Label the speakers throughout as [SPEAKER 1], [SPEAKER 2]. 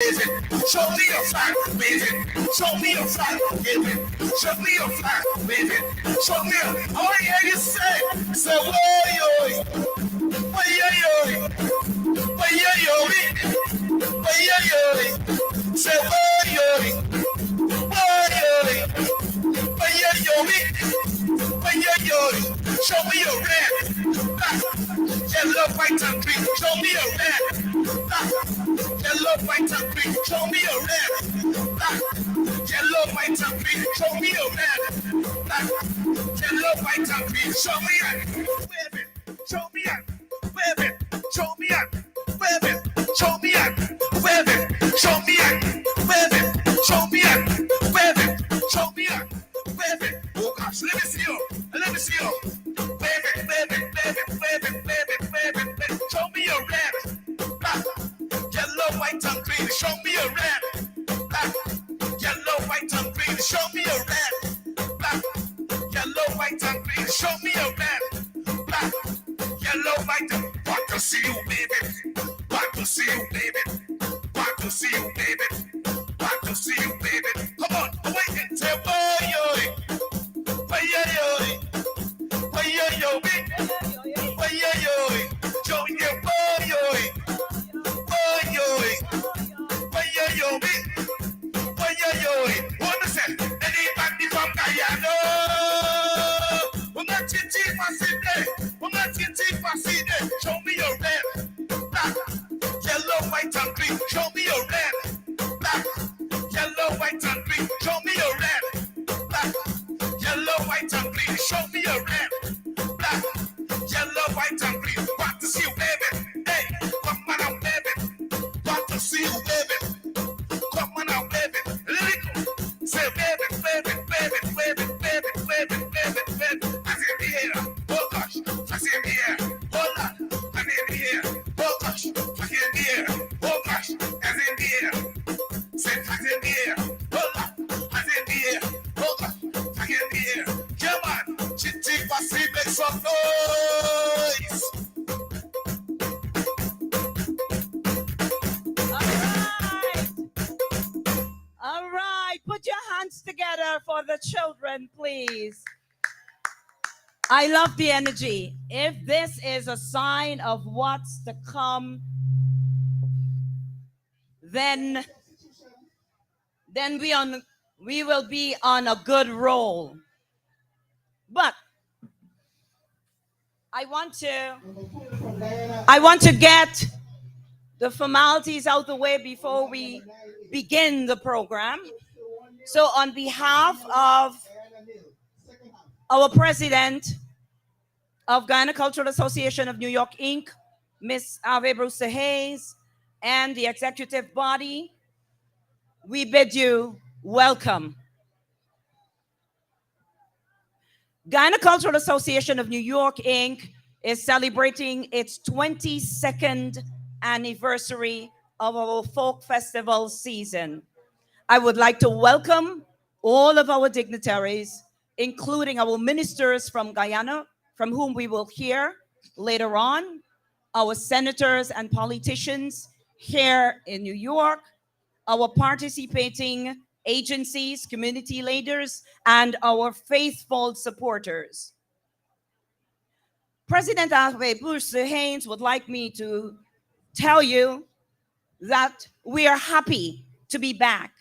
[SPEAKER 1] Is it? Show me your flag, wave it. Show me your flag, wave it. Show me your flag, wave it. Show me your. I want to hear you say, whoa, yo, whoa, yo, whoa, yo, whoa, yo, say, whoa, yo, whoa, yo, whoa, yo, show me your red, black, yellow, white, and green. Show me your red, black, yellow, white, and green. Show me your red, black, yellow, white, and green. Show me your red, black, yellow, white, and green. Show me it, wave it. Show me it, wave it. Show me it, wave it. Show me it, wave it. Show me it, wave it. Show me it, wave it. Show me it, wave it. Oh gosh, let me see you. Let me see you. Wave it, wave it, wave it, wave it, wave it, wave it, wave it. Show me your red, black, yellow, white, and green. Show me your red, black, yellow, white, and green. Show me your red, black, yellow, white, and green. Show me your red, black, yellow, white, and want to see you, baby. Want to see you, baby. Want to see you, baby. Want to see you, baby. Come on, wait and say, boy, yo. Show me your red, black, yellow, white, and green. Show me your red, black, yellow, white, and green. Show me your red, black, yellow, white, and green. Show me your red, black, yellow, white, and green. Want to see you, baby. Hey, come on and baby. Want to see you, baby. Come on and baby. Lyrical. Say, baby, baby, baby, baby, baby, baby, baby, baby. I see the air. Oh gosh, I see the air. Oh Lord, I see the air. Oh gosh, I see the air. Oh gosh, I see the air. Say, I see the air. Oh Lord, I see the air. Oh gosh, I see the air. Come on, Gca Family, make some noise.
[SPEAKER 2] All right, put your hands together for the children, please. I love the energy. If this is a sign of what's to come, then we will be on a good roll. But I want to get the formalities out the way before we begin the program. So on behalf of our president of Guyana Cultural Association of New York, Inc., Miss Ave Brewster Hayes, and the executive body, we bid you welcome. Guyana Cultural Association of New York, Inc. is celebrating its 22nd anniversary of our folk festival season. I would like to welcome all of our dignitaries, including our ministers from Guyana, from whom we will hear later on, our senators and politicians here in New York, our participating agencies, community leaders, and our faithful supporters. President Ave Brewster Hayes would like me to tell you that we are happy to be back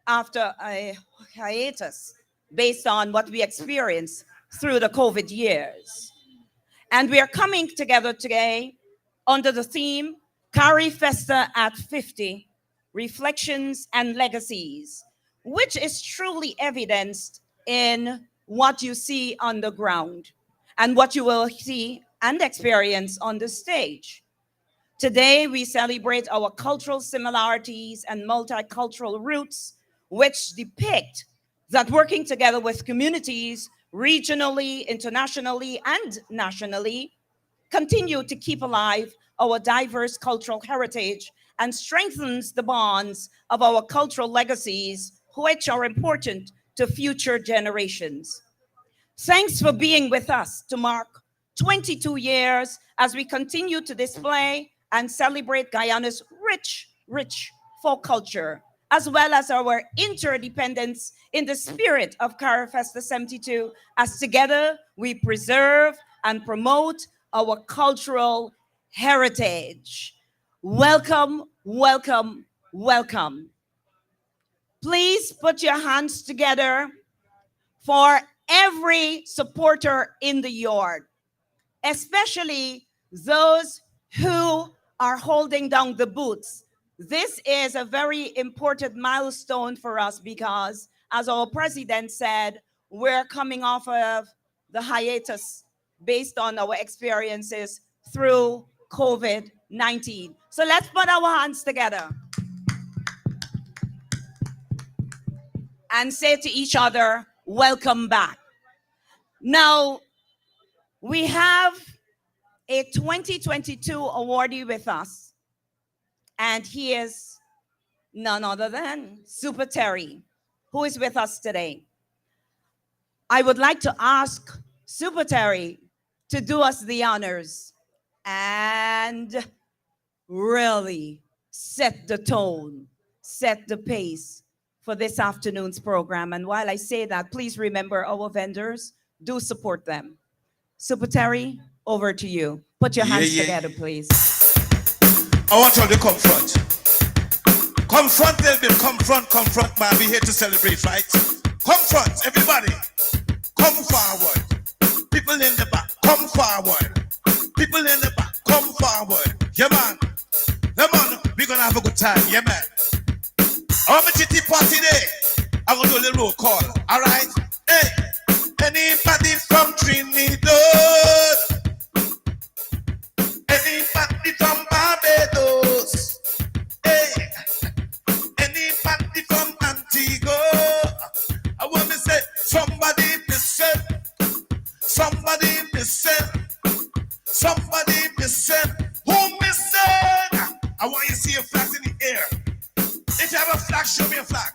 [SPEAKER 2] after a hiatus based on what we experienced through the COVID years. And we are coming together today under the theme, Carry Festa at 50, Reflections and Legacies, which is truly evidenced in what you see on the ground and what you will see and experience on the stage. Today, we celebrate our cultural similarities and multicultural roots, which depict that working together with communities regionally, internationally, and nationally continue to keep alive our diverse cultural heritage and strengthens the bonds of our cultural legacies, which are important to future generations. Thanks for being with us to mark 22 years as we continue to display and celebrate Guyana's rich folk culture, as well as our interdependence in the spirit of Carifesta 72, as together we preserve and promote our cultural heritage. Welcome, welcome, welcome. Please put your hands together for every supporter in the yard, especially those who are holding down the booths. This is a very important milestone for us because, as our president said, we're coming off of the hiatus based on our experiences through COVID-19. So let's put our hands together and say to each other, welcome back. Now, we have a 2022 awardee with us, and he is none other than Super Terry, who is with us today. I would like to ask Super Terry to do us the honors and really set the tone, set the pace for this afternoon's program. And while I say that, please remember our vendors, do support them. Super Terry, over to you. Put your hands together, please.
[SPEAKER 1] I want you all to confront. Confront them, confront, man. We're here to celebrate, right? Confront, everybody. Come forward. People in the back, come forward. People in the back, come forward. Yeah, man. Yeah, man. We're gonna have a good time. Yeah, man. I want a chitty party day. I'm gonna do a little roll call. All right? Hey. Anybody from Trinidad? Anybody from Barbados? Hey, anybody from Antigua? I want to say, somebody listen, somebody listen, somebody listen. Who listen? I want you to see your flags in the air. If you have a flag, show me a flag.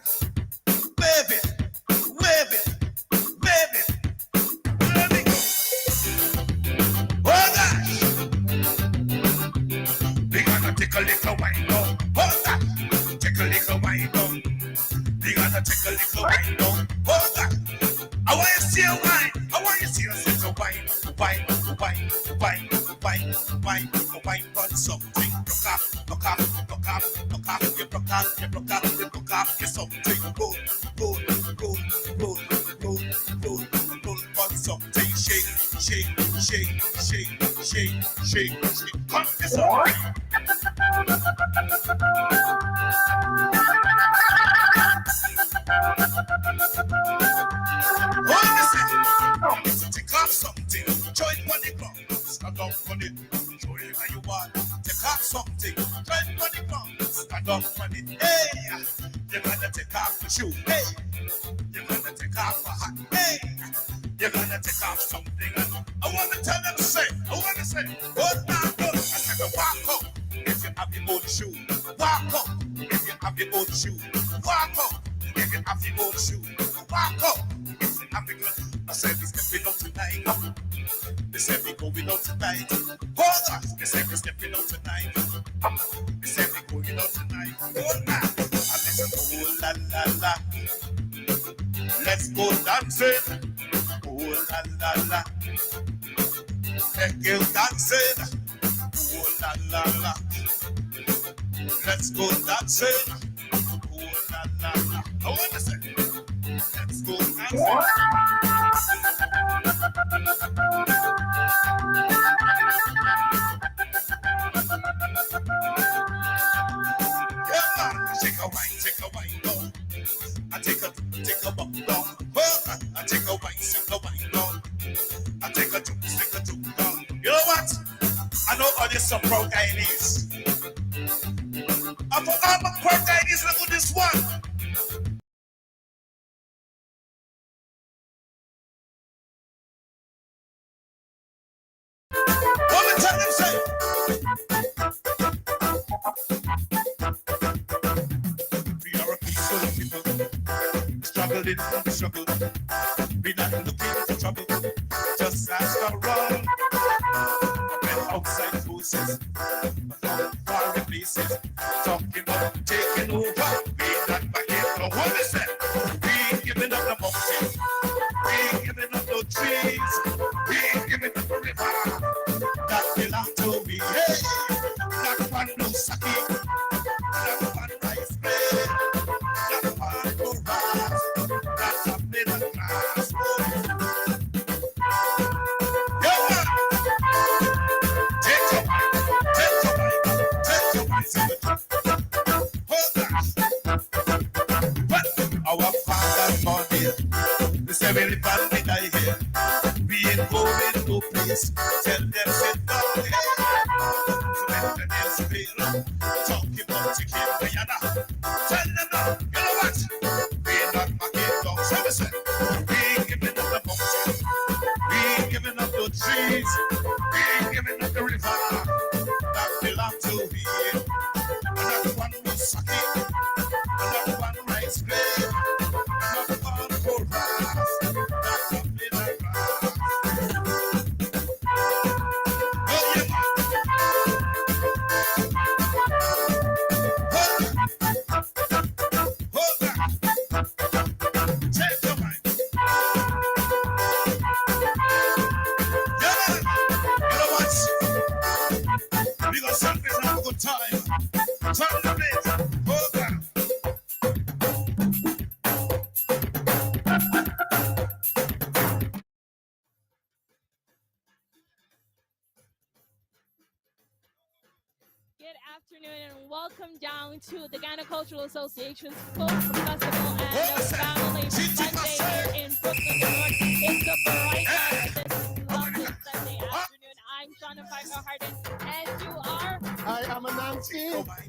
[SPEAKER 1] Wave it, wave it, wave it. There we go. Oh gosh. We gonna take a little wine down. Oh gosh. Take a little wine down. We gonna take a little wine down. Oh gosh. I want you to see a wine. I want you to see a set of wine. Wine, wine, wine, wine, wine, wine on something. Broke up, broke up, broke up, broke up. You broke up, you broke up, you broke up. Get something. Roll, roll, roll, roll, roll, roll, roll on something. Shake, shake, shake, shake, shake, shake, shake. Come this way. Take off something, join money ground, stand up on it, show you how you want. Take off something, join money ground, stand up on it. Hey, you're gonna take off the shoe. Hey, you're gonna take off a hat. Hey, you're gonna take off something. I want to tell them, oh now go. I said, walk up if you have your own shoe. Walk up if you have your own shoe. Walk up if you have your own shoe. Walk up if you have your own shoe. I said we stepping out tonight. They said we going out tonight. Hold on. They said we stepping out tonight. They said we going out tonight. Hold on. I listen to oh la la la. Let's go dancing. Oh la la la. Let's go dancing. Oh la la la. Let's go dancing. Oh la la la. I want to say. Let's go dancing. Take a wine down. I take a buck down. I take a wine down. I take a juke down. You know what? I know all this some proud Guyanese. I'm for all my proud Guyanese. Look at this one. What we tell them say? We are a peaceful people, struggling from the struggle. We not looking for trouble, just ask around. When outside forces, foreign places, talking about taking over. not backing down. What is that? We ain't giving up the mountain. We ain't giving up no trees. We ain't giving up the river that belong to me. Hey, not one no sake, not one rice bread, not one no rice, not a middle class. Yo, man, take your mind, take your mind, take your mind, take your mind. But our father's money, the 70 family die here. We ain't going no place. Tell them sit down here. So when the nails fail, talking about chicken Guyana. Tell them now, you know what? We ain't not backing down. So we say, we ain't giving up the mountain. We ain't giving up the trees. We ain't giving up the river that belong to we. Another one will suck it. Another one rice bread. Another one for rice. That's a middle class. Oh yeah, man. Hold that. Take your mind. Yeah, man. You know what? We gonna celebrate and have a good time. Turn the place. Hold that.
[SPEAKER 3] Good afternoon and welcome down to the Ghana Cultural Association's Folk Festival and Family Sunday here in Brooklyn, New York. It's the bright of this lovely Sunday afternoon. I'm Shauna Parker-Harden and you are?
[SPEAKER 4] I am Anansi.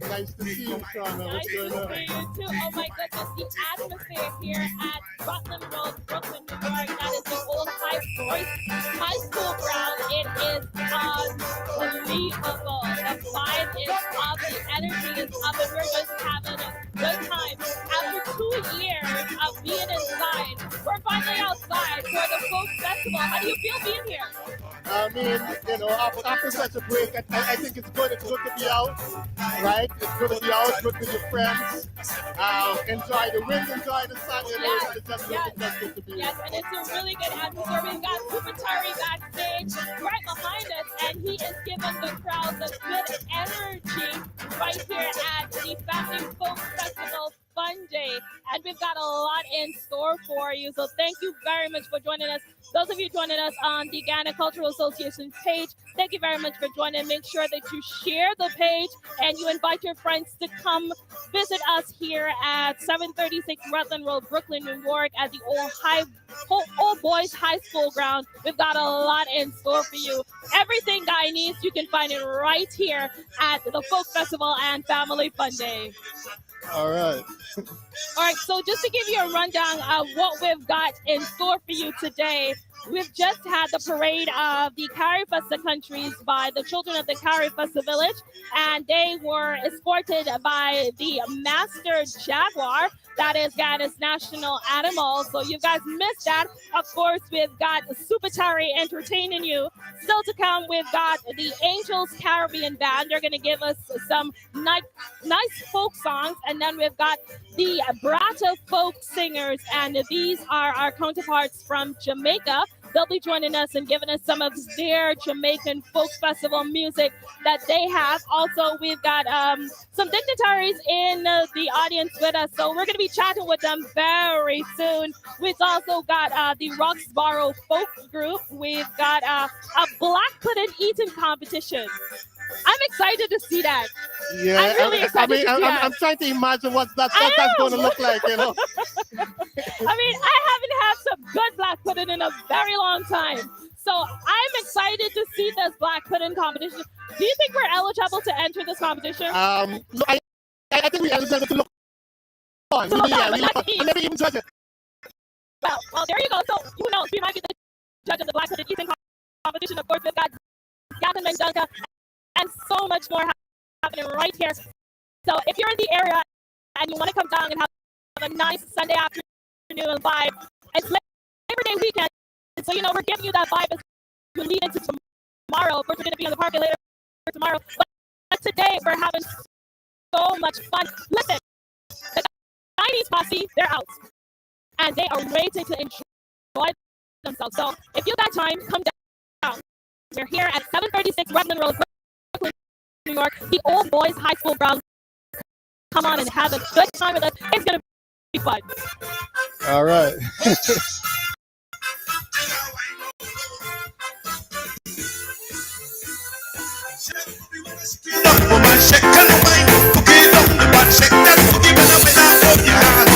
[SPEAKER 4] Nice to see you, Shauna.
[SPEAKER 3] Nice
[SPEAKER 4] What's
[SPEAKER 3] to
[SPEAKER 4] going on?
[SPEAKER 3] see you too. Oh my goodness, the atmosphere here at Rutland Road, Brooklyn, New York. That is the old High School ground. It is unbelievable. The vibe is up, the energy is up, and we're just having a good time. After 2 years of being inside, we're finally outside for the Folk Festival. How do you feel being here?
[SPEAKER 4] I mean, you know, after such a break, I think it's good. It's good to be out, right? It's good to be out, good with your friends. Enjoy the wind, enjoy the sun. You know,
[SPEAKER 3] Yes,
[SPEAKER 4] it's just
[SPEAKER 3] yes.
[SPEAKER 4] good to be.
[SPEAKER 3] Yes, and it's a really good atmosphere. We've got Super Terry backstage right behind us, and he is giving the crowd the good energy right here at the Family Folk Festival Fun Day. And we've got a lot in store for you. So thank you very much for joining us. Those of you joining us on the Ghana Cultural Association page, thank you very much for joining. Make sure that you share the page and you invite your friends to come visit us here at 736 Rutland Road, Brooklyn, New York at the old boys high school ground. We've got a lot in store for you. Everything Guyanese, you can find it right here at the Folk Festival and Family Fun Day.
[SPEAKER 4] All right.
[SPEAKER 3] All right, so just to give you a rundown of what we've got in store for you today, we've just had the parade of the Carifesta countries by the children of the Carifesta village, and they were escorted by the master jaguar, that is Ghana's national animal. So you guys missed that. Of course, we've got Super Terry entertaining you. Still to come, we've got the Angels Caribbean Band. They're going to give us some nice folk songs, and then we've got the Brata folk singers, and these are our counterparts from Jamaica. They'll be joining us and giving us some of their Jamaican folk festival music that they have. Also, we've got some dignitaries in the audience with us, so we're going to be chatting with them very soon. We've also got the Roxborough Folk Group. We've got a black pudding eating competition. I'm excited to see that.
[SPEAKER 4] Yeah,
[SPEAKER 3] I'm really excited to see that.
[SPEAKER 4] I'm trying to imagine what that's going to look like, you know.
[SPEAKER 3] I mean, I haven't had some good black pudding in a very long time. So I'm excited to see this black pudding competition. Do you think we're eligible to enter this competition?
[SPEAKER 4] I think we're eligible to look on.
[SPEAKER 3] To look
[SPEAKER 4] Yeah,
[SPEAKER 3] on,
[SPEAKER 4] we
[SPEAKER 3] but
[SPEAKER 4] look
[SPEAKER 3] not
[SPEAKER 4] on.
[SPEAKER 3] eat.
[SPEAKER 4] Maybe even judge it.
[SPEAKER 3] Well, there you go. So who knows? We might be the judge of the black pudding eating competition. Of course, we've got Gavin Mendonca and so much more happening right here. So if you're in the area and you want to come down and have a nice Sunday afternoon vibe, it's Labor Day weekend, so you know we're giving you that vibe as we lead into tomorrow. Of course, we're going to be on the party later tomorrow, but today we're having so much fun. Listen, the Police posse, they're out. And they are waiting to enjoy themselves. So if you got time, come down. We're here at 736 Redmond Road, Brooklyn, New York. The Old Boys High School grounds. Come on and have a good time with us. It's going to be fun.
[SPEAKER 4] All right.
[SPEAKER 1] Woman, shake and wine, cookie down the butt, shake that cookie when I win out of your hand.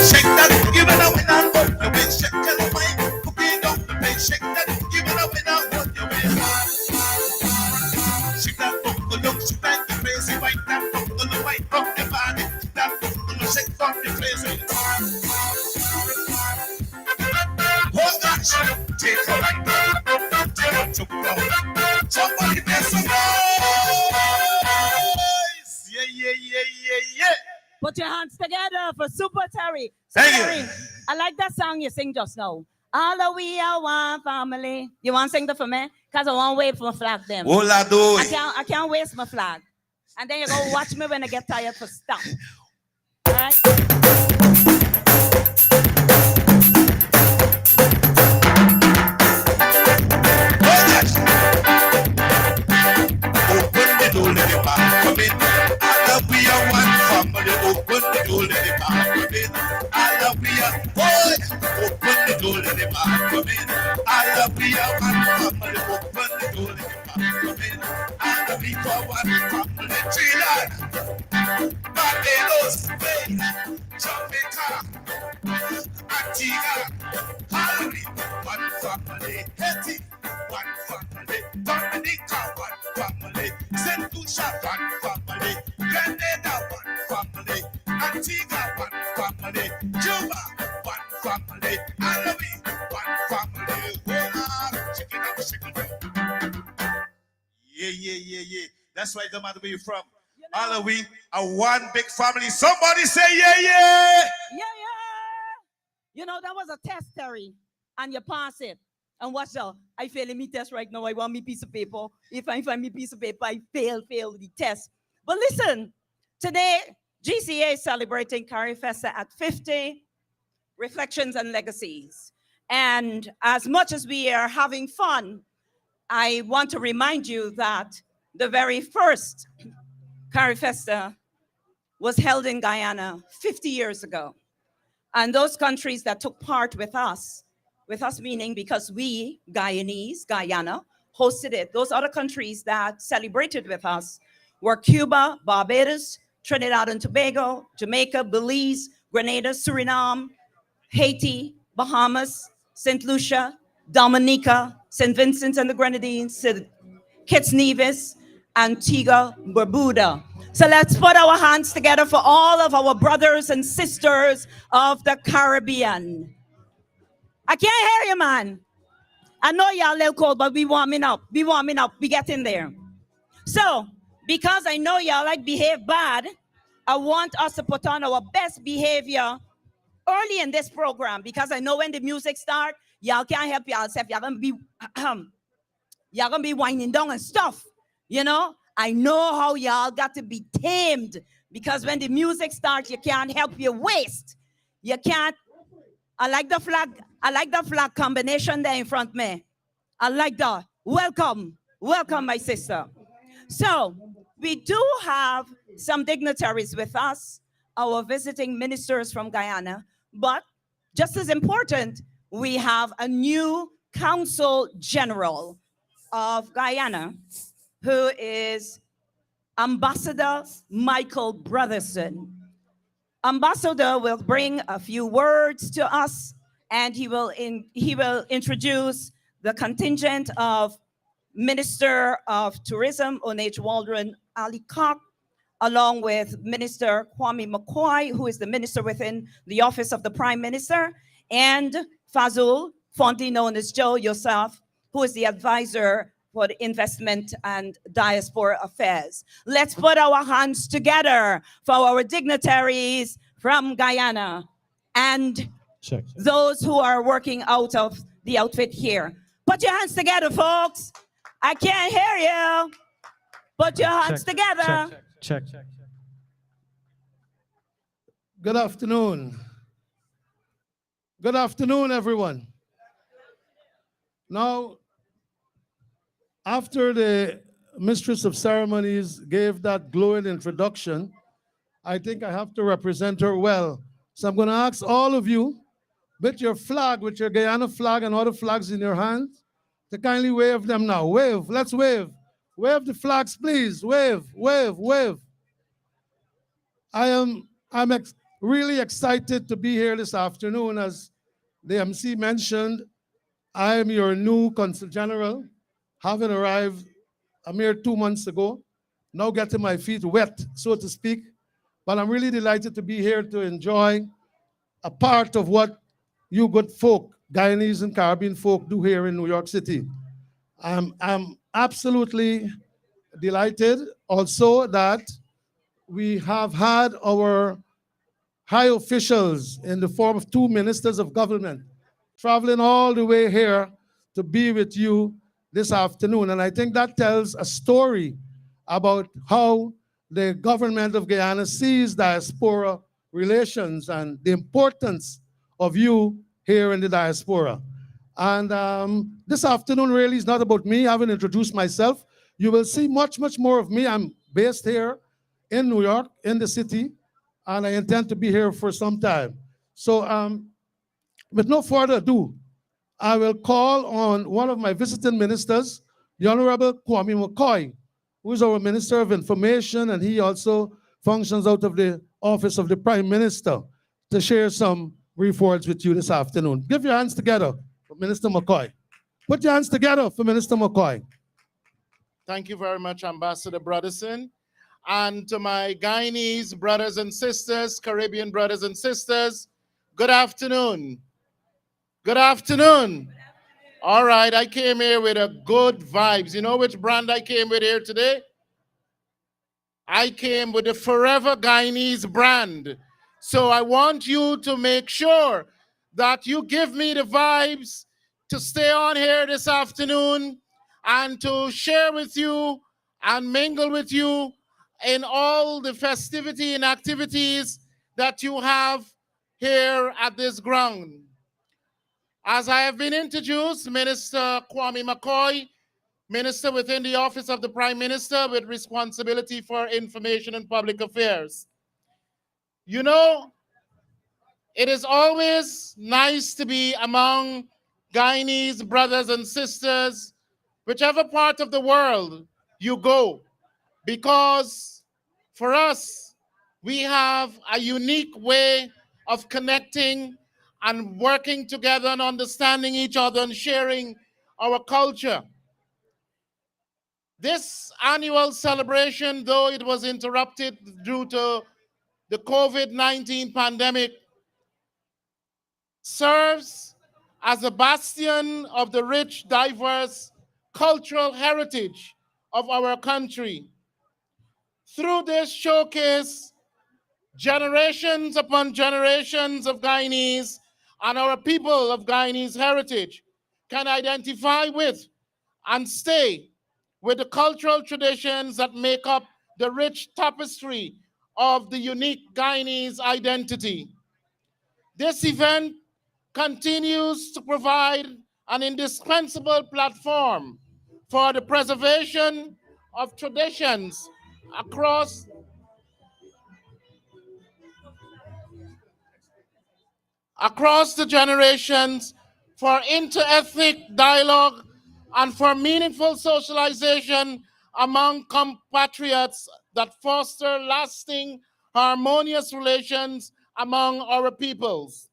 [SPEAKER 1] Shake that cookie when I win out of your way. Shake and wine, cookie down the bed, shake that cookie when I win out of your way. Shake that bungle, look, shake that the crazy white, that bungle, the white from your body. Shake that bungle, shake from your crazy. Oh gosh, take a right, take a jump down. Somebody make some noise! Yeah.
[SPEAKER 2] Put your hands together for Super Terry.
[SPEAKER 1] Thank you.
[SPEAKER 2] Terry, I like that song you sing just now. All of we are one family. You want to sing that for me? Because I want to wait for my flag then.
[SPEAKER 1] Oh, la do it.
[SPEAKER 2] I can't waste my flag. And then you go watch me when I get tired for stuff. All right?
[SPEAKER 1] Open the door, let the man come in. All of we are one family. Open the door, let the man come in. All of we are boy. Open the door, let the man come in. All of we are one family. Open the door, let the man come in. All of we are one family. Trinidad, Barbados, Spain, Jamaica, Antigua, Hawaii, one family. Haiti, one family. Dominica, one family. Saint Lucia, one family. Grenada, one family. Antigua, one family. Cuba, one family. Alawi, one family. Chicken up, chicken up. Yeah. That's why it don't matter where you're from. All of we are one big family. Somebody say yeah.
[SPEAKER 2] Yeah. You know, that was a test, Terry. And you pass it. And watch out. I fail me test right now. I want me piece of paper. If I find me piece of paper, I fail the test. But listen, today, GCA is celebrating Carifesta at 50 Reflections and Legacies. And as much as we are having fun, I want to remind you that the very first Carifesta was held in Guyana 50 years ago. And those countries that took part with us meaning because we, Guyanese, Guyana, hosted it. Those other countries that celebrated with us were Cuba, Barbados, Trinidad and Tobago, Jamaica, Belize, Grenada, Suriname, Haiti, Bahamas, St. Lucia, Dominica, St. Vincent and the Grenadines, St. Kitts Nevis, Antigua, Barbuda. So let's put our hands together for all of our brothers and sisters of the Caribbean. I can't hear you, man. I know y'all a little cold, but we warming up. We getting there. So, because I know y'all like behave bad, I want us to put on our best behavior early in this program, because I know when the music starts, y'all can't help yourself. Y'all gonna be winding down and stuff. You know, I know how y'all got to be tamed, because when the music starts, you can't help your waist. You can't. I like the flag combination there in front of me. I like that. Welcome, my sister. So we do have some dignitaries with us, our visiting ministers from Guyana, but just as important, we have a new Consul General of Guyana, who is Ambassador Michael Brotherson. Ambassador will bring a few words to us, and he will introduce the contingent of Minister of Tourism, Onage Waldron Ali Cock, along with Minister Kwame McCoy, who is the minister within the Office of the Prime Minister, and Fazul Fonti, known as Joe Yosef, who is the advisor for the investment and diaspora affairs. Let's put our hands together for our dignitaries from Guyana and those who are working out of the outfit here. Put your hands together, folks. I can't hear you. Put your hands together.
[SPEAKER 5] Check. Good afternoon. Good afternoon, everyone. Now, after the mistress of ceremonies gave that glowing introduction, I think I have to represent her well. So I'm going to ask all of you, with your flag, with your Guyana flag and all the flags in your hands, to kindly wave them now. Wave, let's wave. Wave the flags, please. Wave, wave, wave. I'm really excited to be here this afternoon. As the MC mentioned, I am your new Consul General, having arrived a mere 2 months ago, now getting my feet wet, so to speak. But I'm really delighted to be here to enjoy a part of what you good folk, Guyanese and Caribbean folk, do here in New York City. I'm absolutely delighted also that we have had our high officials in the form of two ministers of government traveling all the way here to be with you this afternoon. And I think that tells a story about how the government of Guyana sees diaspora relations and the importance of you here in the diaspora. And this afternoon really is not about me having introduced myself. You will see much, much more of me. I'm based here in New York, in the city, and I intend to be here for some time. So with no further ado, I will call on one of my visiting ministers, the Honorable Kwame McCoy, who is our Minister of Information, and he also functions out of the Office of the Prime Minister, to share some brief words with you this afternoon. Give your hands together for Minister McCoy. Put your hands together for Minister McCoy.
[SPEAKER 4] Thank you very much, Ambassador Broderson. And to my Guyanese brothers and sisters, Caribbean brothers and sisters, good afternoon. Good afternoon. All right, I came here with a good vibes. You know which brand I came with here today? I came with the Forever Guyanese brand. So I want you to make sure that you give me the vibes to stay on here this afternoon and to share with you and mingle with you in all the festivity and activities that you have here at this ground. As I have been introduced, Minister Kwame McCoy, Minister within the Office of the Prime Minister with responsibility for information and public affairs. You know, it is always nice to be among Guyanese brothers and sisters, whichever part of the world you go, because for us, we have a unique way of connecting and working together and understanding each other and sharing our culture. This annual celebration, though it was interrupted due to the COVID-19 pandemic, serves as a bastion of the rich, diverse cultural heritage of our country. Through this showcase, generations upon generations of Guyanese and our people of Guyanese heritage can identify with and stay with the cultural traditions that make up the rich tapestry of the unique Guyanese identity. This event continues to provide an indispensable platform for the preservation of traditions across the generations, for inter-ethnic dialogue, and for meaningful socialization among compatriots that foster lasting, harmonious relations among our peoples.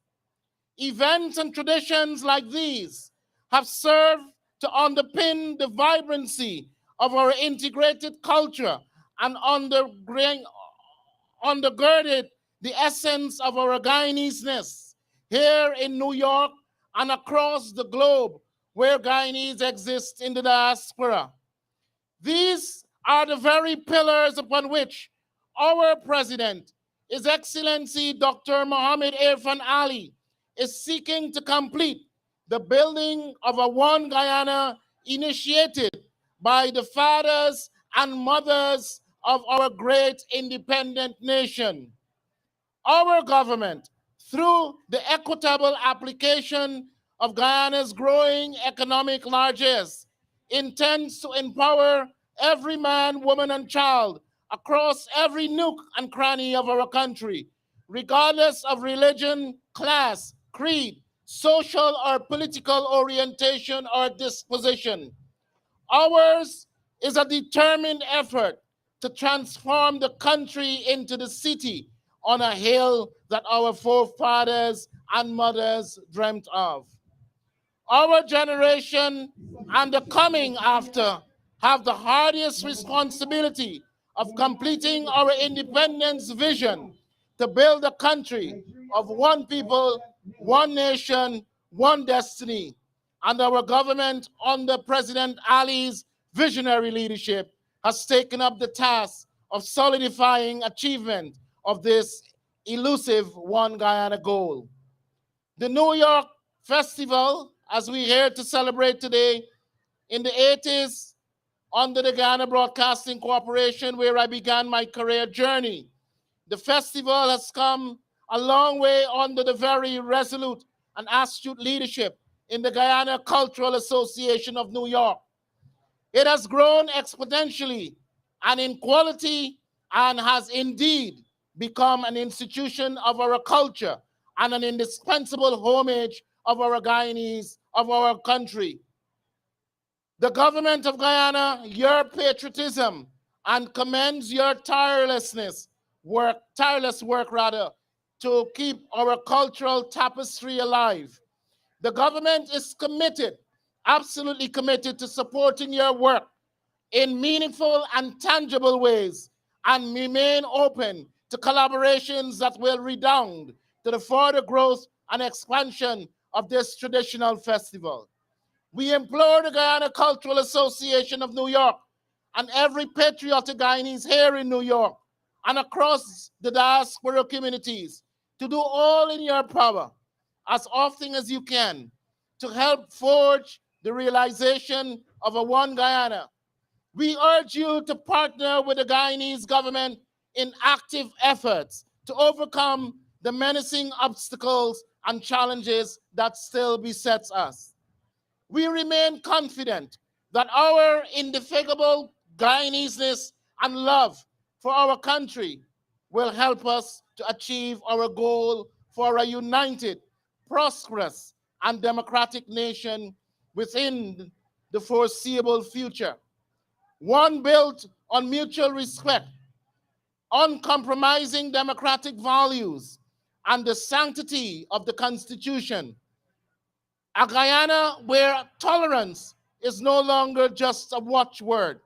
[SPEAKER 4] Events and traditions like these have served to underpin the vibrancy of our integrated culture and undergirded the essence of our Guyanese-ness here in New York and across the globe where Guyanese exist in the diaspora. These are the very pillars upon which our president, His Excellency Dr. Mohammed Irfan Ali, is seeking to complete the building of a One Guyana initiated by the fathers and mothers of our great independent nation. Our government, through the equitable application of Guyana's growing economic largesse, intends to empower every man, woman, and child across every nook and cranny of our country, regardless of religion, class, creed, social or political orientation or disposition. Ours is a determined effort to transform the country into the city on a hill that our forefathers and mothers dreamt of. Our generation and the coming after have the hardest responsibility of completing our independence vision to build a country of one people, one nation, one destiny. And our government, under President Ali's visionary leadership, has taken up the task of solidifying achievement of this elusive One Guyana goal. The New York Festival, as we're here to celebrate today, in the 80s, under the Guyana Broadcasting Corporation, where I began my career journey. The festival has come a long way under the very resolute and astute leadership in the Guyana Cultural Association of New York. It has grown exponentially and in quality and has indeed become an institution of our culture and an indispensable homage of our Guyanese, of our country. The government of Guyana, your patriotism, and commends your tireless work to keep our cultural tapestry alive. The government is committed, absolutely committed to supporting your work in meaningful and tangible ways and remain open to collaborations that will redound to the further growth and expansion of this traditional festival. We implore the Guyana Cultural Association of New York and every patriotic Guyanese here in New York and across the diaspora communities to do all in your power, as often as you can, to help forge the realization of a One Guyana. We urge you to partner with the Guyanese government in active efforts to overcome the menacing obstacles and challenges that still besets us. We remain confident that our indefatigable Guyaneseness and love for our country will help us to achieve our goal for a united, prosperous, and democratic nation within the foreseeable future. One built on mutual respect, uncompromising democratic values, and the sanctity of the Constitution. A Guyana where tolerance is no longer just a watchword,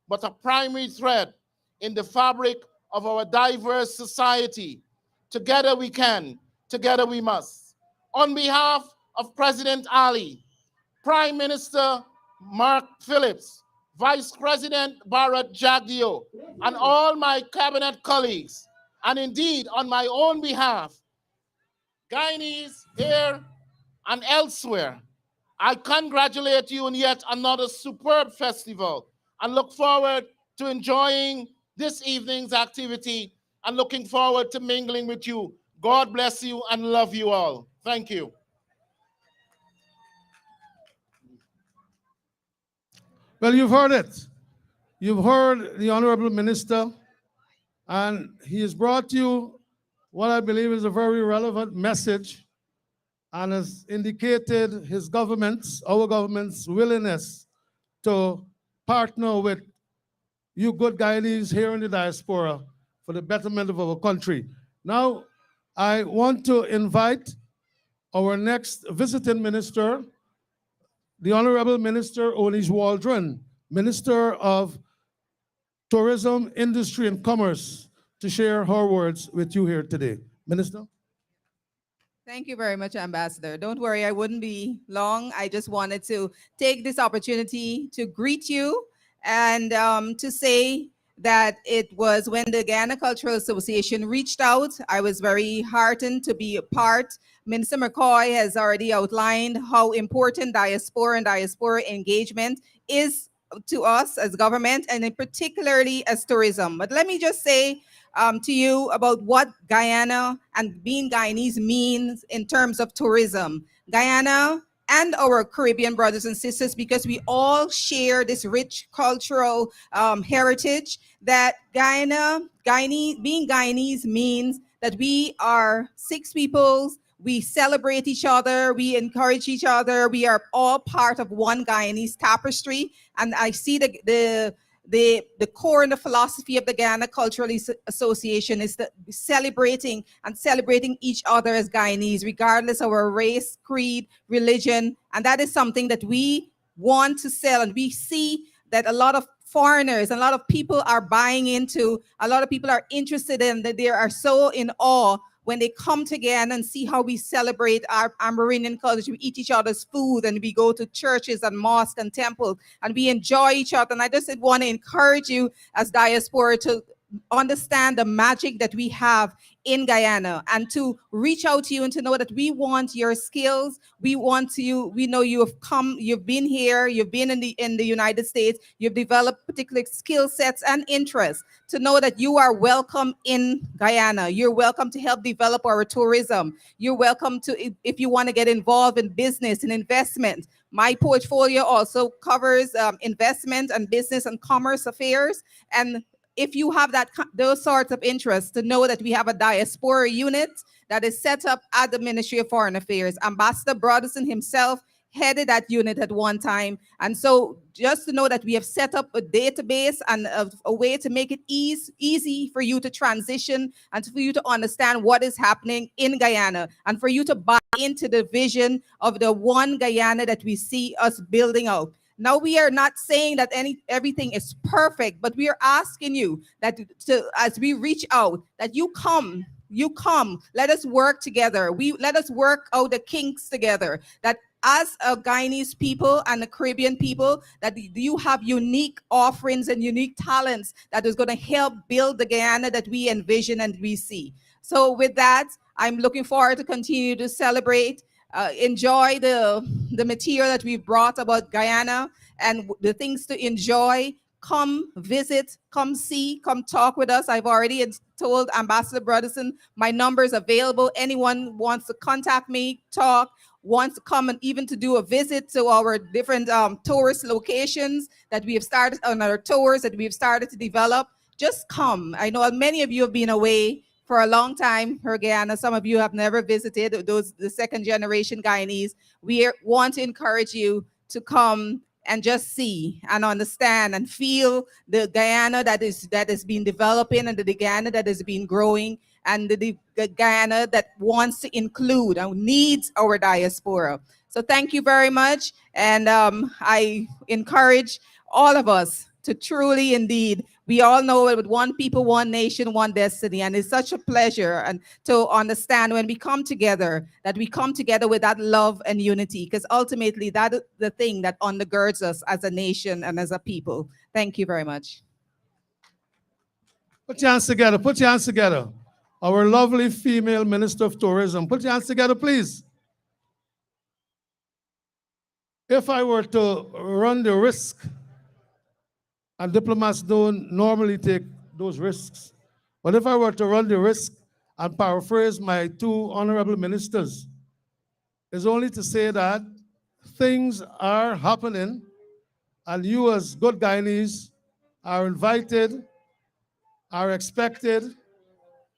[SPEAKER 4] but a primary thread in the fabric of our diverse society. Together we can, together we must. On behalf of President Ali, Prime Minister Mark Phillips, Vice President Bharat Jagdeo, and all my cabinet colleagues, and indeed on my own behalf, Guyanese here and elsewhere, I congratulate you on yet another superb festival and look forward to enjoying this evening's activity and looking forward to mingling with you. God bless you and love you all. Thank you.
[SPEAKER 5] Well, you've heard it. You've heard the Honorable Minister, and he has brought you what I believe is a very relevant message and has indicated his government's, our government's willingness to partner with you good Guyanese here in the diaspora for the betterment of our country. Now, I want to invite our next visiting minister, the Honorable Minister Onish Waldron, Minister of Tourism, Industry, and Commerce, to share her words with you here today. Minister?
[SPEAKER 6] Thank you very much, Ambassador. Don't worry, I wouldn't be long. I just wanted to take this opportunity to greet you and to say that it was when the Guyana Cultural Association reached out, I was very heartened to be a part. Minister McCoy has already outlined how important diaspora and diaspora engagement is to us as government, and in particularly as tourism. But let me just say, to you about what Guyana and being Guyanese means in terms of tourism. Guyana and our Caribbean brothers and sisters, because we all share this rich cultural heritage, that being Guyanese means that we are six peoples. We celebrate each other. We encourage each other. We are all part of one Guyanese tapestry. And I see the core and the philosophy of the Guyana Cultural Association is celebrating each other as Guyanese, regardless of our race, creed, religion. And that is something that we want to sell. And we see that a lot of foreigners, a lot of people are buying into, a lot of people are interested in, that they are so in awe when they come together and see how we celebrate our Amerindian culture. We eat each other's food and we go to churches and mosques and temples and we enjoy each other. And I just want to encourage you as diaspora to understand the magic that we have in Guyana and to reach out to you and to know that we want your skills. We know you've been here, you've been in the United States, you've developed particular skill sets and interests, to know that you are welcome in Guyana. You're welcome to help develop our tourism. You're welcome to, if you want to get involved in business and investment. My portfolio also covers investment and business and commerce affairs. And if you have those sorts of interests, to know that we have a diaspora unit that is set up at the Ministry of Foreign Affairs. Ambassador Broderson himself headed that unit at one time. And so just to know that we have set up a database and a way to make it easy for you to transition and for you to understand what is happening in Guyana and for you to buy into the vision of the one Guyana that we see us building out. Now, we are not saying that everything is perfect, but we are asking you that as we reach out, that you come, let us work together. Let us work out the kinks together, that as a Guyanese people and the Caribbean people, that you have unique offerings and unique talents that is going to help build the Guyana that we envision and we see. So with that, I'm looking forward to continue to celebrate, enjoy the material that we've brought about Guyana and the things to enjoy. Come visit, come see, come talk with us. I've already told Ambassador Broderson my number is available. Anyone wants to contact me, talk, wants to come and even to do a visit to our different tourist locations that we have started on our tours that we've started to develop, just come. I know many of you have been away for a long time, Guyana. Some of you have never visited, the second generation Guyanese. We want to encourage you to come and just see and understand and feel the Guyana that has been developing and the Guyana that has been growing and the Guyana that wants to include and needs our diaspora. So thank you very much. And I encourage all of us to truly indeed, we all know it with one people, one nation, one destiny. And it's such a pleasure and to understand when we come together, that we come together with that love and unity, because ultimately that is the thing that undergirds us as a nation and as a people. Thank you very much.
[SPEAKER 5] Put your hands together, put your hands together. Our lovely female Minister of Tourism. Put your hands together, please. If I were to run the risk, and diplomats don't normally take those risks, but if I were to run the risk and paraphrase my two honorable ministers, is only to say that things are happening and you as good Guyanese are invited, are expected,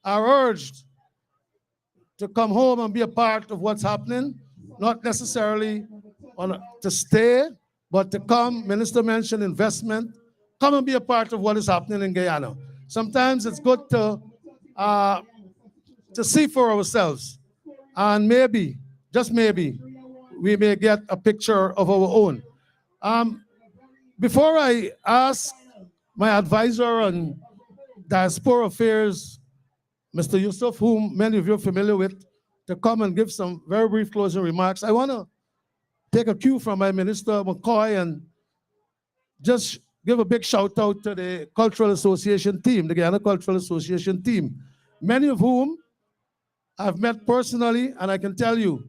[SPEAKER 5] are urged to come home and be a part of what's happening, not necessarily to stay, but to come. Minister mentioned investment. Come and be a part of what is happening in Guyana. Sometimes it's good to see for ourselves, and maybe, just maybe, we may get a picture of our own. Before I ask my advisor on diaspora affairs, Mr. Yusuf, whom many of you are familiar with, to come and give some very brief closing remarks, I want to take a cue from my Minister McCoy and just give a big shout out to the Cultural Association team, the Guyana Cultural Association team, many of whom I've met personally, and I can tell you,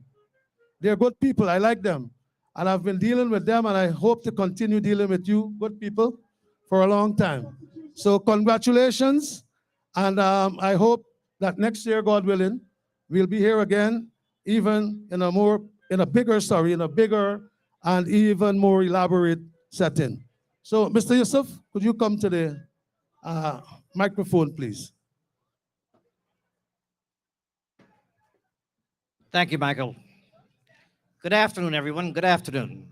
[SPEAKER 5] they're good people. I like them. And I've been dealing with them, and I hope to continue dealing with you, good people, for a long time. So congratulations. And I hope that next year, God willing, we'll be here again, even in a bigger, in a bigger and even more elaborate setting. So, Mr. Yusuf, could you come to the uh, microphone, please?
[SPEAKER 7] Thank you, Michael. Good afternoon, everyone. Good afternoon.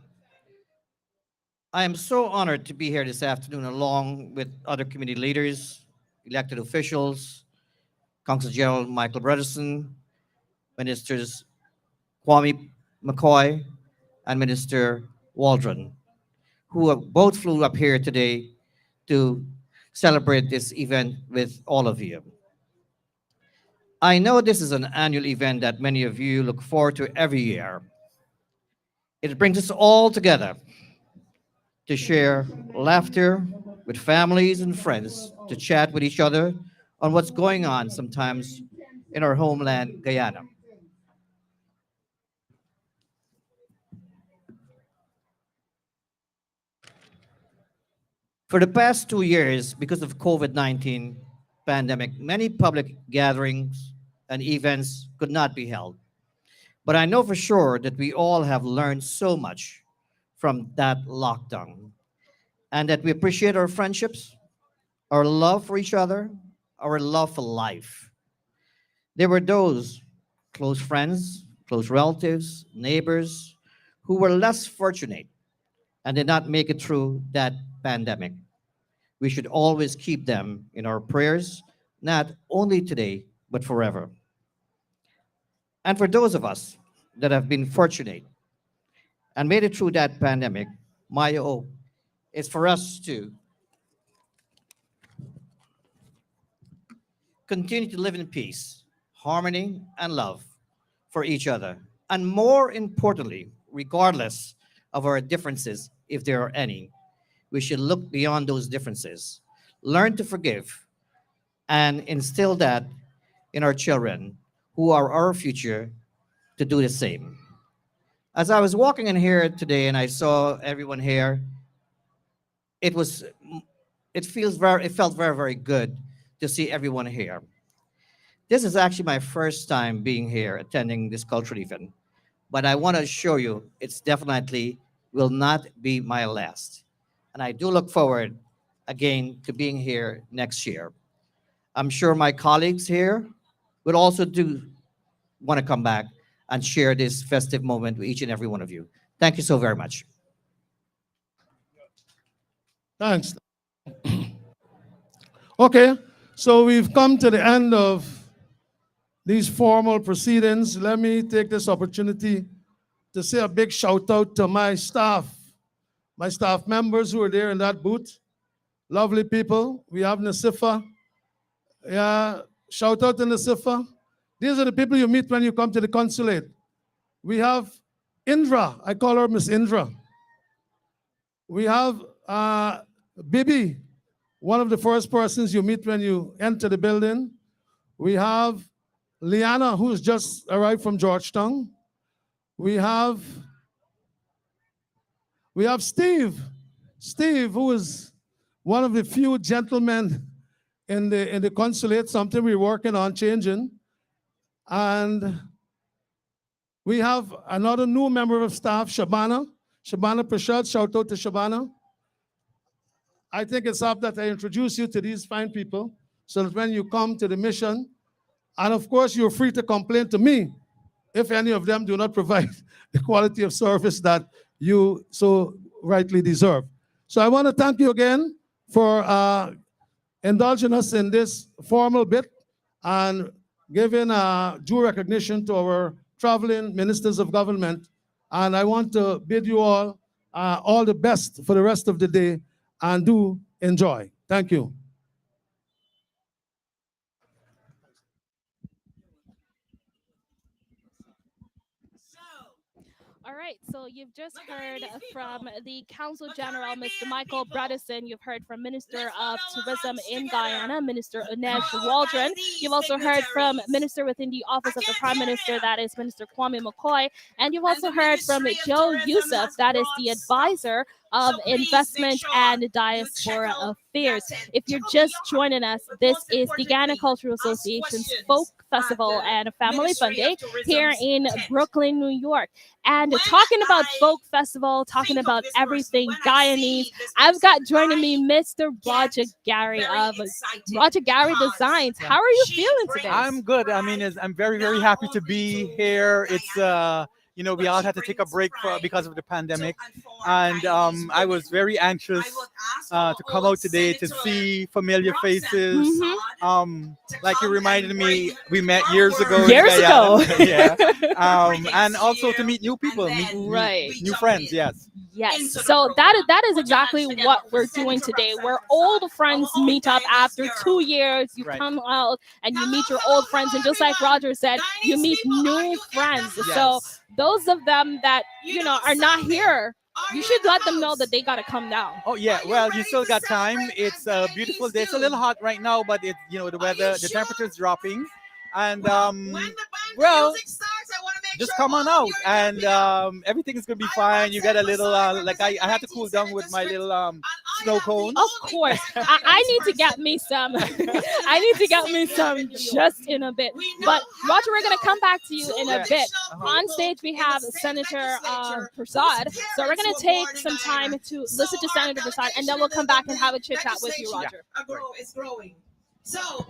[SPEAKER 7] I am so honored to be here this afternoon along with other community leaders, elected officials, Council General Michael Bredesen, Ministers Kwame McCoy, and Minister Waldron, who both flew up here today to celebrate this event with all of you. I know this is an annual event that many of you look forward to every year. It brings us all together to share laughter with families and friends, to chat with each other on what's going on sometimes in our homeland, Guyana. For the past 2 years, because of COVID-19 pandemic, many public gatherings and events could not be held. But I know for sure that we all have learned so much from that lockdown and that we appreciate our friendships, our love for each other, our love for life. There were those close friends, close relatives, neighbors who were less fortunate and did not make it through that pandemic. We should always keep them in our prayers, not only today, but forever. And for those of us that have been fortunate and made it through that pandemic, my hope is for us to continue to live in peace, harmony, and love for each other. And more importantly, regardless of our differences, if there are any, we should look beyond those differences, learn to forgive, and instill that in our children, who are our future, to do the same. As I was walking in here today and I saw everyone here, it was it felt very, very good to see everyone here. This is actually my first time being here attending this cultural event, but I want to assure you it's definitely will not be my last. And I do look forward again to being here next year. I'm sure my colleagues here would also do want to come back and share this festive moment with each and every one of you. Thank you so very much.
[SPEAKER 5] Thanks. Okay, so we've come to the end of these formal proceedings. Let me take this opportunity to say a big shout out to my staff members who are there in that booth. Lovely people. We have Nasifa. Yeah, shout out to Nasifa. These are the people you meet when you come to the consulate. We have Indra. I call her Miss Indra. We have Bibi, one of the first persons you meet when you enter the building. We have Liana, who's just arrived from Georgetown. We have Steve. Steve, who is one of the few gentlemen in the consulate, something we're working on changing. And we have another new member of staff, Shabana. Shabana Prashad, shout out to Shabana. I think it's up that I introduce you to these fine people so that when you come to the mission, and of course, you're free to complain to me if any of them do not provide the quality of service that you so rightly deserve. So I want to thank you again for indulging us in this formal bit and giving due recognition to our traveling ministers of government. And I want to bid you all the best for the rest of the day and do enjoy. Thank you.
[SPEAKER 3] All right, so you've just heard from the Council General, Mr. Michael Bredesen. You've heard from Minister of Tourism in Guyana, Minister Unej Waldron. You've also heard from Minister within the Office of the Prime Minister, that is Minister Kwame McCoy. And you've also heard from Joe Youssef, that is the advisor of Investment and Diaspora Affairs. If you're just joining us, this is the Guyana Cultural Association's Folk Festival and Family Fun Day here in Brooklyn, New York. And talking about folk festival, talking about everything Guyanese, I've got joining me Mr. Roger Gary of Roger Gary Designs. How are you feeling today?
[SPEAKER 8] I'm good. I mean, I'm very, very happy to be here. It's we all had to take a break because of the pandemic, and I was very anxious to come out today to see familiar faces. Like you reminded me, we met years ago. Yeah. And also to meet new people, meet new friends. Yes.
[SPEAKER 3] Yes. So that is exactly what we're doing today. Where old friends meet up after 2 years. You come out and you meet your old friends, and just like Roger said, you meet new friends.
[SPEAKER 8] Yes.
[SPEAKER 3] So those of them that are not here, you should let them know that they gotta come down.
[SPEAKER 8] Oh yeah, well, you still got time. It's a beautiful day. It's a little hot right now, but it's the weather, the temperature is dropping, and just come on out, and everything is gonna be fine. You get a little I had to cool down with my little snow cone.
[SPEAKER 3] Of course, I need to get me some. I need to get me some just in a bit. But Roger, we're gonna come back to you in a bit. On stage we have Senator Prasad, so we're gonna take some time to listen to Senator Prasad, and then we'll come back and have a chit chat with you, Roger.
[SPEAKER 9] It's growing. So,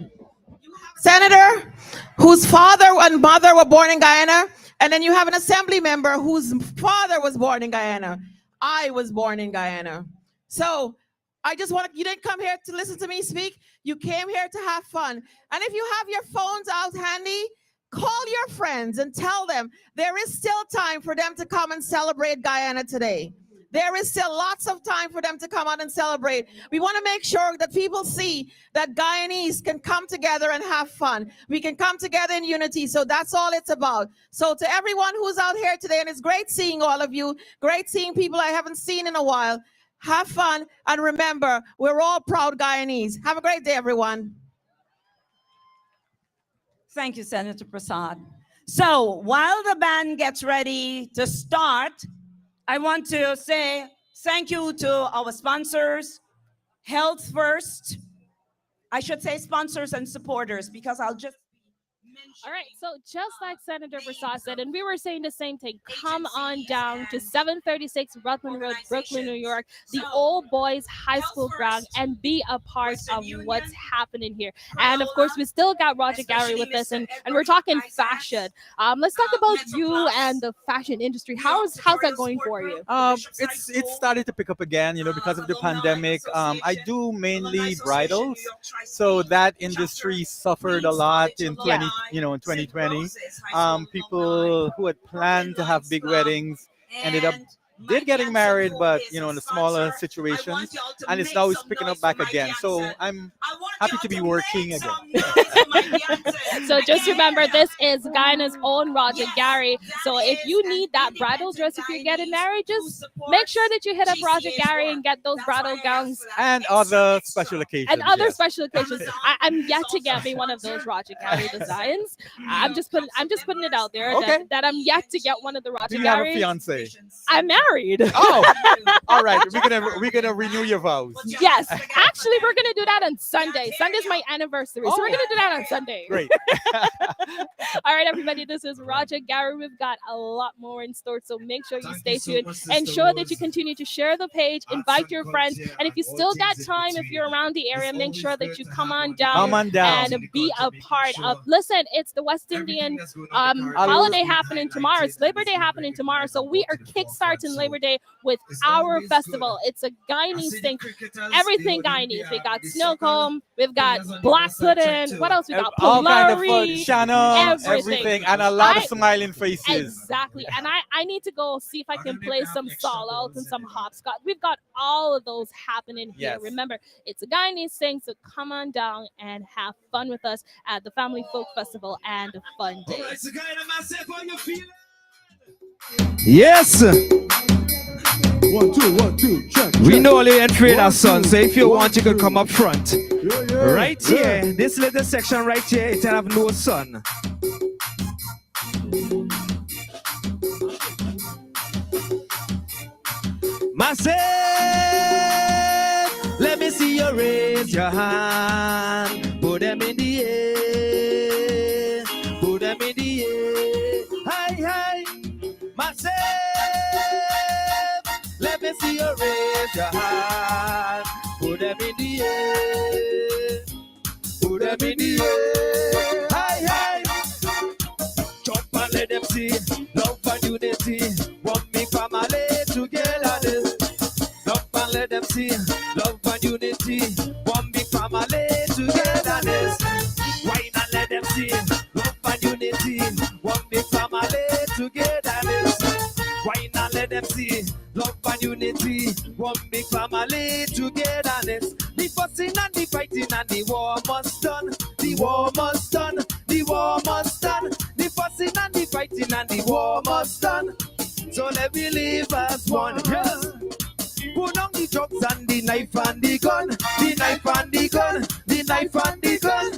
[SPEAKER 9] Senator, whose father and mother were born in Guyana, and then you have an assembly member whose father was born in Guyana. I was born in Guyana. So I just you didn't come here to listen to me speak. You came here to have fun. And if you have your phones out handy, call your friends and tell them there is still time for them to come and celebrate Guyana today. There is still lots of time for them to come out and celebrate. We want to make sure that people see that Guyanese can come together and have fun. We can come together in unity. So that's all it's about. So to everyone who's out here today, and it's great seeing all of you, great seeing people I haven't seen in a while. Have fun, and remember, we're all proud Guyanese. Have a great day, everyone.
[SPEAKER 2] Thank you, Senator Prasad. So while the band gets ready to start, I want to say thank you to our sponsors, Health First. I should say sponsors and supporters, because I'll just
[SPEAKER 3] All right, so just like Senator Prasad said, and we were saying the same thing, come on down to 736 Rutland Road, Brooklyn, New York, the Old Boys High School ground, and be a part of what's happening here. And of course, we still got Roger Gary with us, and we're talking fashion. Let's talk about you and the fashion industry. How's that going for you?
[SPEAKER 8] It's started to pick up again, because of the pandemic. I do mainly bridals, so that industry suffered a lot in 2020. People who had planned to have big weddings ended up getting married, but in the smaller situations, and it's now picking up back again. So I'm happy to be working again.
[SPEAKER 3] So just remember, this is Guyana's own Roger Gary. So if you need that bridal dress, if you're getting married, just make sure that you hit up Roger Gary and get those bridal gowns
[SPEAKER 8] and other special occasions.
[SPEAKER 3] Special occasions. I'm yet to get me one of those Roger Gary designs. I'm just putting it out there that I'm yet to get one of the Roger Gary.
[SPEAKER 8] Do you have a fiance?
[SPEAKER 3] I'm married.
[SPEAKER 8] Oh, all right. We're gonna renew your vows.
[SPEAKER 3] Yes, actually, we're gonna do that on Sunday. Sunday's my anniversary, so we're gonna do that on Sunday.
[SPEAKER 8] Great.
[SPEAKER 3] All right, everybody. This is Roger Gary. We've got a lot more in store, so make sure you stay tuned. Ensure that you continue to share the page, invite your friends, and if you still got time, if you're around the area, make sure that you come on down and be a part of. Listen, it's the West Indian holiday happening tomorrow. It's Labor Day happening tomorrow, so we are kickstarting Labor Day with our festival. It's a Guyanese thing. Everything Guyanese. We got snow cone. We've got black pudding. What else we got?
[SPEAKER 8] All kind of food,
[SPEAKER 3] Polari,
[SPEAKER 8] Shannon, everything, and a lot of smiling faces.
[SPEAKER 3] Exactly. And I need to go see if I can play some solo and some hopscotch. We've got all of those happening here.
[SPEAKER 8] Yes.
[SPEAKER 3] Remember, it's a Guyanese thing, so come on down and have fun with us at the Family Folk Festival and Fun Day.
[SPEAKER 10] Yes.
[SPEAKER 5] 1, 2, 1, 2, check.
[SPEAKER 10] We know you ain't afraid of sun, so if you want, you can come up front. Right here, this little section right here, it have no sun. Myself. your hand, put them in the air, put them in the air. Hi, hi, myself. Let me see you raise your hand, put them in the air, put them in the air. Hi, hi. Jump and let them see love and unity. One big family together. Love and let them see love and unity. One big family togetherness. Why not let them see love and unity? One big family togetherness. Why not let them see love and unity? One big family togetherness. The fussing and the fighting and the war must done. The war must done. The war must done. The fussing and the fighting and the war must done. So let me live as one. Yes. Put on the drugs and the knife and the gun. The knife and the gun. The knife and the gun.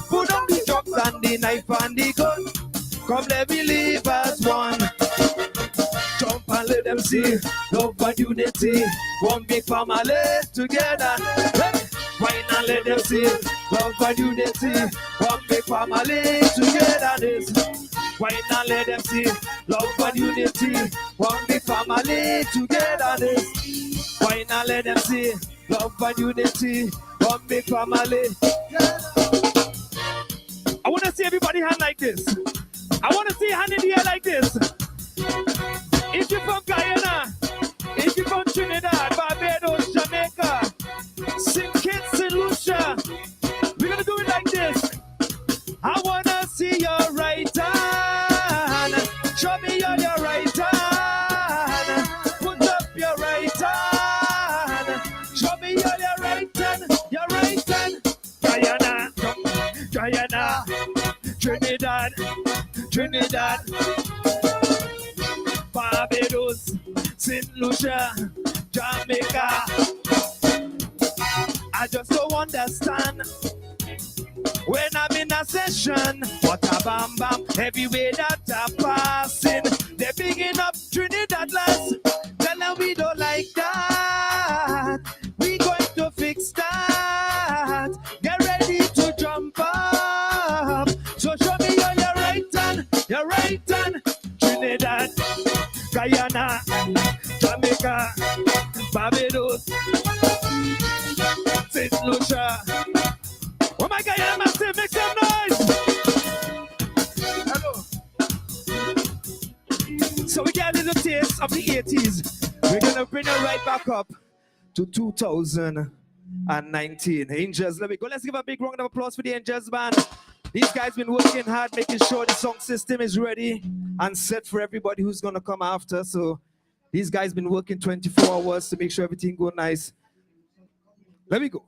[SPEAKER 10] Put on the drugs and the knife and the gun. Come let me live as one. Jump and let them see love and unity. One big family together. Hey. Why not let them see love and unity? One big family togetherness. Why not let them see love and unity? One big family togetherness. Why not let them see love and unity? One big family. I want to see everybody hand like this. I want to see a hand in the air like this. If you're from Guyana, if you're from Trinidad, Barbados, Jamaica, St. Kitts, St. Lucia, we're going to do it like this. I want to see your right hand. Show me your right hand. Put up your right hand. Show me your right hand. Your right hand. Guyana, Guyana, Trinidad, Trinidad, Barbados, St. Lucia, Jamaica. I just don't understand when I'm in a session. What a bam bam, everywhere that I'm passing. They're bigging up Trinidad lads. Tell them we don't like that. We going to fix that. Get ready to jump up. So show me your right hand, your right hand. Trinidad, Guyana, Jamaica, Barbados, St. Lucia. Oh my God, yeah, massive, make some noise! Hello. So we get a little taste of the 80s. We're gonna bring it right back up to 2019. Angels, let me go. Let's give a big round of applause for the Angels band. These guys been working hard, making sure the song system is ready and set for everybody who's gonna come after. So these guys been working 24 hours to make sure everything go nice. Let me go.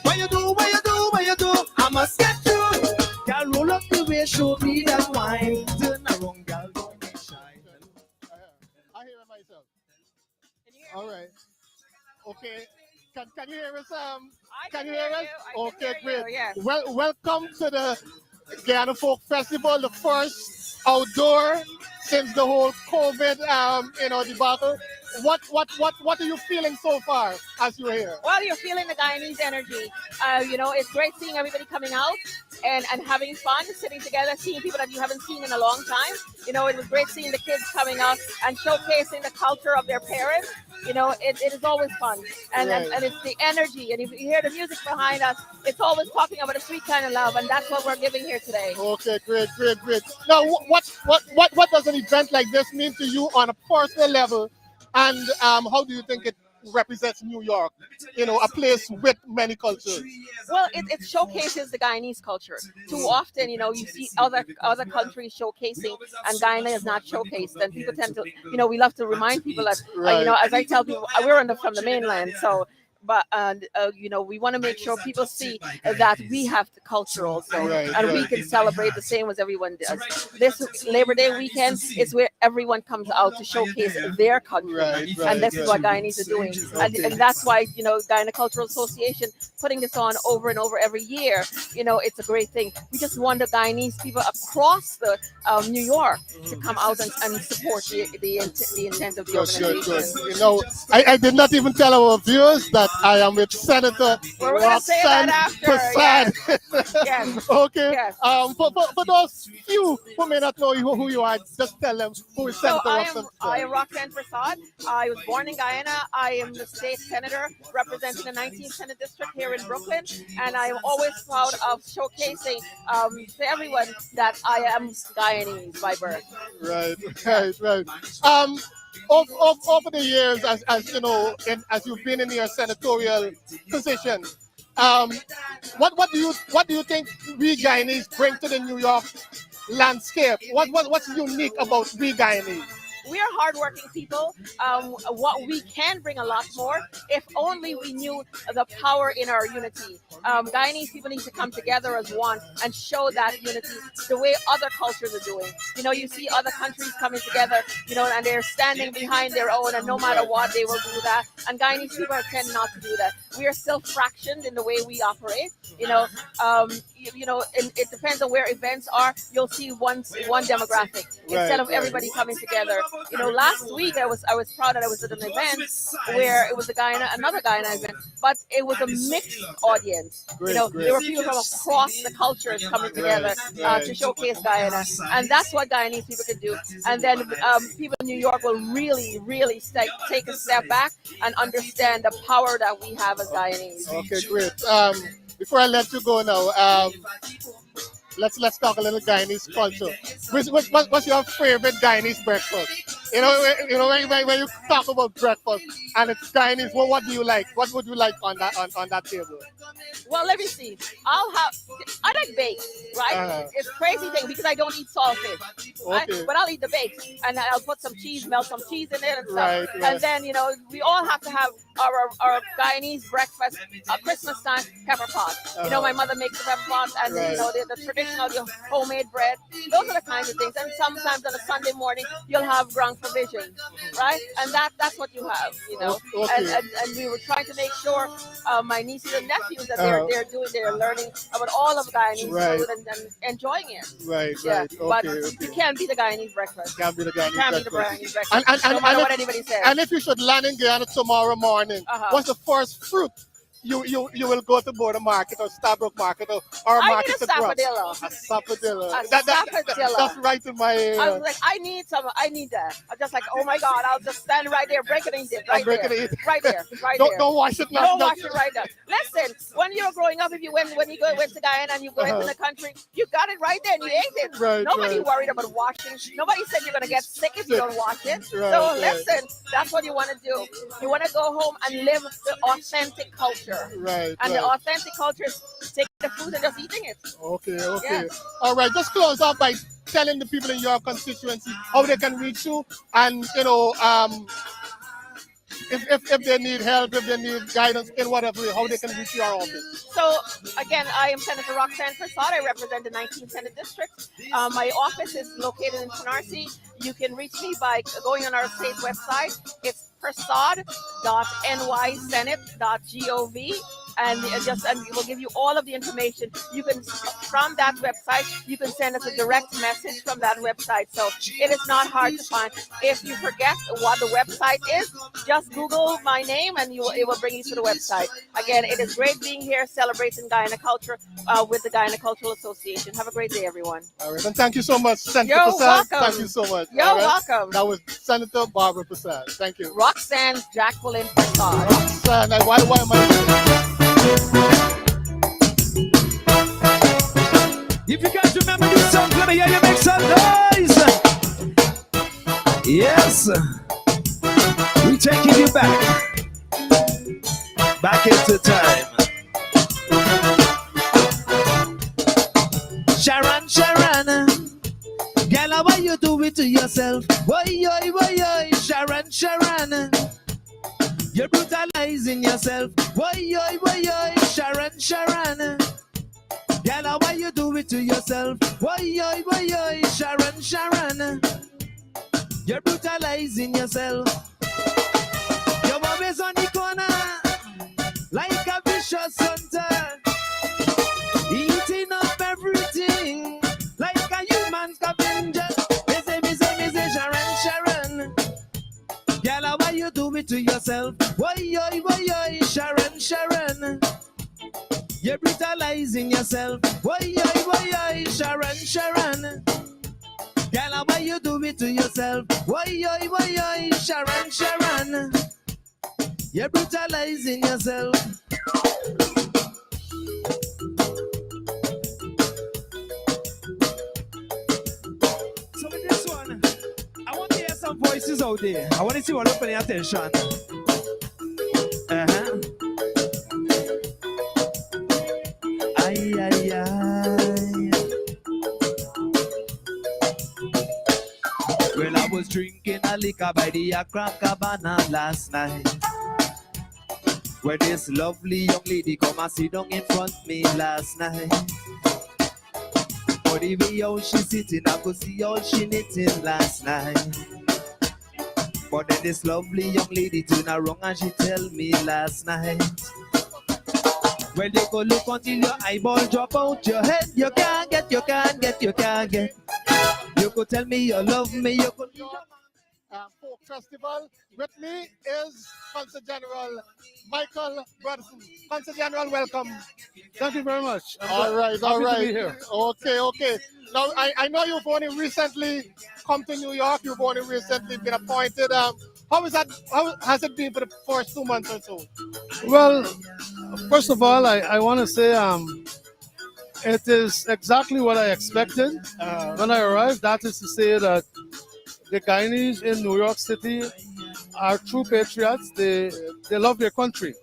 [SPEAKER 1] What you do, what you do, what you do, I must get you. Girl, roll up
[SPEAKER 11] myself. All right. Okay. Can you hear us? Can you hear us? Okay, great.
[SPEAKER 2] Yes.
[SPEAKER 11] Well, welcome to the Guyana Folk Festival, the first outdoor since the whole COVID, debacle. What are you feeling so far as you're here?
[SPEAKER 3] Well, you're feeling the Guyanese energy. It's great seeing everybody coming out and having fun, sitting together, seeing people that you haven't seen in a long time. It was great seeing the kids coming out and showcasing the culture of their parents. It is always fun. And,
[SPEAKER 11] Right.
[SPEAKER 3] and it's the energy. And if you hear the music behind us, it's always talking about a sweet kind of love. And that's what we're giving here today.
[SPEAKER 11] Okay, great. Now, what does an event like this mean to you on a personal level, and how do you think it represents New York? A place with many cultures.
[SPEAKER 3] Well, it showcases the Guyanese culture. Too often, you see other countries showcasing, and Guyana is not showcased. And people tend to, we love to remind people that,
[SPEAKER 11] Right.
[SPEAKER 3] as I tell people, we're from the mainland, so. But we want to make sure people see that we have the culture also,
[SPEAKER 11] Right,
[SPEAKER 3] and we
[SPEAKER 11] right.
[SPEAKER 3] can celebrate the same as everyone does. This Labor Day weekend is where everyone comes out to showcase their country,
[SPEAKER 11] Right,
[SPEAKER 3] and this
[SPEAKER 11] right.
[SPEAKER 3] is what Guyanese are doing,
[SPEAKER 11] Okay.
[SPEAKER 3] and that's why Guyana Cultural Association putting this on over and over every year. It's a great thing. We just want the Guyanese people across the New York to come out and support the intent of the
[SPEAKER 11] Good,
[SPEAKER 3] organization.
[SPEAKER 11] good. I did not even tell our viewers that I am with Senator
[SPEAKER 3] We're gonna say
[SPEAKER 11] Roxanne
[SPEAKER 3] that after,
[SPEAKER 11] Prasad.
[SPEAKER 3] Yes.
[SPEAKER 11] Okay.
[SPEAKER 3] Yes.
[SPEAKER 11] For those few who may not know who you are, just tell them who is
[SPEAKER 3] So
[SPEAKER 11] Senator
[SPEAKER 3] I
[SPEAKER 11] Roxanne.
[SPEAKER 3] am Roxanne Prasad. I was born in Guyana. I am the state senator representing the 19th Senate District here in Brooklyn, and I am always proud of showcasing to everyone that I am Guyanese by birth.
[SPEAKER 11] Right. Over the years, as you know, as you've been in your senatorial position, what do you think we Guyanese bring to the New York landscape? What's unique about we Guyanese?
[SPEAKER 3] We are hardworking people. What we can bring a lot more if only we knew the power in our unity. Guyanese people need to come together as one and show that unity the way other cultures are doing. You see other countries coming together, and they're standing behind their own, and no matter what, they will do that. And Guyanese people tend not to do that. We are still fractioned in the way we operate. It depends on where events are. You'll see one demographic instead of everybody coming together. Last week I was proud that I was at an event where it was another Guyana event, but it was a mixed audience. There were people from across the cultures coming together to showcase Guyana, and that's what Guyanese people can do. And then people in New York will really, really take a step back and understand the power that we have as Guyanese.
[SPEAKER 11] Okay, great. Before I let you go now, let's talk a little Guyanese culture. What's your favorite Guyanese breakfast? When you talk about breakfast and it's Guyanese, what do you like? What would you like on that table?
[SPEAKER 3] Well, let me see. I like baked, right? It's a crazy thing because I don't eat salted, right?
[SPEAKER 11] Okay.
[SPEAKER 3] But I'll eat the baked, and I'll put some cheese, melt some cheese in it and stuff.
[SPEAKER 11] Right.
[SPEAKER 3] And then, we all have to have our Guyanese breakfast, Christmas time pepper pot. My mother makes the pepper pot, and
[SPEAKER 11] Right.
[SPEAKER 3] the traditional homemade bread. Those are the kinds of things. And sometimes on a Sunday morning, you'll have ground provision, right? And that's what you have,
[SPEAKER 11] Okay.
[SPEAKER 3] And we were trying to make sure my nieces and nephews that they're learning about all of Guyanese
[SPEAKER 11] Right.
[SPEAKER 3] food and enjoying it.
[SPEAKER 11] Right.
[SPEAKER 3] Yeah, but
[SPEAKER 11] Okay.
[SPEAKER 3] you can't be the Guyanese breakfast.
[SPEAKER 11] Can't be the Guyanese
[SPEAKER 3] Can't be the
[SPEAKER 11] breakfast.
[SPEAKER 3] Guyanese breakfast. No matter what anybody says.
[SPEAKER 11] And if you should land in Guyana tomorrow morning, what's the first fruit you will go to Border Market or Starbrook Market or
[SPEAKER 3] I
[SPEAKER 11] Market
[SPEAKER 3] need a
[SPEAKER 11] to grab?
[SPEAKER 3] sapodilla.
[SPEAKER 11] A sapodilla.
[SPEAKER 3] A sapodilla.
[SPEAKER 11] That's right in my area.
[SPEAKER 3] I was like, I need that. I'm just like, oh my God, I'll just stand right there, break it and eat it. Right
[SPEAKER 11] break it
[SPEAKER 3] there.
[SPEAKER 11] and eat.
[SPEAKER 3] Right there. Right
[SPEAKER 11] Don't-
[SPEAKER 3] there.
[SPEAKER 11] don't wash it,
[SPEAKER 3] Don't
[SPEAKER 11] not-
[SPEAKER 3] wash it right there. Listen, when you were growing up, if you went to Guyana and you go into the country, you got it right there and you ate it.
[SPEAKER 11] Right,
[SPEAKER 3] Nobody
[SPEAKER 11] right.
[SPEAKER 3] worried about washing. Nobody said you're gonna get sick if you don't wash it.
[SPEAKER 11] Right,
[SPEAKER 3] So
[SPEAKER 11] right.
[SPEAKER 3] listen, that's what you want to do. You want to go home and live the authentic culture.
[SPEAKER 11] Right,
[SPEAKER 3] And the
[SPEAKER 11] right.
[SPEAKER 3] authentic culture is taking the food and just eating it.
[SPEAKER 11] Okay.
[SPEAKER 3] Yeah.
[SPEAKER 11] All right. Just close off by telling the people in your constituency how they can reach you, and if they need help, if they need guidance in whatever way, how they can reach your office.
[SPEAKER 3] So again, I am Senator Roxanne Prasad. I represent the 19th Senate District. My office is located in Canarsie.
[SPEAKER 12] You can reach me by going on our state website. It's persad.nysenate.gov, and we'll give you all of the information. You can, from that website, you can send us a direct message from that website. So it is not hard to find. If you forget what the website is, just Google my name and it will bring you to the website. Again, it is great being here celebrating Guyana culture with the Guyana Cultural Association. Have a great day, everyone.
[SPEAKER 11] All right, and thank you so much, Senator
[SPEAKER 12] You're
[SPEAKER 11] Prasad.
[SPEAKER 12] welcome.
[SPEAKER 11] Thank you so much.
[SPEAKER 12] You're
[SPEAKER 11] All right?
[SPEAKER 12] welcome.
[SPEAKER 11] That was Senator Barbara Prasad. Thank you.
[SPEAKER 12] Roxanne Jacqueline Prasad.
[SPEAKER 11] Roxanne, why am I?
[SPEAKER 10] If you guys remember this song, let me hear you make some noise. Yes, we taking you back into time. Sharon, girl, why you do it to yourself? Why, Sharon, you're brutalizing yourself. Why, Sharon. Girl, why you do it to yourself? Why, Sharon. You're brutalizing yourself. You're always on the corner, like a vicious hunter, eating up everything, like a human scavenger. Me say, Sharon. Girl, why you do it to yourself? Why, Sharon. You're brutalizing yourself. Why, Sharon. Girl, why you do it to yourself? Why, Sharon. You're brutalizing yourself. So with this one, I want to hear some voices out there. I want to see what you're paying attention. Ay. Well, I was drinking a liquor by the Accra Cabana last night, where this lovely young lady come and sit down in front of me last night. But the way how she sitting, I could see all she knitting last night. But then this lovely young lady turn around and she tell me last night, well, you go look until your eyeball drop out your head. You can't get. You could tell me you love me, you could...
[SPEAKER 11] Folk Festival. With me is Consul General Michael Bradson. Consul General, welcome.
[SPEAKER 5] Thank you very much.
[SPEAKER 11] All right.
[SPEAKER 5] To be here.
[SPEAKER 11] Okay. Now, I know you've only recently come to New York. You've only recently been appointed. How has it been for the first 2 months or so?
[SPEAKER 5] Well, first of all, I want to say it is exactly what I expected when I arrived. That is to say that the Guyanese in New York City are true patriots. They love their country.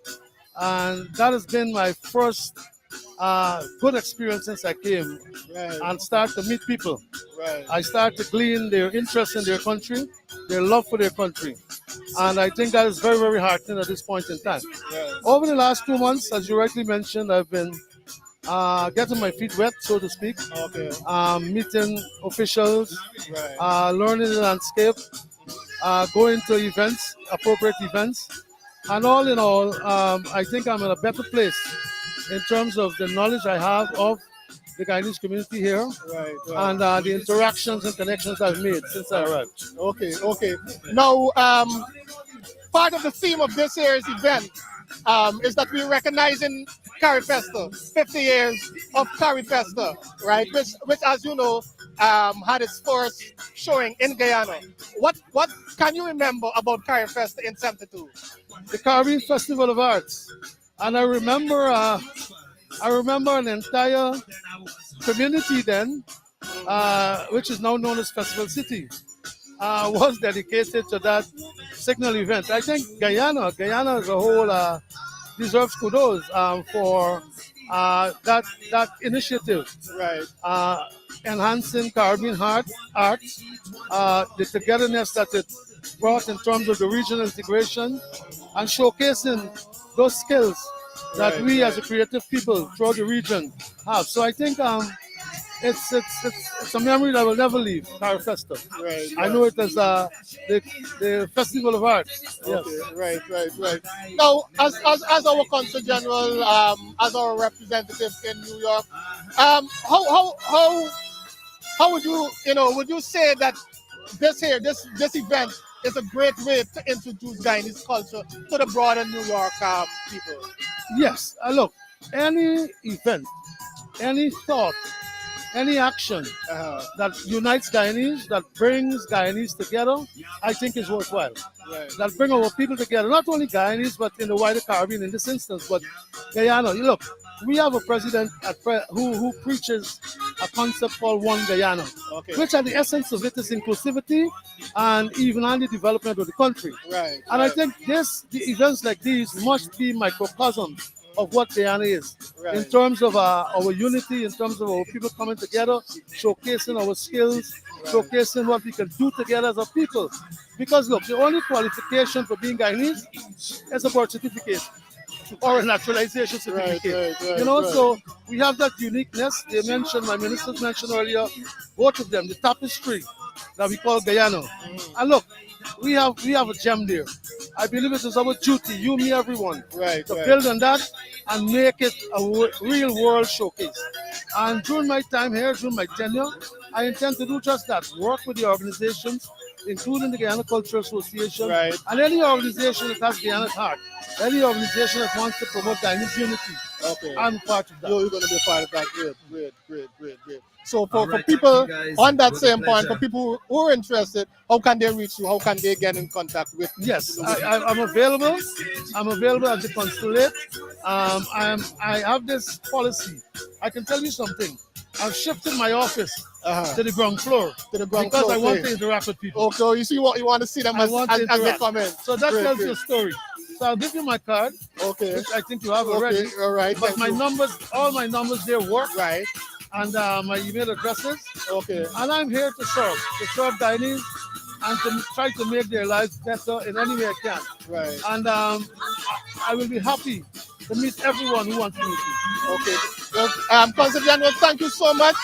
[SPEAKER 5] And that has been my first good experience since I came and start to meet people. I start to glean their interest in their country, their love for their country. And I think that is very, very heartening at this point in time. Over the last 2 months, as you rightly mentioned, I've been getting my feet wet, so to speak, meeting officials, learning the landscape, going to events, appropriate events. And all in all, I think I'm in a better place in terms of the knowledge I have of the Guyanese community here and the interactions and connections I've made since I arrived.
[SPEAKER 11] Okay. Now, part of the theme of this year's event is that we're recognizing CariFesta, 50 years of CariFesta, right? Which, as you know, had its first showing in Guyana. What can you remember about CariFesta in 72?
[SPEAKER 5] The Caribbean Festival of Arts, and I remember an entire community then, which is now known as Festival City, was dedicated to that signal event. I think Guyana as a whole deserves kudos for that initiative, enhancing Caribbean arts, the togetherness that it brought in terms of the regional integration, and showcasing those skills that we as a creative people throughout the region have. So I think it's a memory that will never leave. Carifesta.
[SPEAKER 11] Right.
[SPEAKER 5] I know it as the festival of arts. Yes.
[SPEAKER 11] Okay, right. Now, as our consul general, as our representative in New York, how would would you say that this event is a great way to introduce Guyanese culture to the broader New York people?
[SPEAKER 5] Yes. Look, any event, any thought, any action that unites Guyanese, that brings Guyanese together, I think is worthwhile.
[SPEAKER 11] Right.
[SPEAKER 5] That bring our people together, not only Guyanese, but in the wider Caribbean in this instance, but Guyana. Look, we have a president who preaches a concept called One Guyana,
[SPEAKER 11] Okay.
[SPEAKER 5] which at the essence of it is inclusivity and even on the development of the country.
[SPEAKER 11] Right.
[SPEAKER 5] And I think the events like these must be microcosms of what Guyana is,
[SPEAKER 11] Right.
[SPEAKER 5] in terms of our unity, in terms of our people coming together, showcasing our skills, showcasing what we can do together as a people. Because look, the only qualification for being Guyanese is a birth certificate or a naturalization certificate.
[SPEAKER 11] Right.
[SPEAKER 5] So we have that uniqueness. They mentioned, my ministers mentioned earlier, both of them, the tapestry that we call Guyana. And look, we have a gem there. I believe it is our duty, you, me, everyone,
[SPEAKER 11] Right.
[SPEAKER 5] to build on that and make it a real world showcase. And during my time here, during my tenure, I intend to do just that, work with the organizations, including the Guyana Cultural Association,
[SPEAKER 11] Right.
[SPEAKER 5] and any organization that has Guyana's heart, any organization that wants to promote Guyanese unity.
[SPEAKER 11] Okay.
[SPEAKER 5] I'm part of that.
[SPEAKER 11] You're going to be part of that. Great. So for people on that same point, for people who are interested, how can they reach you? How can they get in contact with you?
[SPEAKER 5] Yes, I'm available. I'm available at the consulate. I have this policy. I can tell you something. I've shifted my office to the ground floor because I want to interact with people.
[SPEAKER 11] Okay, you see what you want to see them as they come in.
[SPEAKER 5] So that tells you a story. So I'll give you my card,
[SPEAKER 11] Okay.
[SPEAKER 5] which I think you have already.
[SPEAKER 11] All right.
[SPEAKER 5] But my numbers, all my numbers there work.
[SPEAKER 11] Right.
[SPEAKER 5] And my email addresses.
[SPEAKER 11] Okay.
[SPEAKER 5] And I'm here to serve Guyanese and to try to make their lives better in any way I can.
[SPEAKER 11] Right.
[SPEAKER 5] And I will be happy to meet everyone who wants to meet me.
[SPEAKER 11] Okay. Well, Consul General, thank you so much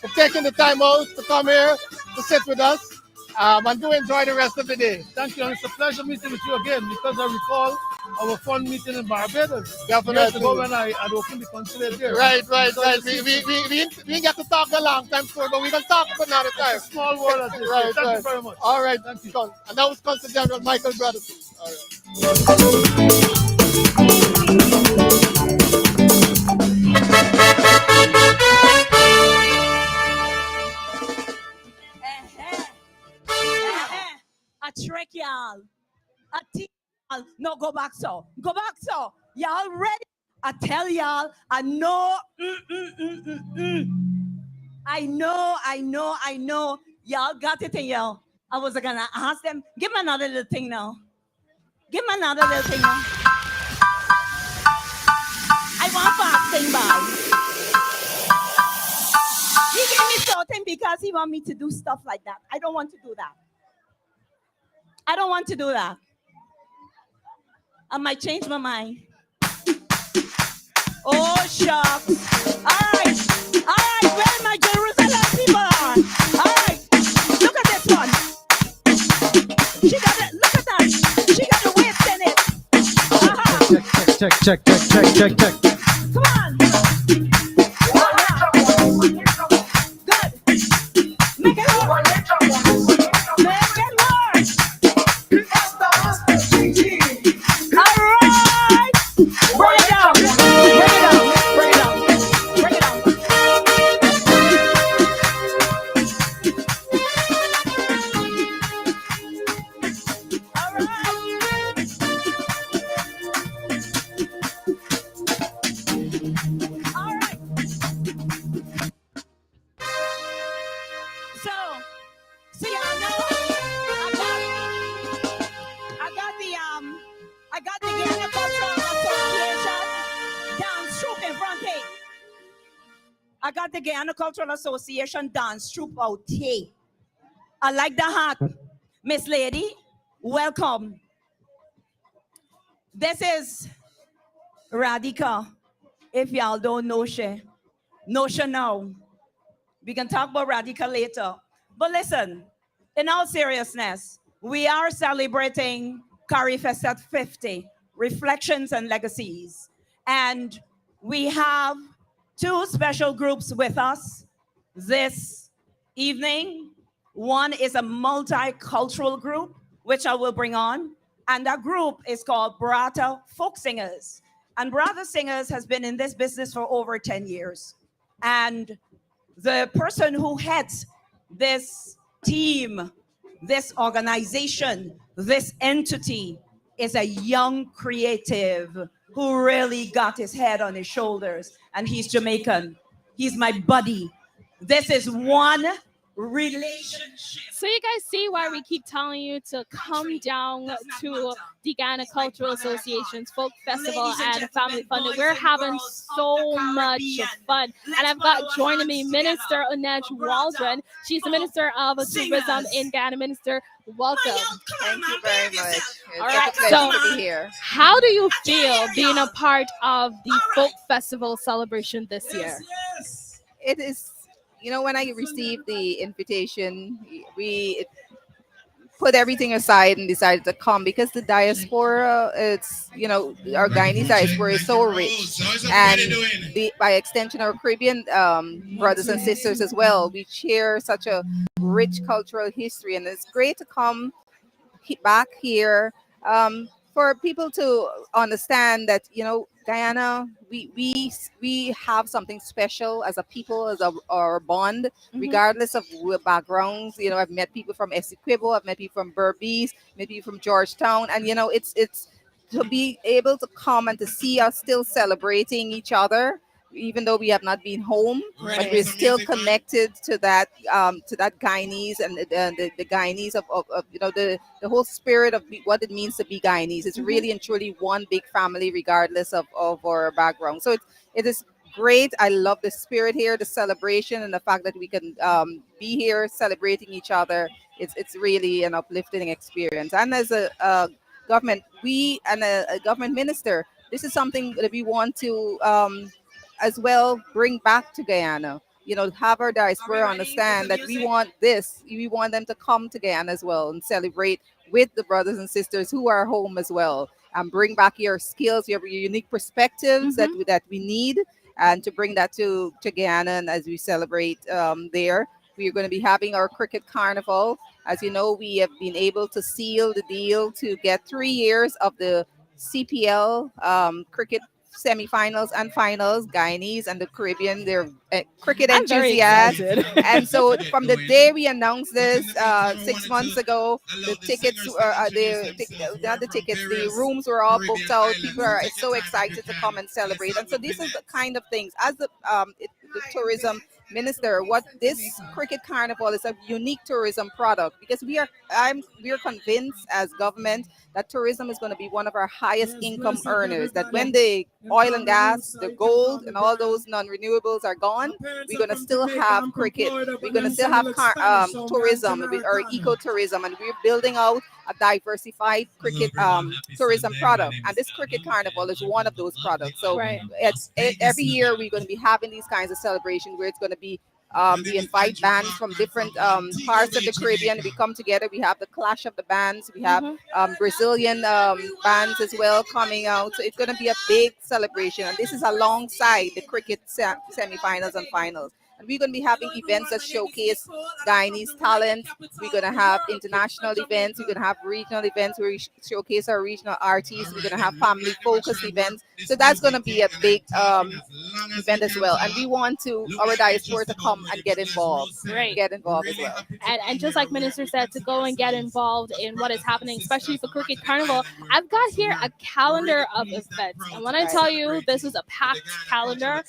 [SPEAKER 11] for taking the time out to come here to sit with us. And do enjoy the rest of the day.
[SPEAKER 5] Thank you, and it's a pleasure meeting with you again because I recall our fun meeting in Barbados.
[SPEAKER 11] Definitely.
[SPEAKER 5] Years ago when I had opened the consulate there.
[SPEAKER 11] Right. We didn't get to talk a long time before, but we can talk another time.
[SPEAKER 5] It's a small world as this.
[SPEAKER 11] Right.
[SPEAKER 5] Thank you very much.
[SPEAKER 11] All right.
[SPEAKER 5] Thank you.
[SPEAKER 11] And that was Consul General Michael Brothers. All
[SPEAKER 2] A trick, y'all. A team, y'all. No, go back so. Go back so. Y'all ready? I tell y'all, I know. I know. Y'all got it in y'all. I was gonna ask them, give me another little thing now. Give me another little thing now. I want fasting ball. He gave me something because he want me to do stuff like that. I don't want to do that. I might change my mind. Oh, shucks. All right, where my Jerusalem people are. All right, look at this one. She got it, look at that. She got the waist in it.
[SPEAKER 8] Check.
[SPEAKER 2] Come on. Good. Make it work. All right. Bring it down. All right. So y'all know I got the Guyana Cultural Association dance troupe in front here. I got the Guyana Cultural Association dance troupe out here. I like the hat. Miss Lady, welcome. This is Radhika. If y'all don't know she now. We can talk about radical later. But listen, in all seriousness, we are celebrating CariFest at 50, Reflections and Legacies. And we have two special groups with us this evening. One is a multicultural group, which I will bring on. And that group is called Barata Folk Singers. And Barata Singers has been in this business for over 10 years. And the person who heads this team, this organization, this entity is a young creative who really got his head on his shoulders, and he's Jamaican. He's my buddy. This is one relationship.
[SPEAKER 3] So you guys see why we keep telling you to come down to the Guyana Cultural Association's Folk Festival and Family Fun. We're having so much fun. And I've got joining me Minister Unej Waldron. She's the Minister of Tourism in Guyana. Minister, welcome.
[SPEAKER 6] Thank you very much.
[SPEAKER 3] All right, so
[SPEAKER 6] to be here.
[SPEAKER 3] how do you feel being a part of the Folk Festival celebration this year?
[SPEAKER 6] It is, when I received the invitation, we put everything aside and decided to come because the diaspora, our Guyanese diaspora is so rich, and by extension our Caribbean brothers and sisters as well. We share such a rich cultural history, and it's great to come back here for people to understand that Guyana, we have something special as a people, as our bond, regardless of backgrounds. I've met people from Essequibo, I've met people from Berbice, met people from Georgetown, and it's to be able to come and to see us still celebrating each other, even though we have not been home, but we're still connected to that Guyanese and the Guyanese of the whole spirit of what it means to be Guyanese. It's really and truly one big family, regardless of our background. So it is great. I love the spirit here, the celebration, and the fact that we can be here celebrating each other. It's really an uplifting experience. And as a government, a government minister, this is something that we want to as well bring back to Guyana. Have our diaspora understand that we want them to come to Guyana as well and celebrate with the brothers and sisters who are home as well, and bring back your skills, your unique perspectives that we need, and to bring that to Guyana. And as we celebrate there, we are going to be having our cricket carnival. As you know, we have been able to seal the deal to get 3 years of the CPL cricket semifinals and finals. Guyanese and the Caribbean, they're cricket enthusiasts. And so from the day we announced this 6 months ago, the rooms were all booked out. People are so excited to come and celebrate. And so this is the kind of things, as the tourism minister, what this cricket carnival is, a unique tourism product, because we are convinced as government that tourism is going to be one of our highest income earners, that when the oil and gas, the gold, and all those non-renewables are gone, we're going to still have cricket, we're going to still have tourism or ecotourism, and we're building out a diversified cricket tourism product. And this cricket carnival is one of those products. So every year we're going to be having these kinds of celebrations where it's going to be we invite bands from different parts of the Caribbean. We come together. We have the clash of the bands. We have Brazilian bands as well coming out. So it's going to be a big celebration. And this is alongside the cricket semifinals and finals. And we're going to be having events that showcase Guyanese talent. We're going to have international events. We're going to have regional events where we showcase our regional artists. We're going to have family-focused events. So that's going to be a big event as well. And we want our diaspora to come and get involved. Get involved as well.
[SPEAKER 3] And just like Minister said, to go and get involved in what is happening, especially for Cricket Carnival, I've got here a calendar of events. And when I tell you this is a packed calendar,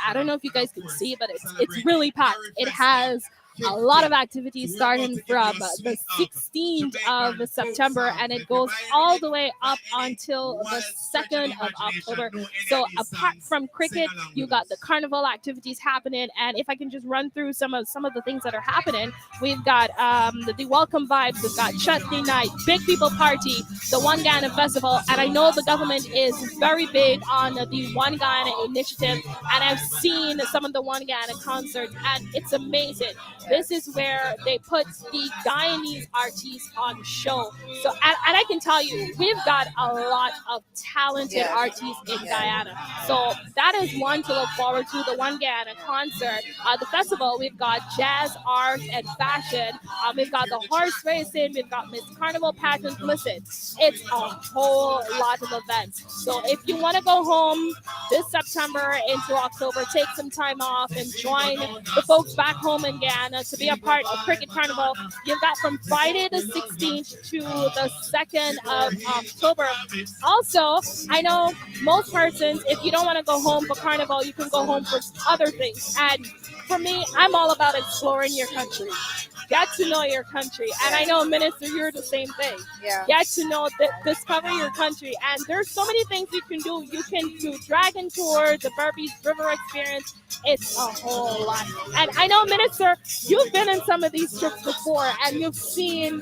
[SPEAKER 3] I don't know if you guys can see, but it's really packed. It has a lot of activities starting from the 16th of September, and it goes all the way up until the 2nd of October. So apart from cricket, you got the carnival activities happening, and if I can just run through some of the things that are happening, we've got the welcome vibes, we've got chutney night, big people party, the One Guyana festival, and I know the government is very big on the One Guyana initiative, and I've seen some of the One Guyana concerts, and it's amazing. This is where they put the Guyanese artists on show. So, and I can tell you, we've got a lot of talented artists in Guyana. So that is one to look forward to, the One Guyana concert. The festival, we've got jazz, art, and fashion. We've got the horse racing, we've got Miss Carnival pageant. Listen, it's a whole lot of events. So if you want to go home this September into October, take some time off and join the folks back home in Guyana to be a part of Cricket Carnival. You've got from Friday the 16th to the 2nd of October. Also, I know most persons, if you don't want to go home for Carnival, you can go home for other things. And for me, I'm all about exploring your country. Get to know your country. And I know, Minister, you're the same thing.
[SPEAKER 6] Yeah.
[SPEAKER 3] Get to know, discover your country. And there's so many things you can do. You can do Dragon Tour, the Berbice River Experience. It's a whole lot. And I know, Minister, you've been in some of these trips before, and you've seen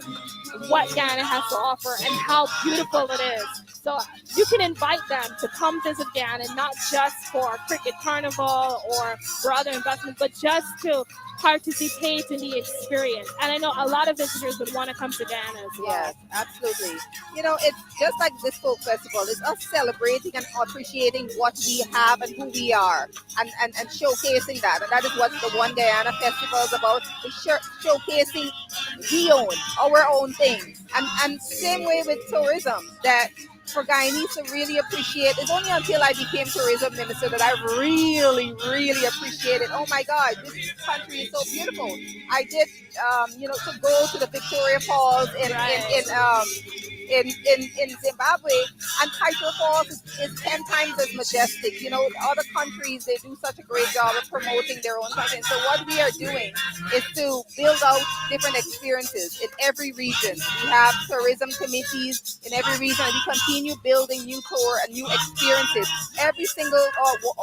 [SPEAKER 3] what Guyana has to offer and how beautiful it is. So you can invite them to come visit Guyana, not just for Cricket Carnival or for other investments, but just to participate in the experience. And I know a lot of visitors would want to come to Guyana as well.
[SPEAKER 6] Yes, absolutely. You know, it's just like this folk festival. It's us celebrating and appreciating what we have and who we are, and showcasing that. And that is what the One Guyana Festival is about, is showcasing our own thing. And same way with tourism, that for Guyanese to really appreciate. It's only until I became tourism minister that I really, really appreciated. Oh my God, this country is so beautiful. I did, to go to the Victoria Falls in Zimbabwe, and Kaito Falls is 10 times as majestic. You know, other countries, they do such a great job of promoting their own country. And so what we are doing is to build out different experiences in every region. We have tourism committees in every region, and we continue building new tour and new experiences. Every single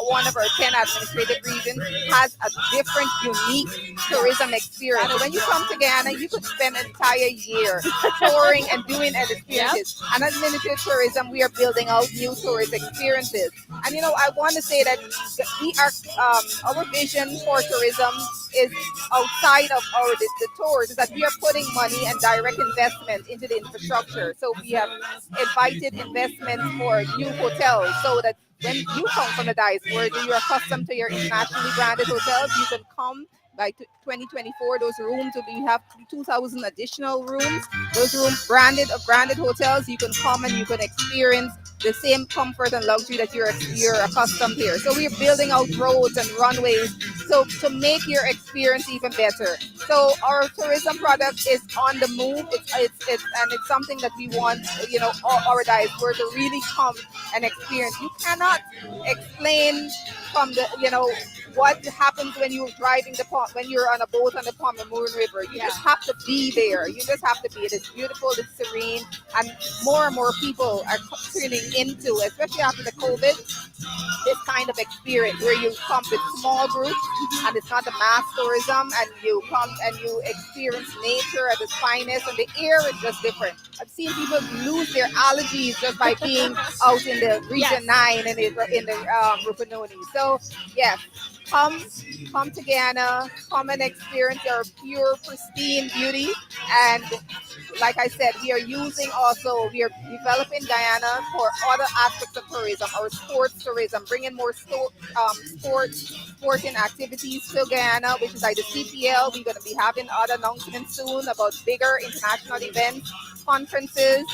[SPEAKER 6] one of our 10 administrative regions has a different, unique tourism experience. So when you come to Guyana, you could spend an entire year touring and doing an experience. And as Ministry of Tourism, we are building out new tourist experiences. And I want to say that we are our vision for tourism is outside of the tours, is that we are putting money and direct investment into the infrastructure. So we have invited investments for new hotels, so that when you come from the diaspora, you're accustomed to your internationally branded hotels, you can come by 2024. Those rooms will be, have 2,000 additional rooms. Those rooms branded hotels. You can come and you can experience the same comfort and luxury that you're accustomed here. So we're building out roads and runways so to make your experience even better. So our tourism product is on the move. It's something that we want our diaspora to really come and experience. You cannot explain from the what happens when you're driving when you're on a boat on the Pomeroon River. You just have to be there. You just have to be. It's beautiful, it's serene, and more people are tuning into, especially after the COVID, this kind of experience where you come with small groups and it's not the mass tourism, and you come and you experience nature at its finest, and the air is just different. I've seen people lose their allergies just by being out in the Region 9 and in the Rupununi. So yes, come to Guyana, come and experience our pure, pristine beauty. And like I said, we are developing Guyana for other aspects of tourism, our sports tourism, bringing more sporting activities to Guyana, which is like the CPL. We're going to be having other announcements soon about bigger international events. conferences,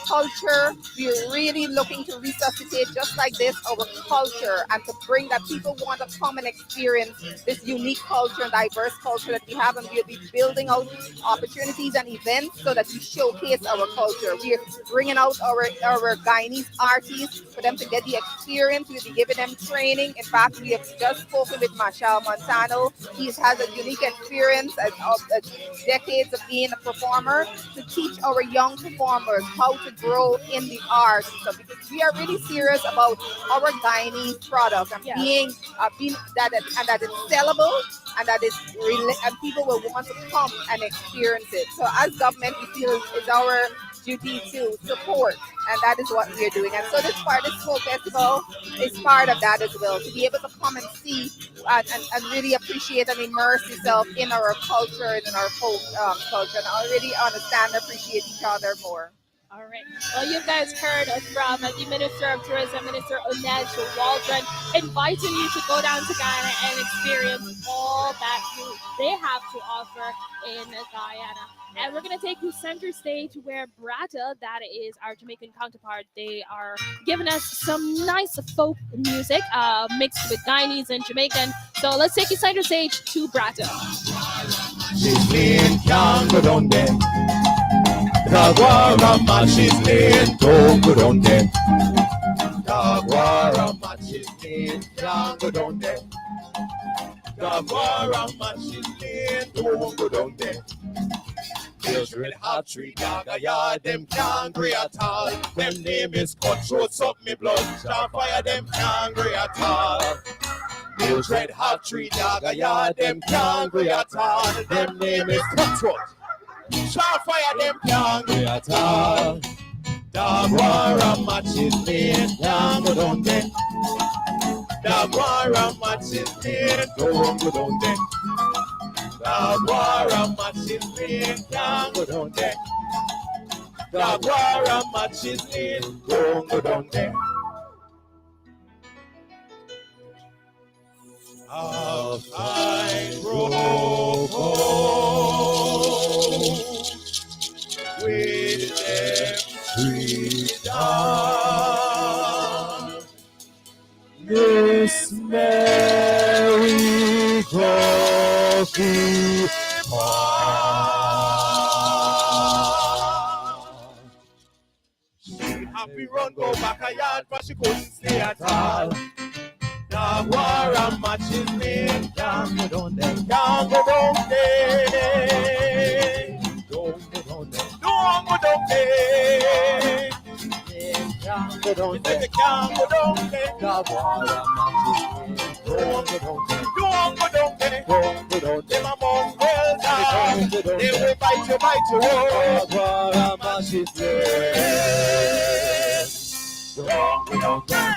[SPEAKER 6] culture. We are really looking to resuscitate just like this our culture and to bring that people want to come and experience this unique culture and diverse culture that we have, and we'll be building out opportunities and events so that we showcase our culture. We are bringing out our Guyanese artists for them to get the experience. We'll be giving them training. In fact, we have just spoken with Marshall Montano. He has a unique experience of decades of being a performer to teach our young performers how to grow in the arts. So because we are really serious about our Guyanese product and being that and that it's sellable and that it's really and people will want to come and experience it. So as government, we feel it's our duty to support, and that is what we are doing. And so this folk festival is part of that as well, to be able to come and see and really appreciate and immerse yourself in our culture and in our folk culture, and already understand and appreciate each other more.
[SPEAKER 3] All right. Well, you guys heard from the Minister of Tourism, Minister Onej Waldron, inviting you to go down to Guyana and experience all that they have to offer in Guyana. And we're going to take you center stage where Brata, that is our Jamaican counterpart, they are giving us some nice folk music mixed with Guyanese and Jamaican. So let's take you center stage to Brata.
[SPEAKER 10] She's playing Django down there. Dagwara match is playing Django down there. Dagwara match is playing Django down there. Dagwara match is playing Django down there. Feels red hot tree dagger yard, them can't agree at all. Them name is cutthroats up me blood. Star fire, them can't agree at all. Feels red hot tree dagger yard, them can't agree at all. Them name is cutthroats. Star fire, them can't agree at all. Dagwara matches playing, can't go down there. Dagwara matches playing, don't go down there. Dagwara matches playing, can't go down there. Dagwara matches playing, don't go down there. I'll find road with them trees down. This merry coffee happy run go back a yard, but she couldn't stay at all. The war and matches me, can't go down there, can't go down there. Don't go down there, don't go down there. Can't go down there, can't go down there. The war and matches me, don't go down there, don't go down there. Don't go down there, my mom well down. They will bite you, the war and matches me. Don't go down there.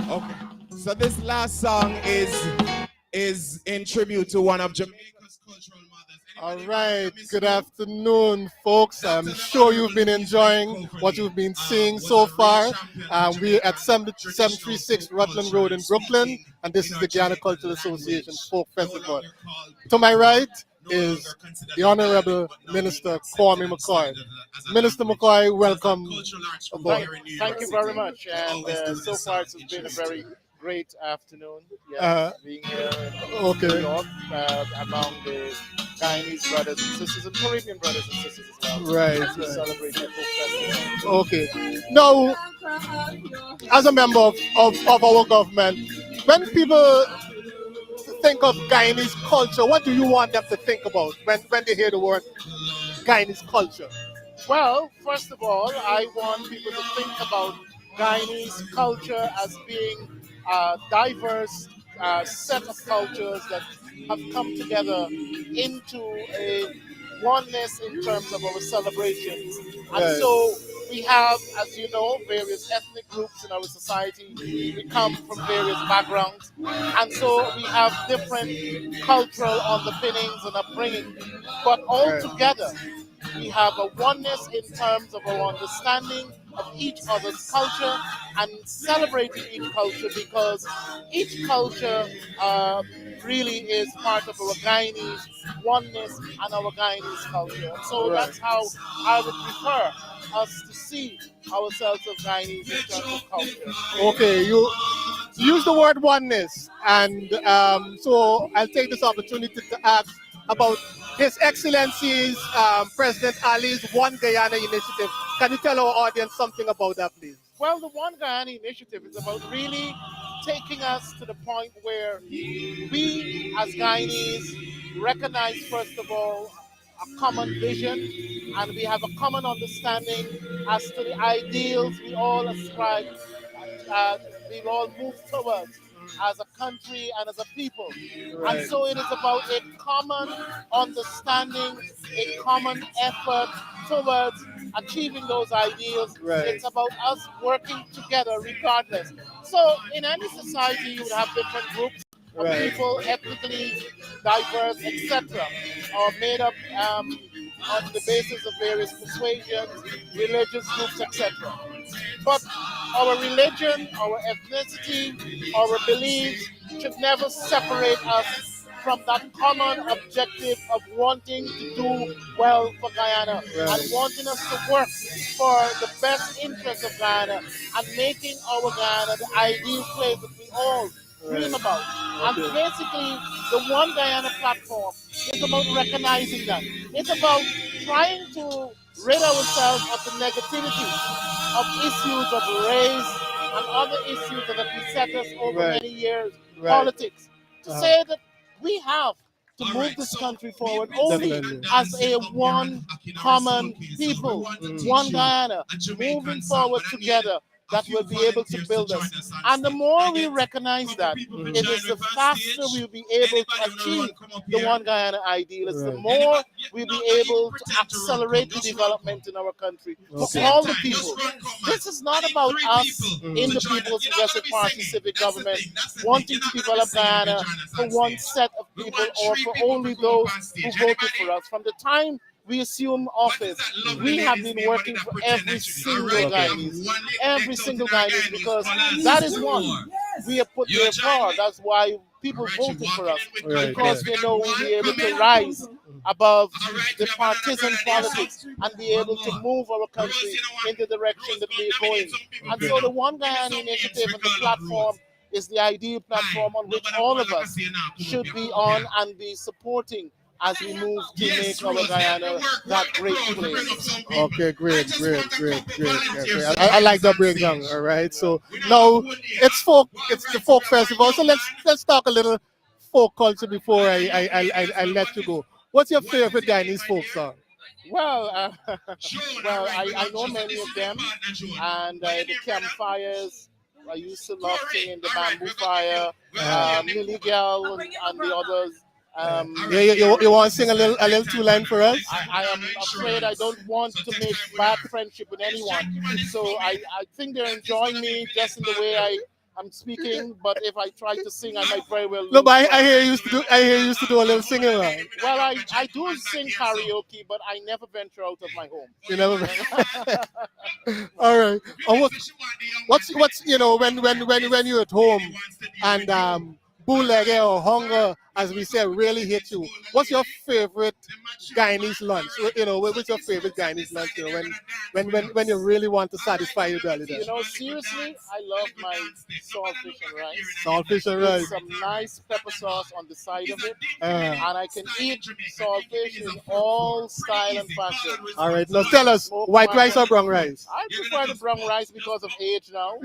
[SPEAKER 13] Okay, so this last song is in tribute to one of Jamaica's cultural mothers.
[SPEAKER 11] All right, good afternoon, folks. I'm sure you've been enjoying what you've been seeing so far. We're at 736 Rutland Road in Brooklyn, and this is the Guyana Cultural Association Folk Festival. To my right is the Honorable Minister Kwame McCoy. Minister McCoy, welcome aboard.
[SPEAKER 4] Thank you very much. And so far it's been a very great afternoon. Being here in New York among the Chinese brothers and sisters and Caribbean brothers and sisters as well.
[SPEAKER 11] Right.
[SPEAKER 4] To celebrate the folk festival.
[SPEAKER 11] Okay. Now, as a member of our government, when people think of Guyanese culture, what do you want them to think about when they hear the word Guyanese culture?
[SPEAKER 4] Well, first of all, I want people to think about Guyanese culture as being a diverse set of cultures that have come together into a oneness in terms of our celebrations. And so we have, as you know, various ethnic groups in our society. We come from various backgrounds. And so we have different cultural underpinnings and upbringing. But all together, we have a oneness in terms of our understanding of each other's culture and celebrating each culture, because each culture really is part of our Guyanese oneness and our Guyanese culture. So
[SPEAKER 11] Right.
[SPEAKER 4] that's how I would prefer us to see ourselves as Guyanese in terms of culture.
[SPEAKER 11] Okay, you use the word oneness, and so I'll take this opportunity to ask about His Excellency's President Ali's One Guyana initiative. Can you tell our audience something about that, please?
[SPEAKER 4] Well, the One Guyana initiative is about really taking us to the point where we as Guyanese recognize, first of all, a common vision, and we have a common understanding as to the ideals we all ascribe, uh, we all move towards as a country and as a people. And
[SPEAKER 11] Right.
[SPEAKER 4] so it is about a common understanding, a common effort towards achieving those ideals.
[SPEAKER 11] Right.
[SPEAKER 4] It's about us working together regardless. So in any society, you would have different groups of
[SPEAKER 11] Right.
[SPEAKER 4] people, ethnically diverse, etc., or made up on the basis of various persuasions, religious groups, etc. But our religion, our ethnicity, our beliefs should never separate us from that common objective of wanting to do well for Guyana
[SPEAKER 11] Right.
[SPEAKER 4] and wanting us to work for the best interest of Guyana and making our Guyana the ideal place that we all dream
[SPEAKER 11] Right.
[SPEAKER 4] about. And
[SPEAKER 11] Okay.
[SPEAKER 4] basically, the One Guyana platform is about recognizing that. It's about trying to rid ourselves of the negativity of issues of race and other issues that have beset us over
[SPEAKER 11] Right.
[SPEAKER 4] many years,
[SPEAKER 11] Right.
[SPEAKER 4] politics, to
[SPEAKER 11] Uh-huh.
[SPEAKER 4] say that we have to move this country forward only
[SPEAKER 11] Definitely.
[SPEAKER 4] as a one common people, one Guyana, moving forward together, that will be able to build us. And the more we recognize that, it is the faster we'll be able to achieve the One Guyana ideal. It's the
[SPEAKER 11] Right.
[SPEAKER 4] more we'll be able to accelerate the development in our country for
[SPEAKER 11] Okay.
[SPEAKER 4] all the people. This is not about us in the People's Progressive Party civic government wanting to develop Guyana for one set of people or for only those who voted for us. From the time we assume office, we have been working for every single Guyanese, every single Guyanese, because that is one we have put there for. That's why people voted for us,
[SPEAKER 11] Right,
[SPEAKER 4] because
[SPEAKER 11] right.
[SPEAKER 4] they know we'll be able to rise above the partisan politics and be able to move our country in the direction that we're going. And so the One Guyana initiative and the platform is the ideal platform on which all of us should be on and be supporting as we move to make our Guyana that great place.
[SPEAKER 11] Okay, great. I like that breakdown. All right. So now it's the folk festival. So let's talk a little folk culture before I let you go. What's your favorite Guyanese folk song?
[SPEAKER 4] Well, I know many of them, and the campfires. I used to love singing the bamboo fire, Lily Girl, and the others.
[SPEAKER 11] You want to sing a little two line for us?
[SPEAKER 4] I am afraid I don't want to make bad friendship with anyone. So I think they're enjoying me just in the way I'm speaking, but if I try to sing, I might very well lose.
[SPEAKER 11] No, but I hear you used to do a little singing. Man.
[SPEAKER 4] Well, I do sing karaoke, but I never venture out of my home.
[SPEAKER 11] You never. All right. And what's when you're at home and bootleg or hunger, as we say, really hit you. What's your favorite Guyanese lunch? What's your favorite Guyanese lunch? When you really want to satisfy your belly. There.
[SPEAKER 4] Seriously, I love my saltfish and rice.
[SPEAKER 11] Saltfish and
[SPEAKER 4] With
[SPEAKER 11] rice.
[SPEAKER 4] some nice pepper sauce on the side of it, and I can eat saltfish in all style and fashion.
[SPEAKER 11] All right. Now tell us, white rice or brown rice?
[SPEAKER 4] I prefer the brown rice because of age now.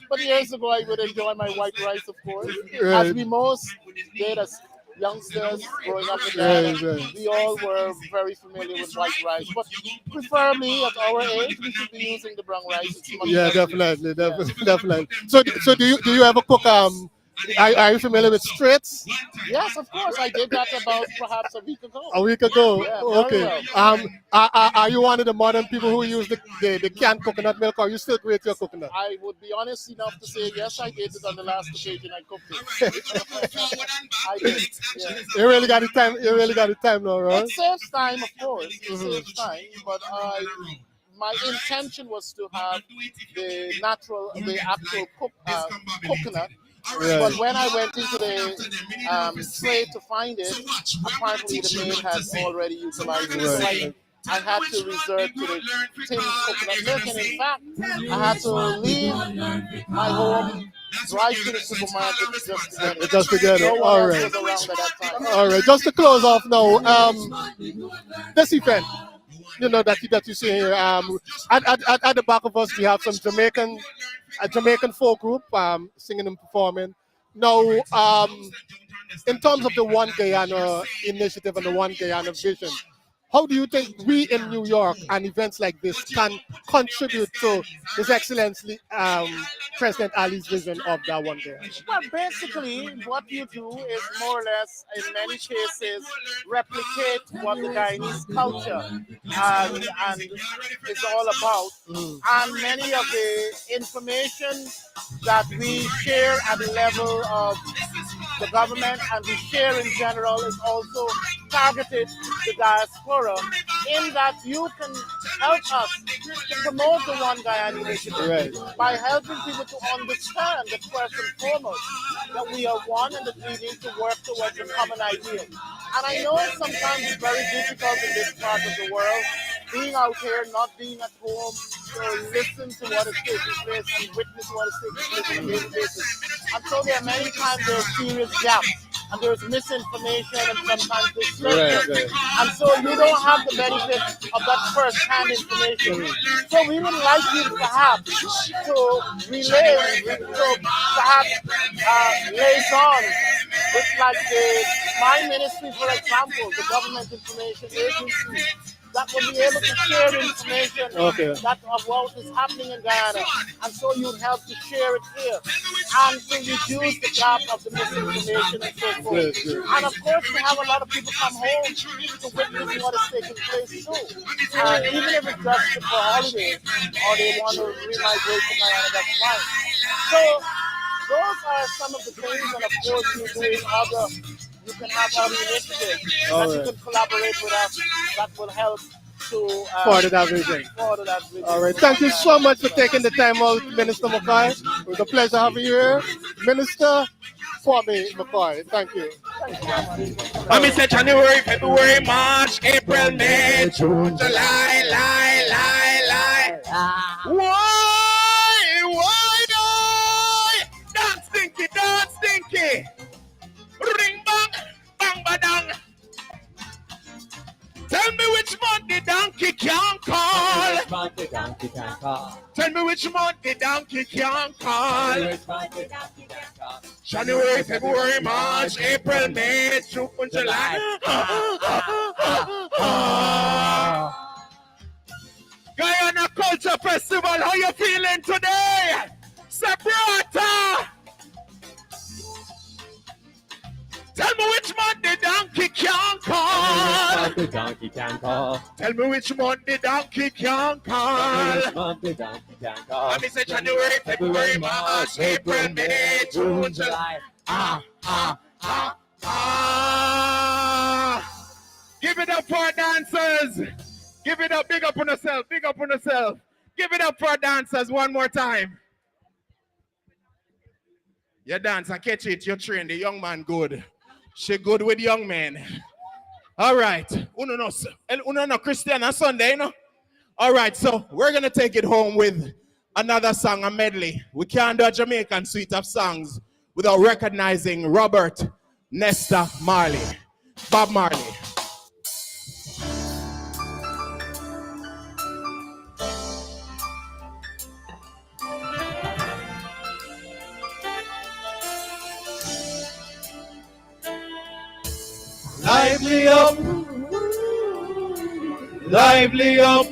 [SPEAKER 4] But years ago, I would enjoy my white rice, of course.
[SPEAKER 11] Right.
[SPEAKER 4] As we most did as youngsters growing up in Ghana,
[SPEAKER 11] Right.
[SPEAKER 4] we all were very familiar with white rice. But preferably at our age, we should be using the brown rice. It's much
[SPEAKER 11] Yeah,
[SPEAKER 4] better.
[SPEAKER 11] definitely. So do you ever cook Are you familiar with straits?
[SPEAKER 4] Yes, of course. I did that about perhaps a week ago.
[SPEAKER 11] A week ago?
[SPEAKER 4] Yeah, very
[SPEAKER 11] Okay.
[SPEAKER 4] well.
[SPEAKER 11] Are you one of the modern people who use the canned coconut milk, or you still grate your coconut?
[SPEAKER 4] I would be honest enough to say yes, I did it on the last occasion I cooked it. I did. Yeah.
[SPEAKER 11] You really got the time. You really got the time now, right?
[SPEAKER 4] It saves time, of course. It saves time, but
[SPEAKER 11] my intention was to have the actual coconut. But when I went into the tray to find it, apparently the maid had already utilized it. So I had to resort to the tin coconut milk, and in fact, I had to leave my home, drive to the supermarket just to get it. No one else was around at that time.
[SPEAKER 14] All right, just to close off now, this event, that you see here, at the back of us, we have some Jamaican folk group singing and performing. Now, in terms of the One Guyana initiative and the One Guyana vision, how do you think we in New York and events like this can contribute to His Excellency President Ali's vision of that One Guyana?
[SPEAKER 11] Well, basically, what you do is more or less, in many cases, replicate what the Guyanese culture and is all about. And many of the information that we share at the level of the government and we share in general is also targeted to diaspora, in that you can help us to promote the One Guyana initiative by helping people to understand that first and foremost that we are one and that we need to work towards a common ideal. And I know sometimes it's very difficult in this part of the world, being out here, not being at home, to listen to what is taking place and witness what is taking place on a daily basis. And so there are many times there are serious gaps, and there's misinformation, and sometimes there's and so you don't have the benefit of that first-hand information. So we would like you perhaps to relay, to perhaps liaison with like my ministry, for example, the government information agency, that will be able to share information that of what is happening in Guyana, and so you'd help to share it here and to reduce the gap of the misinformation and so forth. And of course, we have a lot of people come home to witness what is taking place too. Even if it's just for holidays or they want to re-migrate to Guyana, that's fine. So those are some of the things, and of course, you're doing other. You can have other initiatives that you can collaborate with us that will help to
[SPEAKER 14] Further that vision. All right. Thank you so much for taking the time out, Minister McCoy. It was a pleasure having you here. Minister Kwame McCoy. Thank you.
[SPEAKER 10] I say January, February, March, April, May, June, July, lie. Why? Dance stinky. Ring bang, badang. Tell me which month the donkey can call. Tell me which month the donkey can call. January, February, March, April, May, June, July. Guyana Culture Festival, how you feeling today? Sabrata! Tell me which month the donkey can call. Tell me which month the donkey can call. Let me say January, February, March, April, May, June, July. Give it up for dancers. Give it up. Big up on yourself. Give it up for dancers one more time. You dance and catch it. You train the young man good. She good with young men. All right. Uno no Christian on Sunday, you know? All right, so we're going to take it home with another song, a medley. We can't do a Jamaican suite of songs without recognizing Robert Nesta Marley, Bob Marley. Lively up, lively up,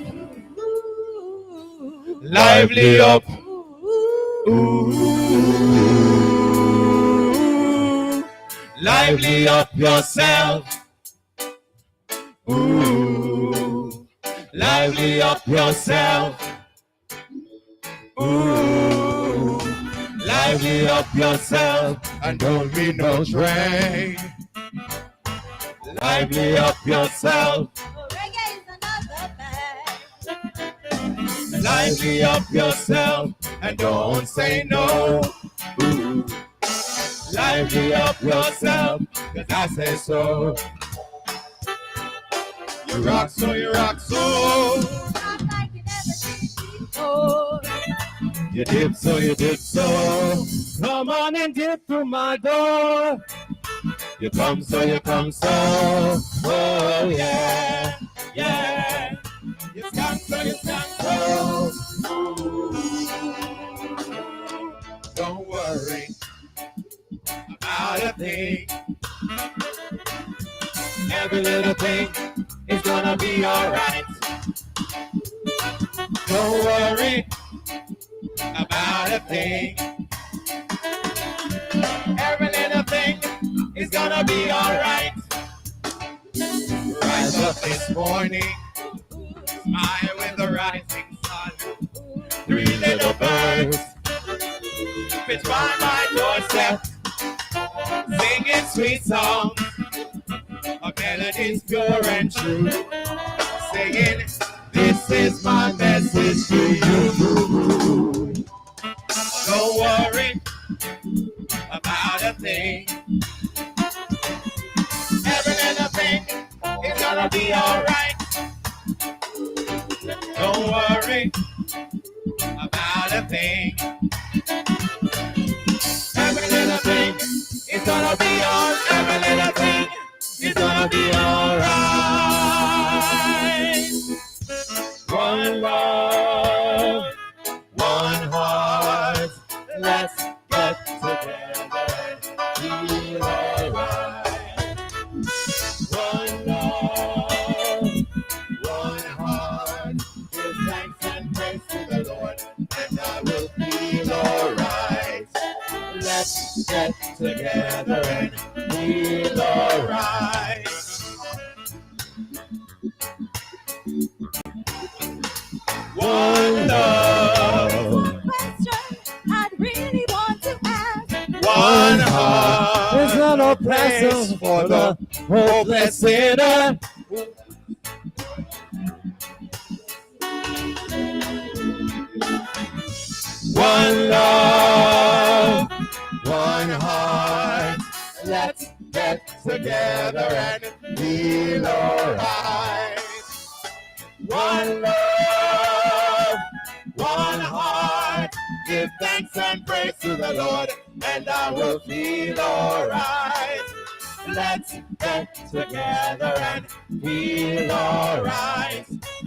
[SPEAKER 10] lively up. Ooh. Lively up yourself. Ooh. Lively up yourself. Ooh. Lively up yourself and don't be no drag. Lively up yourself.
[SPEAKER 13] Lively up yourself and don't say no. Ooh. Lively up yourself, cause I say so. You rock so, you rock so. You dip so, you dip so. Come on and dip through my door. You come so, you come so. Oh yeah, yeah. You stand so, you stand so. Ooh. Don't worry about a thing. Every little thing is gonna be alright. Don't worry about a thing. Every little thing is gonna be alright. Rise up this morning, smile with the rising sun. Three little birds pitch by my doorstep, singing sweet songs of melodies pure and true, saying, this is my message to you. Don't worry about a thing. Every little thing is gonna be alright. Don't worry about a thing. Every little thing is gonna be alright. Every little thing is gonna be alright. One love, one heart. Let's get together and feel alright. One love, one heart. Give thanks and praise to the Lord, and I will feel alright. Let's get together and feel alright. One love.
[SPEAKER 10] I'd really want to ask.
[SPEAKER 13] One heart. There's no place for the hopeless sinner. One love, one heart. Let's get together and feel alright. One love, one heart. Give thanks and praise to the Lord, and I will feel alright. Let's get together and feel alright.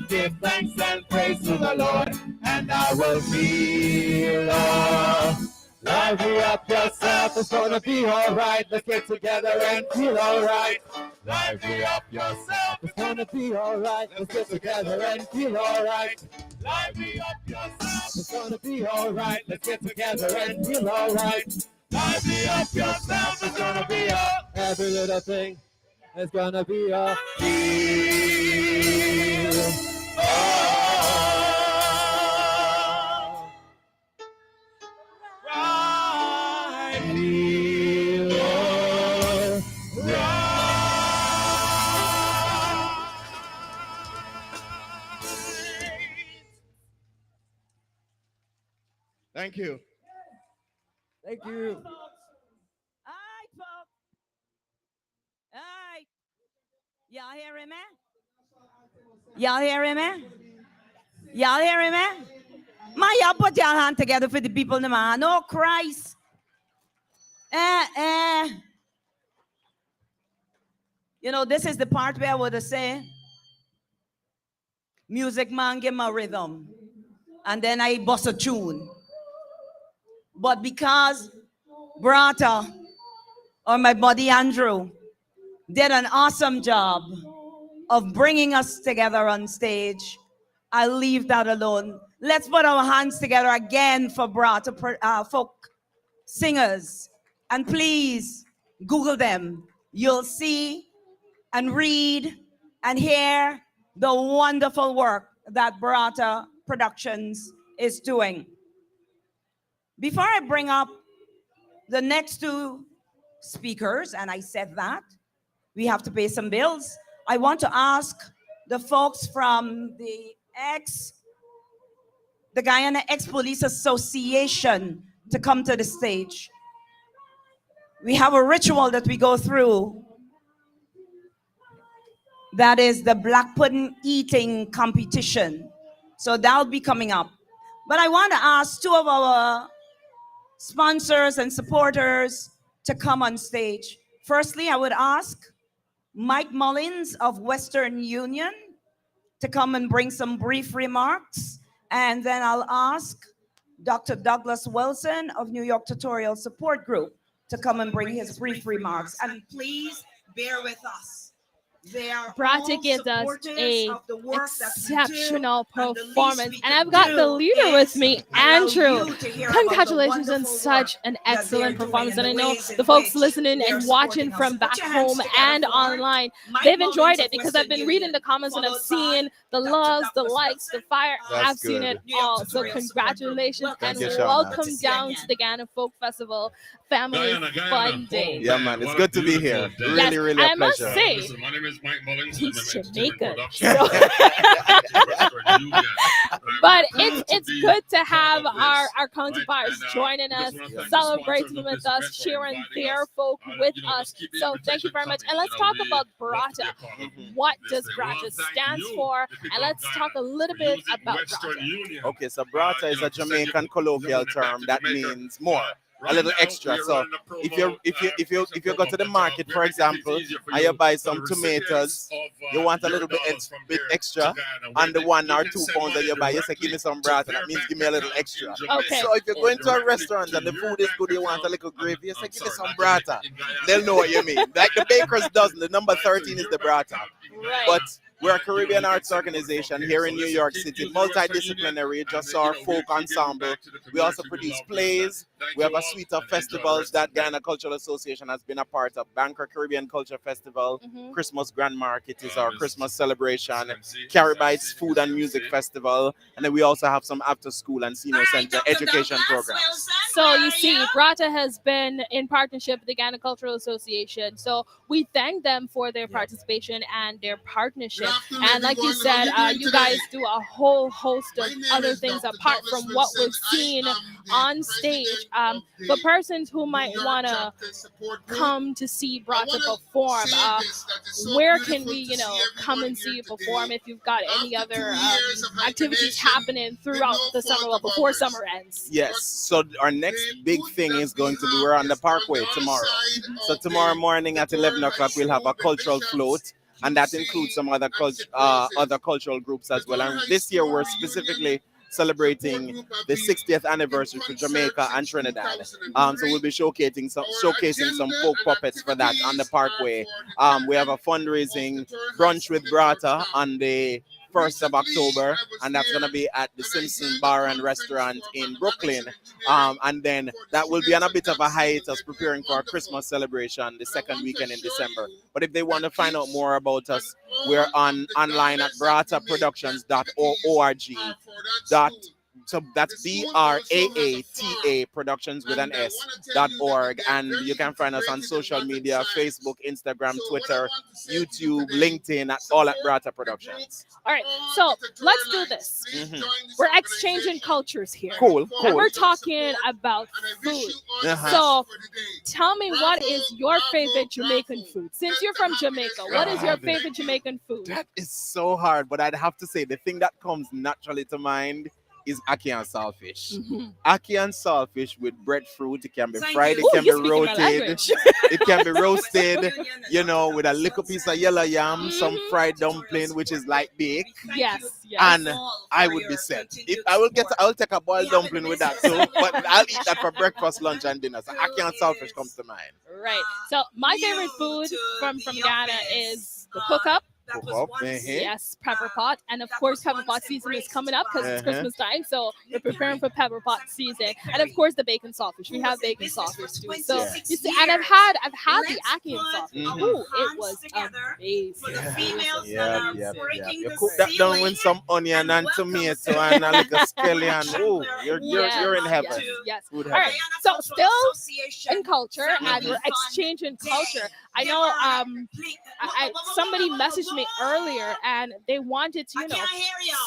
[SPEAKER 13] Give thanks and praise to the Lord, and I will feel alright. Lively up yourself, it's gonna be alright. Let's get together and feel alright. Lively up yourself, it's gonna be alright. Let's get together and feel alright. Lively up yourself, it's gonna be alright. Let's get together and feel alright. Lively up yourself, it's gonna be alright. Every little thing is gonna be a feel alright. Feel alright. Thank you.
[SPEAKER 2] Thank you. All right, folks. All right. Y'all hear him, man? Y'all hear him, man? Y'all hear him, man? Man, y'all put your hand together for the people in the man. Oh, Christ. You know, this is the part where I would say, music man, give me a rhythm. And then I bust a tune. But because Brata or my buddy Andrew did an awesome job of bringing us together on stage, I'll leave that alone. Let's put our hands together again for Brata folk singers. And please Google them. You'll see and read and hear the wonderful work that Brata Productions is doing. Before I bring up the next two speakers, and I said that, we have to pay some bills, I want to ask the folks from the the Guyana Ex-Police Association to come to the stage. We have a ritual that we go through. That is the black pudding eating competition. So that'll be coming up. But I want to ask two of our sponsors and supporters to come on stage. Firstly, I would ask Mike Mullins of Western Union to come and bring some brief remarks. And then I'll ask Dr. Douglas Wilson of New York Tutorial Support Group to come and bring his brief remarks. And please bear with us.
[SPEAKER 3] Brata gives us a exceptional performance, and I've got the leader with me, Andrew. Congratulations on such an excellent performance, and I know the folks listening and watching from back home and online, they've enjoyed it because I've been reading the comments and I've seen the loves, the likes, the fire. I've seen it all. So congratulations and welcome down to the Guyana Folk Festival Family Fun Day.
[SPEAKER 15] Yeah, man, it's good to be here. Really, really a pleasure.
[SPEAKER 3] I must say,
[SPEAKER 16] my name is Mike Mullins.
[SPEAKER 3] he's Jamaican. So but it's good to have our counterparts joining us, celebrating with us, cheering their folk with us. So thank you very much. And let's talk about Brata. What does Brata stand for? And let's talk a little bit about Brata.
[SPEAKER 15] Okay, so Brata is a Jamaican colloquial term that means more. A little extra. So if you go to the market, for example, and you buy some tomatoes, you want a little bit extra, and the 1 or 2 pounds that you buy, you say, give me some Brata. That means give me a little extra.
[SPEAKER 3] Okay.
[SPEAKER 15] So if you're going to a restaurant and the food is good, you want a little gravy, you say, give me some Brata. They'll know what you mean. Like the baker's dozen, the number 13 is the Brata.
[SPEAKER 3] Right.
[SPEAKER 15] But we're a Caribbean arts organization here in New York City, multidisciplinary, just our folk ensemble. We also produce plays. We have a suite of festivals that Guyana Cultural Association has been a part of. Bangor Caribbean Culture Festival, Christmas Grand Market is our Christmas celebration, Caribites Food and Music Festival, and then we also have some after school and senior center education programs.
[SPEAKER 3] So you see, Brata has been in partnership with the Guyana Cultural Association. So we thank them for their participation and their partnership. And like you said, you guys do a whole host of other things apart from what we've seen on stage. For persons who might want to come to see Brata perform, where can we, come and see you perform if you've got any other activities happening throughout the summer, well, before summer ends?
[SPEAKER 15] Yes, so our next big thing is going to be, we're on the Parkway tomorrow. So tomorrow morning at 11 o'clock, we'll have a cultural float. And that includes some other cultural groups as well. And this year, we're specifically celebrating the 60th anniversary for Jamaica and Trinidad. So we'll be showcasing some folk puppets for that on the Parkway. We have a fundraising brunch with Brata on the 1st of October, and that's going to be at the Simpson Bar and Restaurant in Brooklyn. And then that will be on a bit of a hiatus preparing for our Christmas celebration the second weekend in December. But if they want to find out more about us, we're online at brataproductions.org. So that's BRAATA Productions with an S.org. And you can find us on social media, Facebook, Instagram, Twitter, YouTube, LinkedIn, all at Brata Productions.
[SPEAKER 3] All right, so let's do this. We're exchanging cultures here.
[SPEAKER 15] Cool.
[SPEAKER 3] And we're talking about food. So tell me, what is your favorite Jamaican food? Since you're from Jamaica, what is your favorite Jamaican food?
[SPEAKER 15] That is so hard, but I'd have to say the thing that comes naturally to mind is ackee and saltfish. Ackee and saltfish with breadfruit. It can be fried, it can be roasted. It can be roasted, with a little piece of yellow yam, some fried dumpling, which is like bake.
[SPEAKER 3] Yes.
[SPEAKER 15] And I would be set. If I'll take a boiled dumpling with that too, but I'll eat that for breakfast, lunch, and dinner. So ackee and saltfish comes to mind.
[SPEAKER 3] Right. So my favorite food from Ghana is the cook-up. Yes, pepper pot. And of course, pepper pot season is coming up because it's Christmas time. So we're preparing for pepper pot season. And of course, the bacon saltfish. We have bacon saltfish too. So you see, and I've had the ackee and saltfish. Ooh, it was amazing.
[SPEAKER 15] You cook that down with some onion and tomato and a little scallion. Ooh, you're in heaven.
[SPEAKER 3] Yes. All right. So still in culture, and we're exchanging culture. I know somebody messaged me earlier and they wanted to,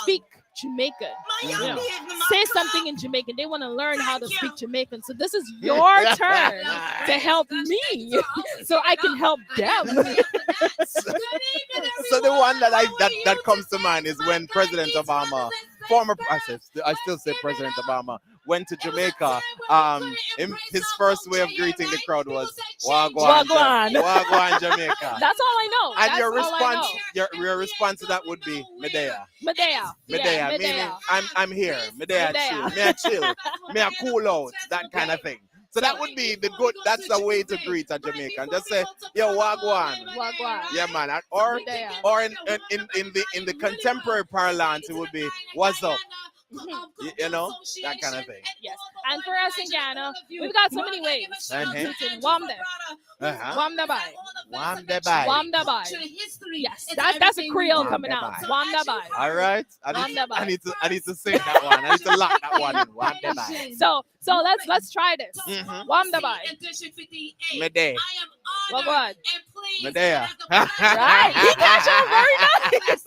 [SPEAKER 3] speak Jamaican. You know, say something in Jamaican. They want to learn how to speak Jamaican. So this is your turn to help me so I can help them.
[SPEAKER 15] So the one that comes to mind is when President Obama, I still say President Obama, went to Jamaica. His first way of greeting the crowd was Wagwan, Wagwan Jamaica.
[SPEAKER 3] That's all I know.
[SPEAKER 15] And
[SPEAKER 3] That's
[SPEAKER 15] your
[SPEAKER 3] all I
[SPEAKER 15] response,
[SPEAKER 3] know.
[SPEAKER 15] your response to that would be Medea.
[SPEAKER 3] Medea.
[SPEAKER 15] Medea,
[SPEAKER 3] Yeah,
[SPEAKER 15] meaning
[SPEAKER 3] Medea.
[SPEAKER 15] I'm here. Medea chill. May I chill. May I cool out. That kind of thing. So that would be the good. That's the way to greet a Jamaican. Just say, "Yo, wagwan."
[SPEAKER 3] Wagwan.
[SPEAKER 15] Yeah, man. Or in the contemporary parlance, it would be "What's up." You know, that kind of thing.
[SPEAKER 3] Yes. And for us in Ghana, we've got so many ways. Wamde. Wamda bai.
[SPEAKER 15] Wamde bai.
[SPEAKER 3] Wamda bai. Yes, that's a Creole coming out. Wamda bai.
[SPEAKER 15] All right. I need to sing that one. I need to lock that one in. Wamde bai.
[SPEAKER 3] So let's try this. Wamda bai.
[SPEAKER 15] Medea.
[SPEAKER 3] Wagwan.
[SPEAKER 15] Medea.
[SPEAKER 3] Right. He got you very nice.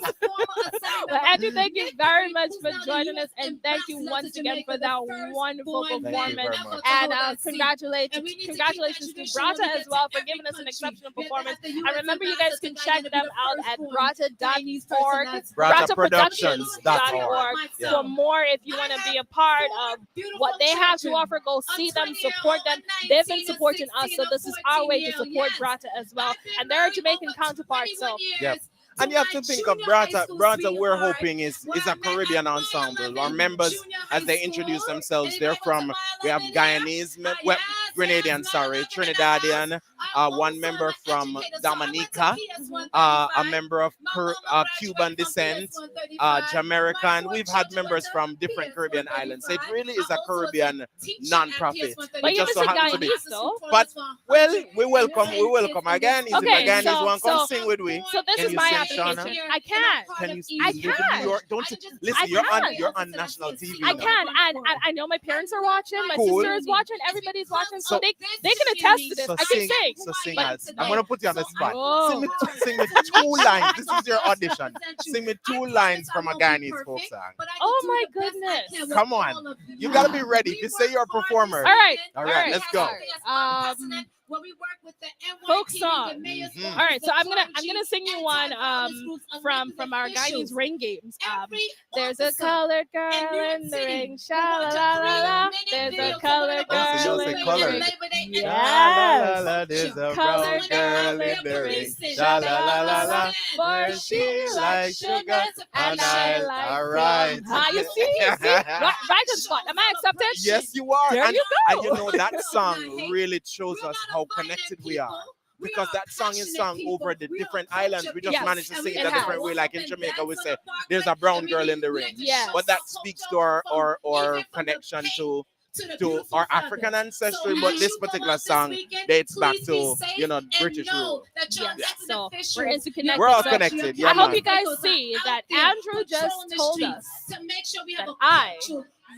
[SPEAKER 3] Well, Andrew, thank you very much for joining us, and thank you once again for that wonderful performance. And congratulations to Brata as well for giving us an exceptional performance. And remember, you guys can check them out at brata.org, brataproductions.org for more. If you want to be a part of what they have to offer, go see them, support them. They've been supporting us, so this is our way to support Brata as well. And they're a Jamaican counterpart, so
[SPEAKER 15] yep. And you have to think of Brata. Brata, we're hoping is a Caribbean ensemble. Our members, as they introduce themselves, they're from, we have Guyanese, Grenadian, Trinidadian, one member from Dominica, a member of Cuban descent, Jamaican. We've had members from different Caribbean islands. So it really is a Caribbean non-profit.
[SPEAKER 3] But you so Guyanese, though.
[SPEAKER 15] But, well, we welcome our Guyanese.
[SPEAKER 3] Okay,
[SPEAKER 15] if a Guyanese one come sing with we.
[SPEAKER 3] So this is my application. I can.
[SPEAKER 15] Can you
[SPEAKER 3] I
[SPEAKER 15] live in New
[SPEAKER 3] can.
[SPEAKER 15] York? Don't you listen? You're on national TV.
[SPEAKER 3] I
[SPEAKER 15] now.
[SPEAKER 3] can, and I know my parents are watching, my
[SPEAKER 15] Cool.
[SPEAKER 3] sister is watching, everybody's watching, so
[SPEAKER 15] So-
[SPEAKER 3] they can attest to this.
[SPEAKER 15] So
[SPEAKER 3] I can sing.
[SPEAKER 15] So sing
[SPEAKER 3] But-
[SPEAKER 15] as I'm gonna put you on the spot.
[SPEAKER 3] Oh.
[SPEAKER 15] Sing me 2 lines. This is your audition. Sing me 2 lines from a Guyanese folk song.
[SPEAKER 3] Oh my goodness.
[SPEAKER 15] Come on, you gotta be ready. If you say you're a performer.
[SPEAKER 3] All right.
[SPEAKER 15] All right. Let's go.
[SPEAKER 3] Folk song.
[SPEAKER 15] Mhm.
[SPEAKER 3] All right, so I'm gonna sing you one from our Guyanese ring games. There's a colored girl in the ring, sha la la la la. There's a colored
[SPEAKER 15] Oh, so
[SPEAKER 3] girl
[SPEAKER 15] you'll
[SPEAKER 3] in
[SPEAKER 15] say
[SPEAKER 3] the
[SPEAKER 15] colored.
[SPEAKER 3] ring.
[SPEAKER 15] La, la, la,
[SPEAKER 3] Yes.
[SPEAKER 15] there's a
[SPEAKER 3] Colored
[SPEAKER 15] brown girl in the ring. Sha la la la la.
[SPEAKER 3] For she likes sugar and I like
[SPEAKER 15] All right.
[SPEAKER 3] rum. Ah, you see? Right on spot. Am I accepted?
[SPEAKER 15] Yes, you are.
[SPEAKER 3] There
[SPEAKER 15] and,
[SPEAKER 3] you go.
[SPEAKER 15] and you know that song really shows us how connected we are. Because that song is sung over the different islands. We just
[SPEAKER 3] Yes,
[SPEAKER 15] managed to sing it
[SPEAKER 3] it
[SPEAKER 15] a different
[SPEAKER 3] has.
[SPEAKER 15] way. Like in Jamaica, we say there's a brown girl in the ring.
[SPEAKER 3] Yes.
[SPEAKER 15] But that speaks to our connection to our African ancestry. But this particular song dates back to British rule.
[SPEAKER 3] Yes, so we're interconnected.
[SPEAKER 15] We're all
[SPEAKER 3] So
[SPEAKER 15] connected.
[SPEAKER 3] I
[SPEAKER 15] Yeah,
[SPEAKER 3] hope
[SPEAKER 15] man.
[SPEAKER 3] you guys see that Andrew just told us that I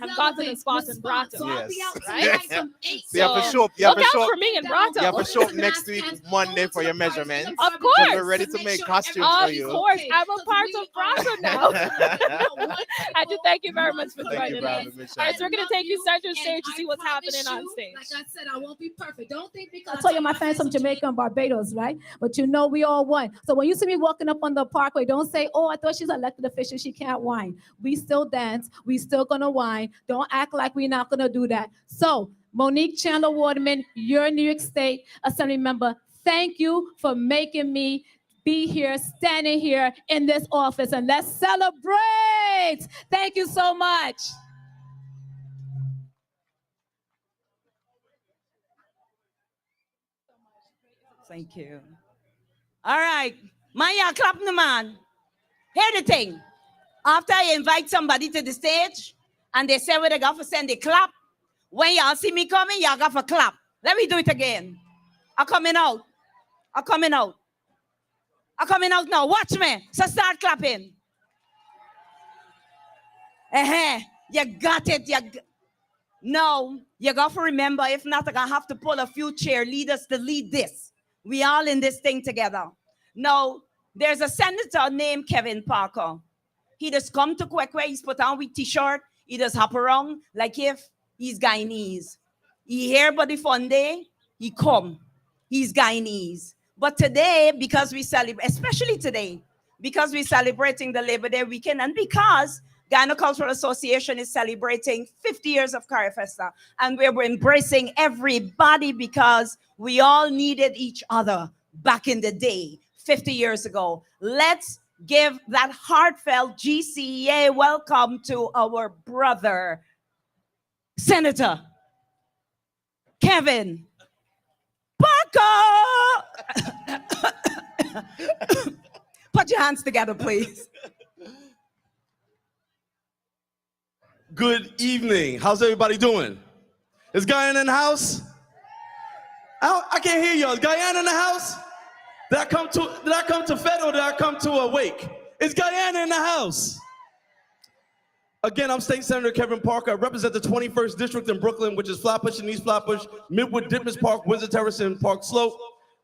[SPEAKER 3] have gotten a spot in Brata.
[SPEAKER 15] Yes.
[SPEAKER 3] Right?
[SPEAKER 15] So you have to show up. You have
[SPEAKER 3] Look
[SPEAKER 15] to show
[SPEAKER 3] out
[SPEAKER 15] up.
[SPEAKER 3] for me in Brata.
[SPEAKER 15] You have to show up next week, Monday, for your measurements.
[SPEAKER 3] Of
[SPEAKER 15] 'Cause
[SPEAKER 3] course.
[SPEAKER 15] we're ready to make costumes for
[SPEAKER 3] Of
[SPEAKER 15] you.
[SPEAKER 3] course. I'm a part of Brata now. I do thank you very much for
[SPEAKER 15] Thank you
[SPEAKER 3] joining
[SPEAKER 15] for
[SPEAKER 3] us.
[SPEAKER 15] having me,
[SPEAKER 3] All right, so we're going to take you center stage to see what's happening on stage.
[SPEAKER 16] Like I said, I won't be perfect. Don't think because I tell you my fans from Jamaica and Barbados, right? But you know we all won. So when you see me walking up on the parkway, don't say, "Oh, I thought she's an elected official. She can't whine." We still dance. We still gonna whine. Don't act like we're not gonna do that. So Monique Chandler Waterman, you're a New York State Assembly member. Thank you for making me be here, standing here in this office, and let's celebrate. Thank you so much.
[SPEAKER 2] Thank you. All right. Maya, clap the man. Hear the thing. After I invite somebody to the stage and they say where they got for send they clap, when y'all see me coming, y'all got for clap. Let me do it again. I'm coming out. I'm coming out. I'm coming out now. Watch me. So start clapping. You got it. No, you got to remember, if not, I'm going to have to pull a few cheerleaders to lead this. We all in this thing together. Now, there's a senator named Kevin Parker. He just come to Kwekwe, he's put on with t-shirt, he just hop around like if he's Guyanese. He hear about the fun day, he come. He's Guyanese. But today, because we celebrate, especially today, because we're celebrating the Labor Day weekend and because Guyana Cultural Association is celebrating 50 years of Carifesta, and we're embracing everybody because we all needed each other back in the day, 50 years ago. Let's give that heartfelt GCA welcome to our brother, Senator Kevin Parker. Put your hands together, please.
[SPEAKER 17] Good evening. How's everybody doing? Is Guyana in the house? I can't hear y'all. Is Guyana in the house? Did I come to Fed or did I come to a wake? Is Guyana in the house? Again, I'm State Senator Kevin Parker. I represent the 21st District in Brooklyn, which is Flatbush and East Flatbush, Midwood, Dittmers Park, Windsor Terrace, and Park Slope.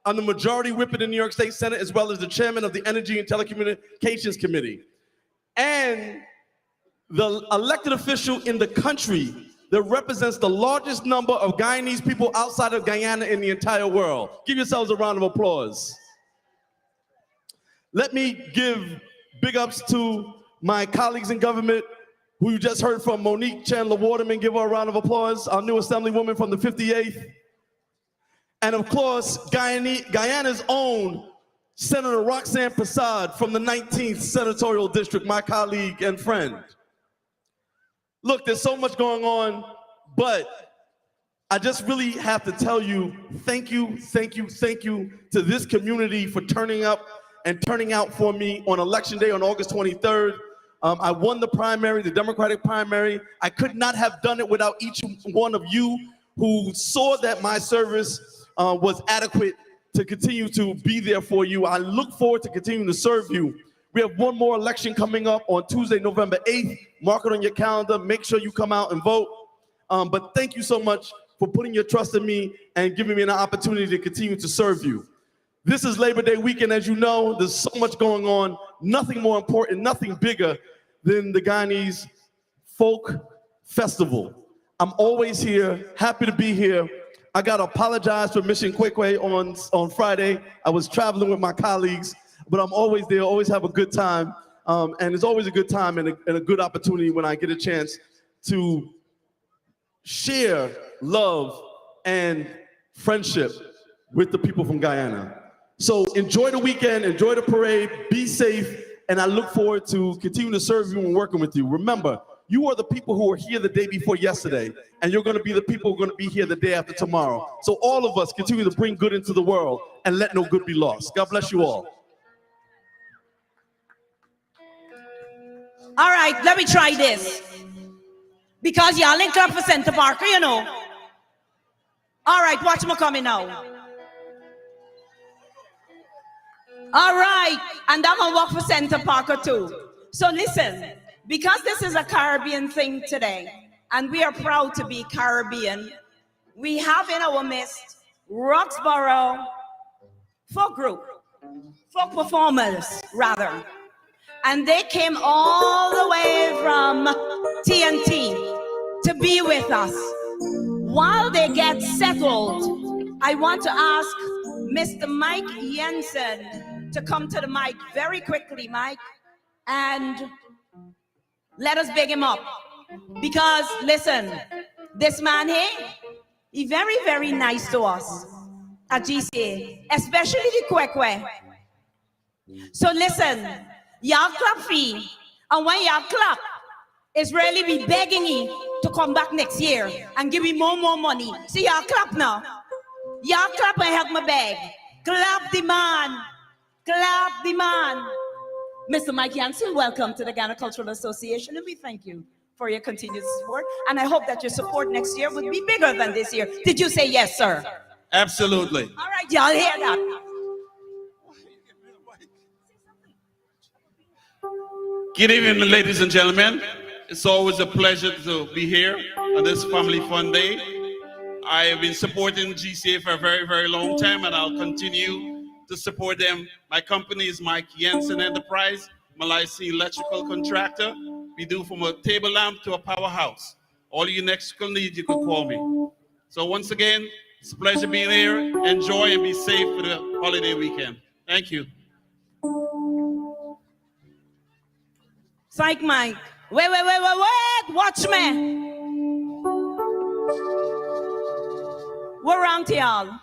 [SPEAKER 17] I'm the majority whip in the New York State Senate, as well as the chairman of the Energy and Telecommunications Committee. And the elected official in the country that represents the largest number of Guyanese people outside of Guyana in the entire world. Give yourselves a round of applause. Let me give big ups to my colleagues in government, who you just heard from, Monique Chandler Waterman. Give her a round of applause. Our new assemblywoman from the 58th. And of course, Guyana's own Senator Roxanne Prasad from the 19th Senatorial District, my colleague and friend. Look, there's so much going on, but I just really have to tell you, thank you to this community for turning up and turning out for me on Election Day on August 23rd. I won the primary, the Democratic primary. I could not have done it without each one of you who saw that my service was adequate to continue to be there for you. I look forward to continuing to serve you. We have one more election coming up on Tuesday, November 8th. Mark it on your calendar. Make sure you come out and vote. But thank you so much for putting your trust in me and giving me an opportunity to continue to serve you. This is Labor Day weekend, as you know. There's so much going on. Nothing more important, nothing bigger than the Guyanese Folk Festival. I'm always here, happy to be here. I got to apologize for missing Kwekwe on Friday. I was traveling with my colleagues, but I'm always there, always have a good time. And it's always a good time and a good opportunity when I get a chance to share love and friendship with the people from Guyana. So enjoy the weekend, enjoy the parade, be safe, and I look forward to continuing to serve you and working with you. Remember, you are the people who were here the day before yesterday, and you're going to be the people who are going to be here the day after tomorrow. So all of us continue to bring good into the world and let no good be lost. God bless you all.
[SPEAKER 2] All right, let me try this. Because y'all link up for Center Parker, you know. All right, watch me coming now. All right, and I'm gonna walk for Center Parker too. So listen, because this is a Caribbean thing today, and we are proud to be Caribbean, we have in our midst Roxborough folk group, folk performers rather. And they came all the way from TNT to be with us. While they get settled, I want to ask Mr. Mike Jensen to come to the mic very quickly, Mike, and let us big him up. Because listen, this man here, he's very, very nice to us at GCA, especially the Kwekwe. So listen, y'all clap fee, and when y'all clap, it's really be begging you to come back next year and give me more money. See, y'all clap now. Y'all clap and help me beg. Clap the man. Clap the man. Mr. Mike Jansen, welcome to the Guyana Cultural Association, and we thank you for your continued support. And I hope that your support next year will be bigger than this year. Did you say yes, sir?
[SPEAKER 18] Absolutely.
[SPEAKER 2] All right, y'all hear that?
[SPEAKER 18] Good evening, ladies and gentlemen. It's always a pleasure to be here on this Family Fun Day. I have been supporting GCA for a very, very long time, and I'll continue to support them. My company is Mike Jensen Enterprise. Malaysia electrical contractor. We do from a table lamp to a powerhouse. All your electrical needs, you could call me. So once again, it's a pleasure being here. Enjoy and be safe for the holiday weekend. Thank you.
[SPEAKER 2] Psych Mike. Wait. Watch me. We're around y'all.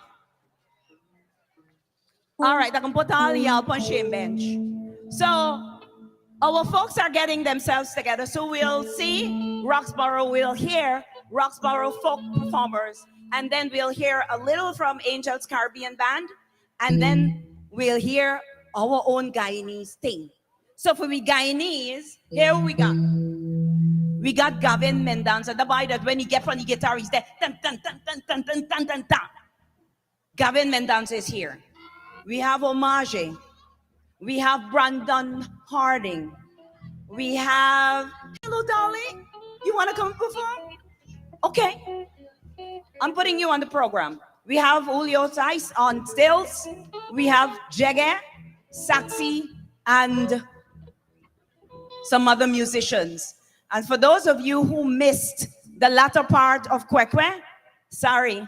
[SPEAKER 2] All right, I can put all y'all on shame bench. So our folks are getting themselves together. So we'll see Roxborough, we'll hear Roxborough folk performers, and then we'll hear a little from Angels Caribbean Band, and then we'll hear our own Guyanese thing. So for we Guyanese, here we got. We got Gavin Mendanza, the boy that when he gets on the guitar, he's there. Dun, dun, dun, dun, dun, dun, dun, dun, dun. Gavin Mendanza is here. We have Omage. We have Brandon Harding. We have, hello, darling. You want to come perform? Okay. I'm putting you on the program. We have Julio Tice on stills. We have Gca, Saxi, and some other musicians. And for those of you who missed the latter part of Kwekwe, sorry,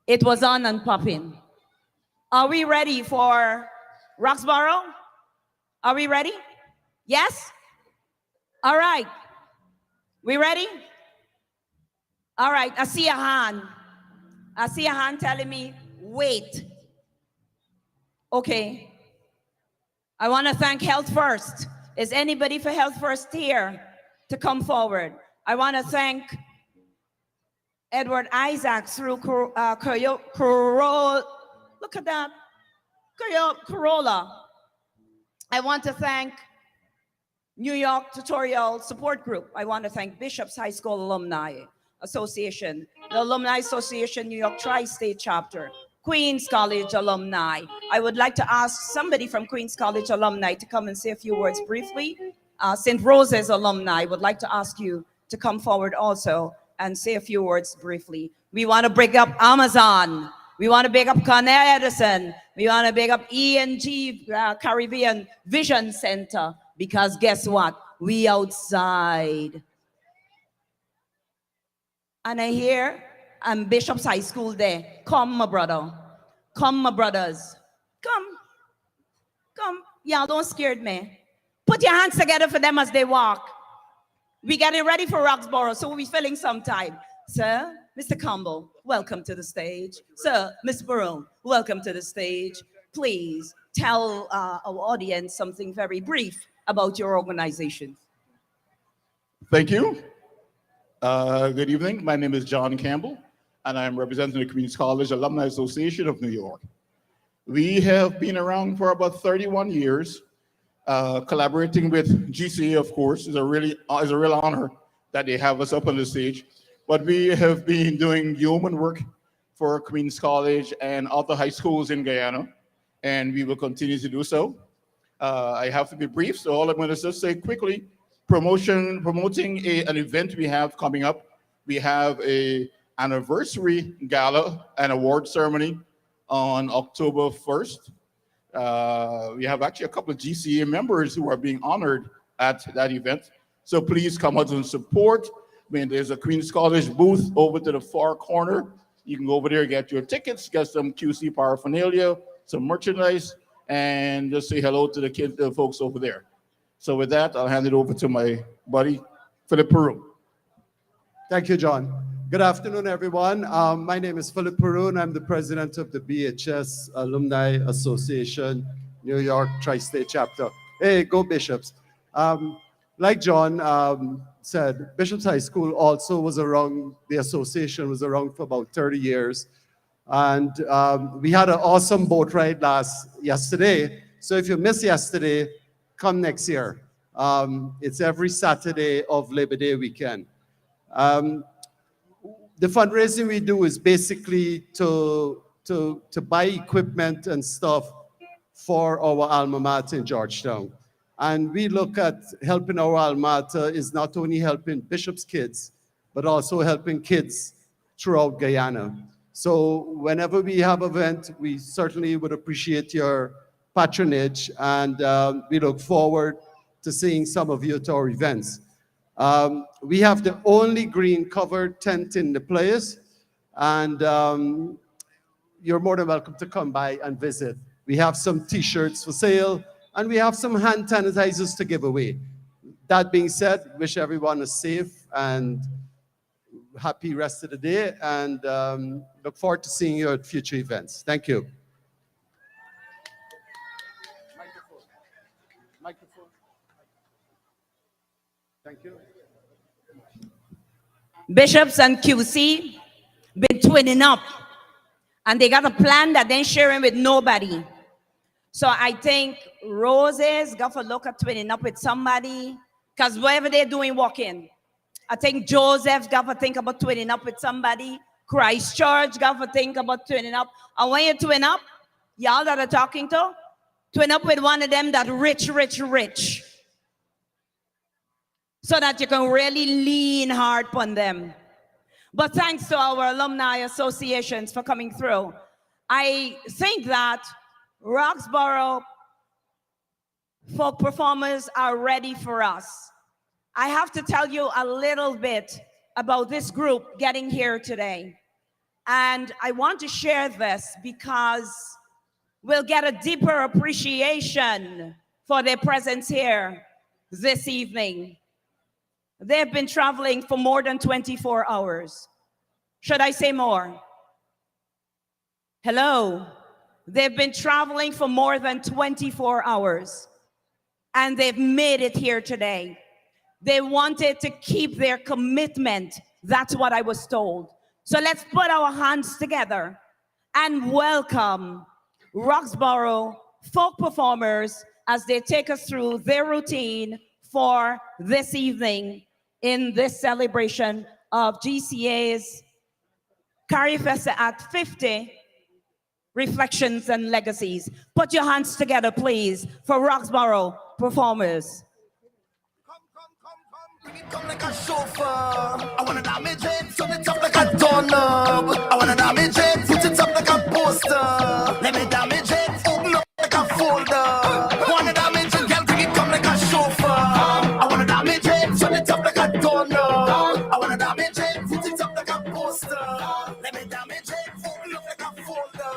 [SPEAKER 2] it was on and popping. Are we ready for Roxborough? Are we ready? Yes? All right. We ready? All right, I see a hand. I see a hand telling me, wait. Okay. I want to thank Health First. Is anybody for Health First here to come forward? I want to thank Edward Isaacs through Corolla. Look at that. Corolla. I want to thank New York Tutorial Support Group. I want to thank Bishop's High School Alumni Association, the Alumni Association New York Tri-State Chapter, Queens College Alumni. I would like to ask somebody from Queens College Alumni to come and say a few words briefly. St. Rose's Alumni would like to ask you to come forward also and say a few words briefly. We want to bring up Amazon. We want to big up Con Edison. We want to big up ENG Caribbean Vision Center, because guess what? We outside. And I hear Bishop's High School there. Come, my brother. Come, my brothers. Come. Come. Y'all don't scare me. Put your hands together for them as they walk. We getting ready for Roxborough, so we'll be filling some time. Sir, Mr. Campbell, welcome to the stage. Sir, Ms. Barone, welcome to the stage. Please tell our audience something very brief about your organization.
[SPEAKER 19] Thank you. Good evening. My name is John Campbell, and I'm representing the Queens College Alumni Association of New York. We have been around for about 31 years, collaborating with GCA, of course. Is a real honor that they have us up on the stage. But we have been doing yeoman work for Queens College and other high schools in Guyana, and we will continue to do so. I have to be brief, so all I'm going to just say quickly, promoting an event we have coming up. We have an anniversary gala and award ceremony on October 1st. We have actually a couple of GCA members who are being honored at that event. So please come out and support. I mean, there's a Queens College booth over to the far corner. You can go over there, get your tickets, get some QC paraphernalia, some merchandise, and just say hello to the folks over there. So with that, I'll hand it over to my buddy, Philip Peru.
[SPEAKER 20] Thank you, John. Good afternoon, everyone. My name is Philip Peru, and I'm the president of the BHS Alumni Association, New York Tri-State Chapter. Hey, go Bishops. Like John said, Bishop's High School also was around, the association was around for about 30 years. And we had an awesome boat ride yesterday. So if you missed yesterday, come next year. It's every Saturday of Labor Day weekend. The fundraising we do is basically to buy equipment and stuff for our alma mater in Georgetown. And we look at helping our alma mater is not only helping Bishop's kids, but also helping kids throughout Guyana. So whenever we have an event, we certainly would appreciate your patronage, and we look forward to seeing some of you at our events. We have the only green covered tent in the place, and you're more than welcome to come by and visit. We have some t-shirts for sale, and we have some hand sanitizers to give away. That being said, wish everyone a safe and happy rest of the day, and look forward to seeing you at future events. Thank you. Microphone. Thank you.
[SPEAKER 2] Bishops and QC been twinning up, and they got a plan that they're sharing with nobody. So I think Roses got to look at twinning up with somebody, because whatever they're doing, walk in. I think Joseph's got to think about twinning up with somebody. Christchurch got to think about twinning up. And when you twin up, y'all that are talking to, twin up with one of them that rich, so that you can really lean hard on them. But thanks to our alumni associations for coming through. I think that Roxborough folk performers are ready for us. I have to tell you a little bit about this group getting here today. And I want to share this because we'll get a deeper appreciation for their presence here this evening. They've been traveling for more than 24 hours. Should I say more? Hello? They've been traveling for more than 24 hours, and they've made it here today. They wanted to keep their commitment. That's what I was told. So let's put our hands together and welcome Roxborough folk performers as they take us through their routine for this evening in this celebration of GCA's Carifesta at 50 Reflections and Legacies. Put your hands together, please, for Roxborough performers.
[SPEAKER 10] Come like a chauffeur. I wanna damage it, turn it up like a doorknob. I wanna damage it, put it up like a poster. Let me damage it, open up like a folder. Wanna damage it, girl, bring it come like a chauffeur. I wanna damage it, turn it up like a doorknob. I wanna damage it, put it up like a poster. Let me damage it, open up like a folder.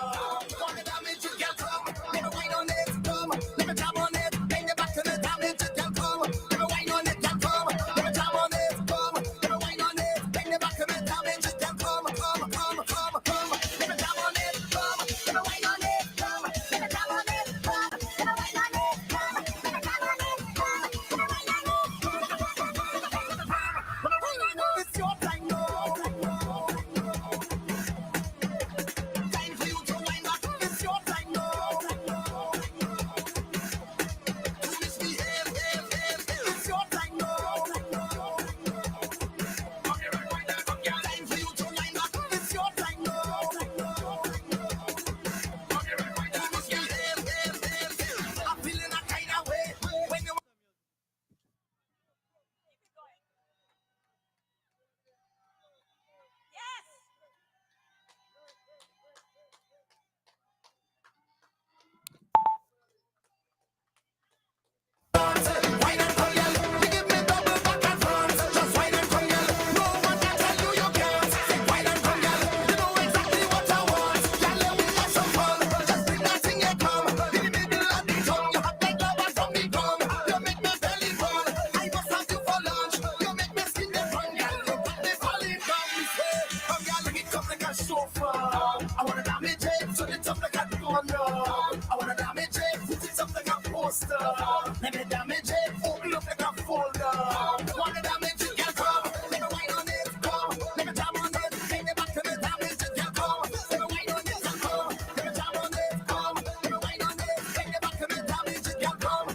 [SPEAKER 10] Wanna damage it, girl, come. Let me wine on it, come. Let me jam on it, bring it back to the damage it, girl, come. Let me wine on it, girl, come. Let me jam on it, come. Let me wine on it, bring it back to the damage it, girl, come. Let me jam on it, come. Let me wine on it, come. Let me jam on it, come. Let me wine on it, come. Let me jam on it, come. Let me wine on it, come. It's your time now. Time for you to wind back. It's your time now. To misbehave, it's your time now. Time for you to wind back. It's your time now. To misbehave, I'm feeling a kind of way when you. Wine and come, girl. You give me double back and front. Just wine and come, girl. No one can tell you you can't. Say wine and come, girl. You know exactly what I want. Girl, let me have some fun. Just bring that thing you come. In the middle of the tongue, you have like love from the tongue. You make me belly run. I must have you for lunch. You make me skin the front, girl. You got me falling down. Me say, come, girl, let me come like a chauffeur. I wanna damage it, turn it up like a doorknob. I wanna damage it, put it up like a poster. Let me damage it, open up like a folder. Wanna damage it, girl, come. Let me wine on it, come. Let me jam on it, bring it back to me, damage it, girl, come. Let me wine on it, girl, come. Let me jam on it, come. Let me wine on it, bring it back to me, damage it, girl, come.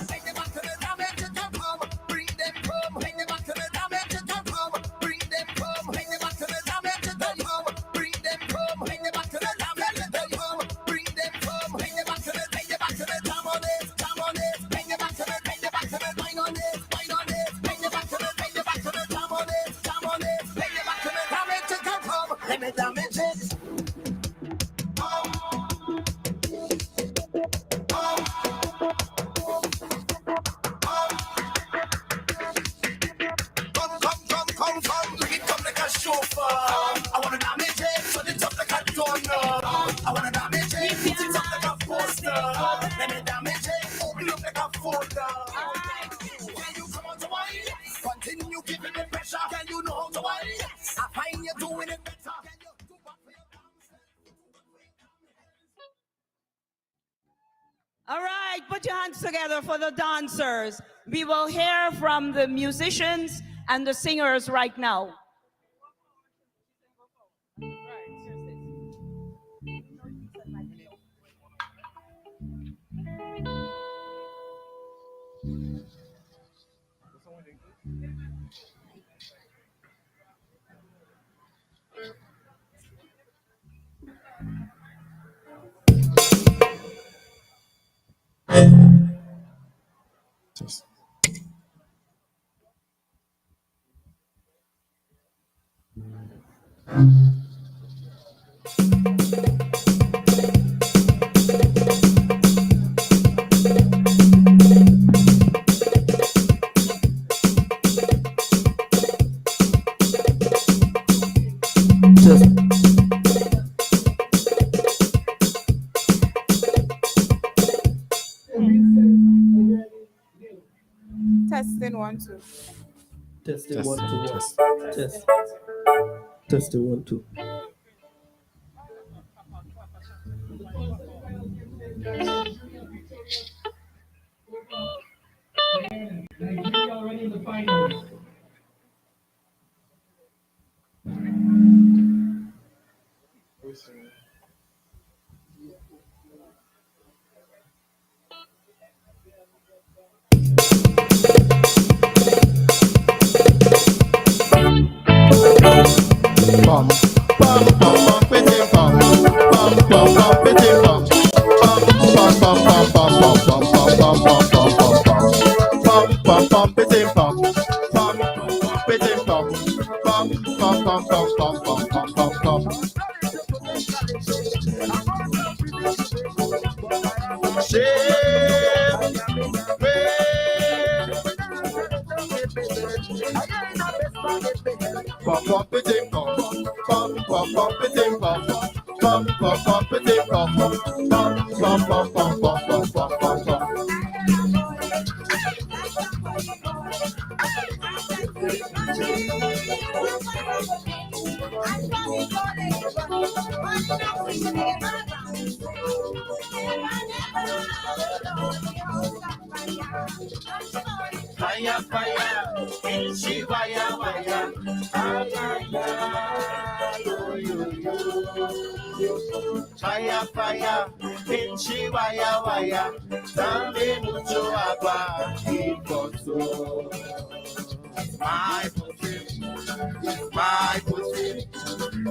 [SPEAKER 10] Bring it back to me, damage it, girl, come. Bring them come. Bring it back to me, damage it, girl, come. Bring them come. Bring it back to me, damage it, girl, come. Bring them come. Bring it back to me, damage it, girl, come. Bring them come. Bring it back to me, jam on it, jam on it. Bring it back to me, wine on it, wine on it. Bring it back to me, jam on it, jam on it. Bring it back to me, damage it, girl, come. Let me damage it.
[SPEAKER 1] you giving me pressure? Can you know how to wine? Yes. I find you doing it better.
[SPEAKER 2] All right, put your hands together for the dancers. We will hear from the musicians and the singers right now.
[SPEAKER 9] Testing 1 2.
[SPEAKER 10] Testing 1 2 test. Testing 1 2.
[SPEAKER 21] Nigeria already in the finals.
[SPEAKER 13] Bum, bum, bum, bum, bitty, bum, bum, bum, bum, bitty, bum, bum, bum, bum, bum, bum, bum, bum, bum, bum, bum, bum, bum, bum, bitty, bum, bum, bitty, bum, bum, bum, bum, bum, bum, bum, bum, bum. Bum, bum, bitty, bum, bum, bum, bum, bitty, bum, bum, bum, bum, bitty, bum, bum, bum, bum, bum, bum, bum, bum, bum.
[SPEAKER 1] Fire, fire, she fire, fire, fire, fire, she wire, wire, dame mucho agua, y gozo. My pussy, it's my pussy,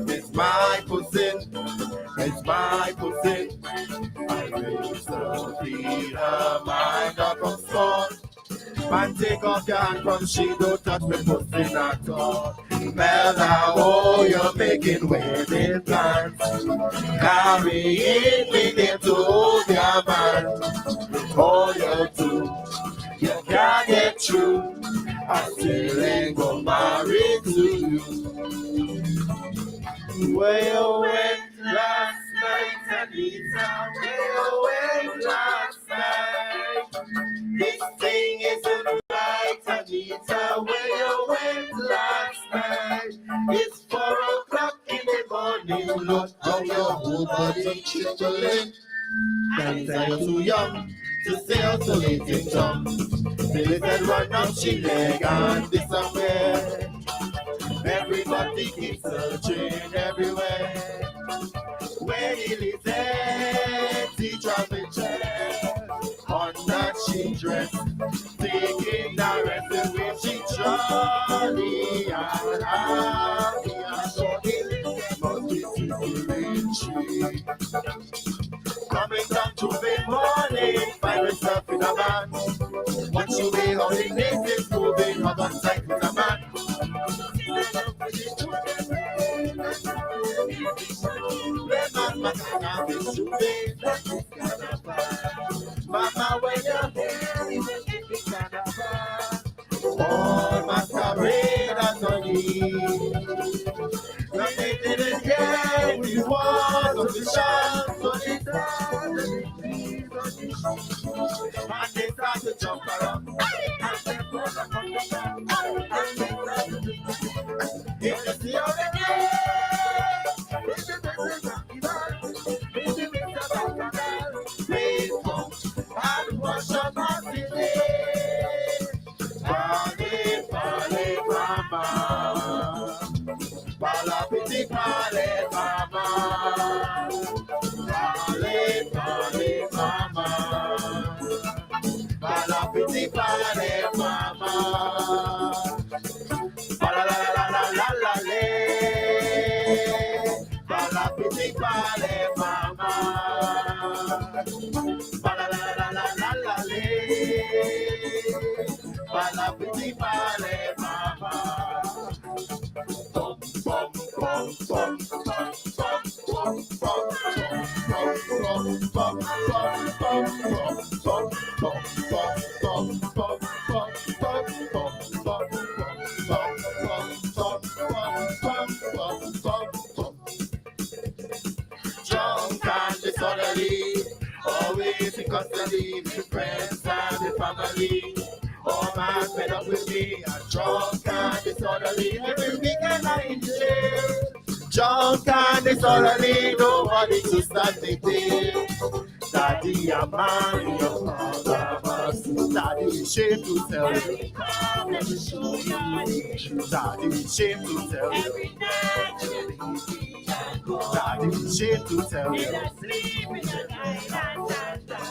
[SPEAKER 1] it's my pussy, it's my pussy. I raise the feet of my dog from storm. Man, take off your hand from she, don't touch me pussy at all. Bella, oh, you're making wedding plans. Carrying me there to hold your man. All you do, you can't get through. I still ain't gonna marry to you. Where you went last night, Anita? Where you went last night? This thing isn't right, Anita. Where you went last night? It's 4 o'clock in the morning. Look how your whole body trembling. Anita, you're too young to stay out so late in town. Billy said run up she leg and disappear. Everybody keeps searching everywhere. Where he said he traveled chair on that she dress, taking the rest of when she jolly and happy and so he must be feeling she. Coming down to the morning, find herself in a man. Watch you way how the natives moving, hug on tight with a man. Mama, when you're all masquerade as on you. Nothing didn't get we want of the chance, so they started and they start to jump around. And they pull up on the ground. And they
[SPEAKER 13] mama. Palapiti pale mama. Pale pale mama. Palapiti pale mama. Pala la la la la la le. Palapiti pale mama. Pala la la la la la le. Palapiti pale mama. Bum bum bum bum bum bum bum bum bum bum bum drunk and disorderly, always in custody, with friends and the family. Oh man, fed up with me, I'm drunk and disorderly, every weekend I in jail. Drunk and disorderly, nobody to stand me there. Daddy, I'm man, your father must. Daddy, we shame to tell you. Let me show you. Daddy, we shame to tell you. Daddy, we shame to tell you.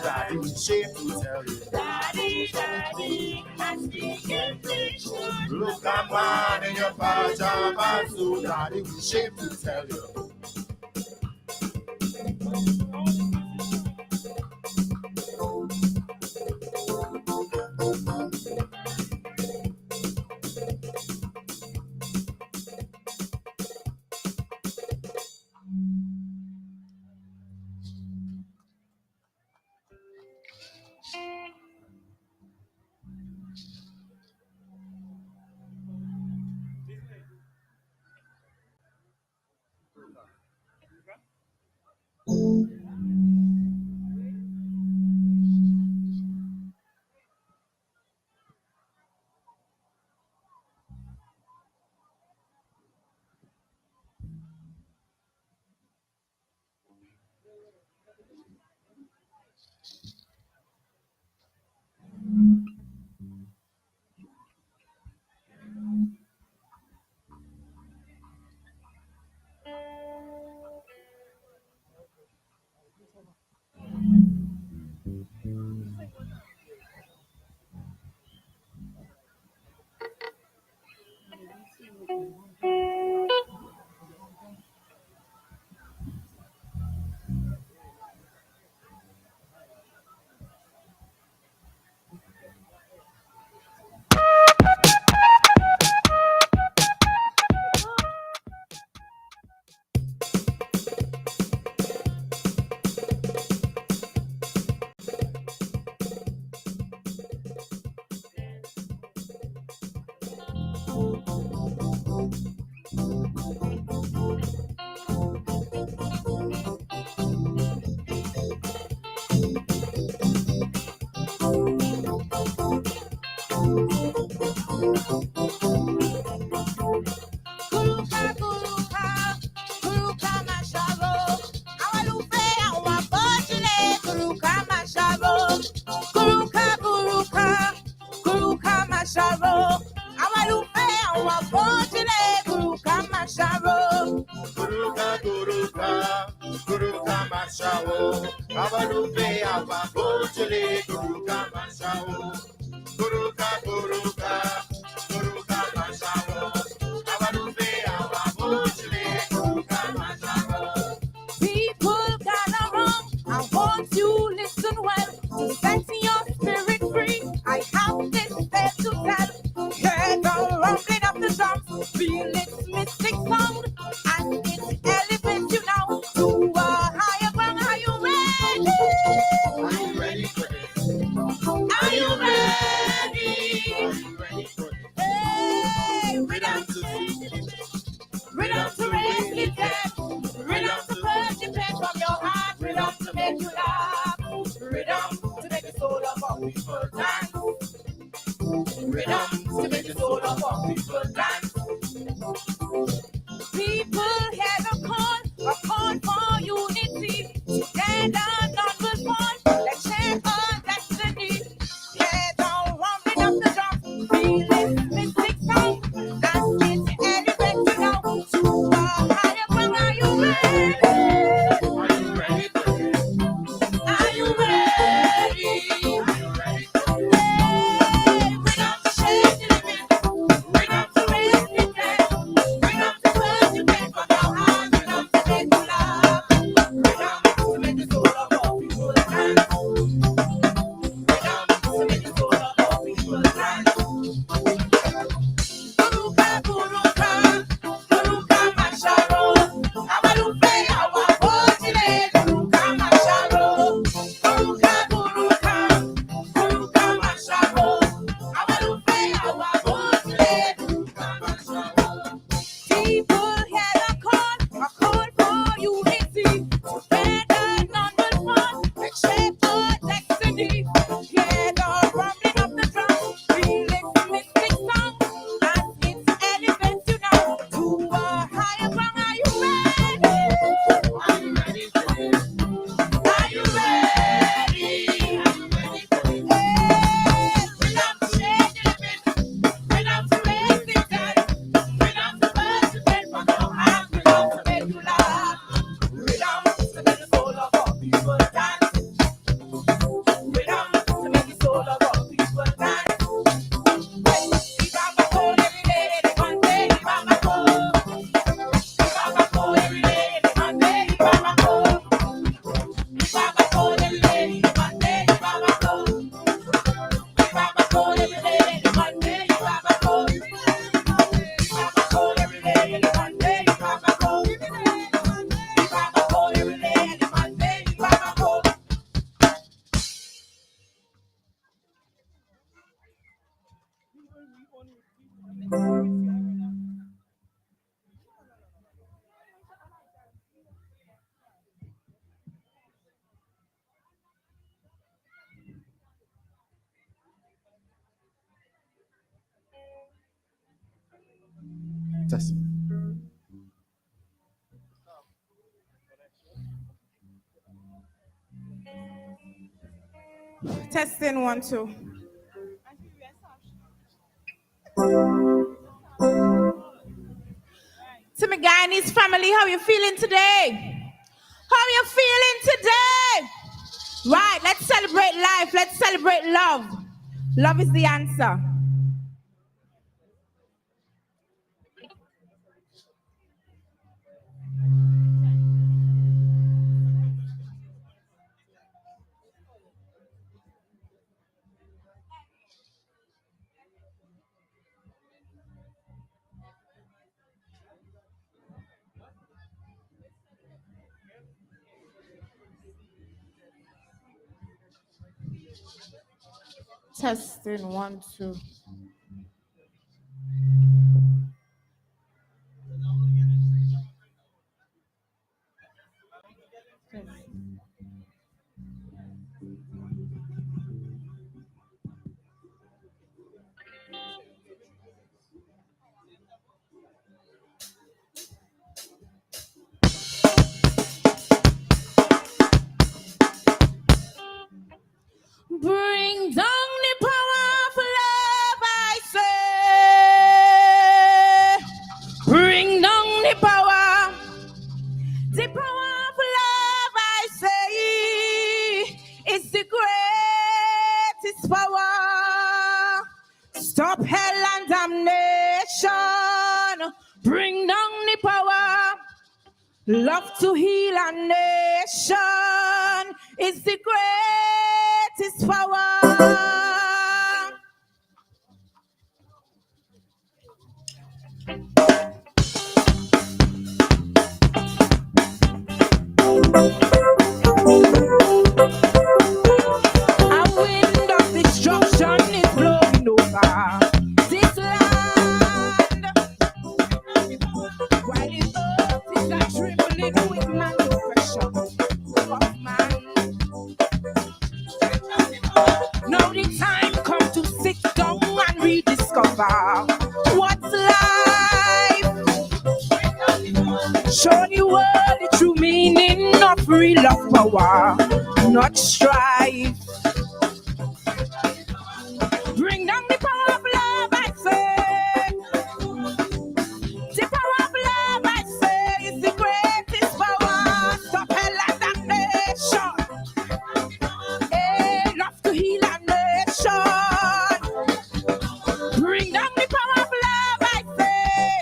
[SPEAKER 13] Daddy, we shame to tell you. Daddy, I'm speaking fish. Look at man in your pajamas, so daddy, we shame to tell you. Guruka, Guruka Mashawo, Abalupe, Ababotele, Guruka Mashawo, Guruka, Guruka Mashawo, Abalupe, Ababotele, Guruka Mashawo.
[SPEAKER 7] People gather around, I want you listen well, to set your spirit free. I have this fair to tell, hear the rumbling of the drums, feel its mystic sound, and it elevates you now to a higher ground. Are you ready?
[SPEAKER 13] Are you ready for this?
[SPEAKER 7] Are you ready?
[SPEAKER 13] Are you ready for this?
[SPEAKER 7] Hey, rhythm to rhythm to raise the dead, rhythm to purge the pain from your heart, rhythm to make you laugh, rhythm to make the soul of our people dance, rhythm to make the soul of our people dance. People hear a call for unity, together none will fall, let's share our destiny. Hear the rumbling of the drum, feel this mystic sound, and
[SPEAKER 20] Test.
[SPEAKER 9] Testing 1, 2. To my Guyanese family, how you feeling today? How you feeling today? Right, let's celebrate life. Let's celebrate love. Love is the answer. Testing 1, 2. Bring down the power of love, I say. Bring down the power of love, I say. It's the greatest power. Stop hell and damnation. Bring down the power. Love to heal a nation is the greatest power. A wind of destruction is blowing over this land, while the earth is a trembling with man oppression of man. Now the time come to sit down and rediscover what's life. Show the world the true meaning of real love power, not strife. Bring down the power of love, I say. The power of love, I say, is the greatest power. Stop hell and damnation. Hey, love to heal a nation. Bring down the power of love, I say.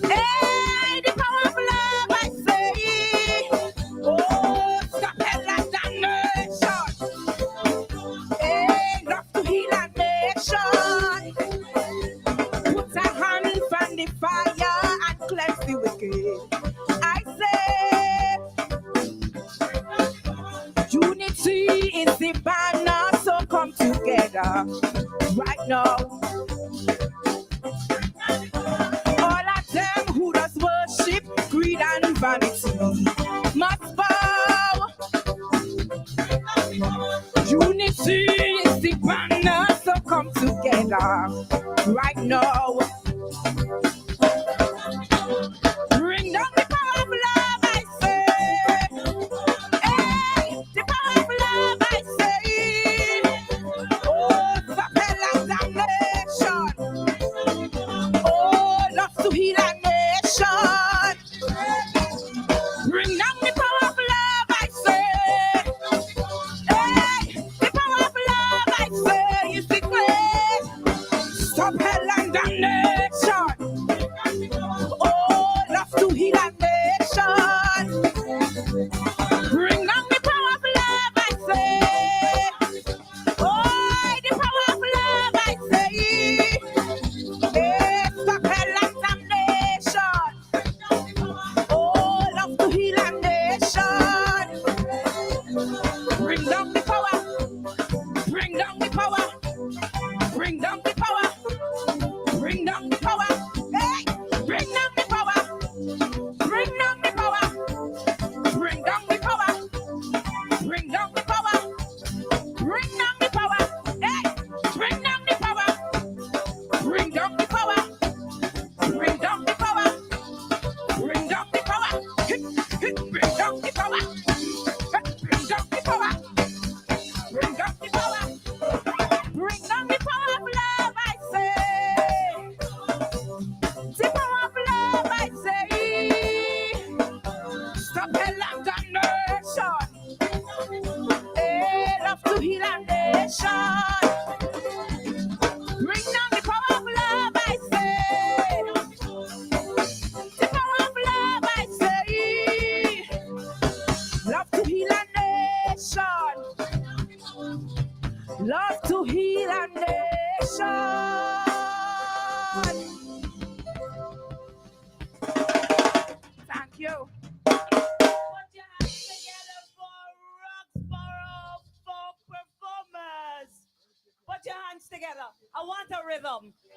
[SPEAKER 9] Hey, the power of love, I say. Oh, stop hell and damnation. Hey, love to heal a nation. Put a hand from the fire and cleanse the wicked. I say, unity is the banner, so come together right now. All of them who does worship, greed and vanity must bow. Unity is the banner, so come together right now. Bring down the power of love, I say. Hey, the power of love, I say. Oh, stop hell and damnation. Oh, love to heal a nation. Bring down the power of love, I say. Hey, the power of love, I say, is the great. Stop hell and damnation. Oh, love to heal a nation. Bring down the power of love, I say. Oh, the power of love, I say. Hey, stop hell and damnation. Oh, love to heal a nation. Bring down the power. Bring down the power. Bring down the power.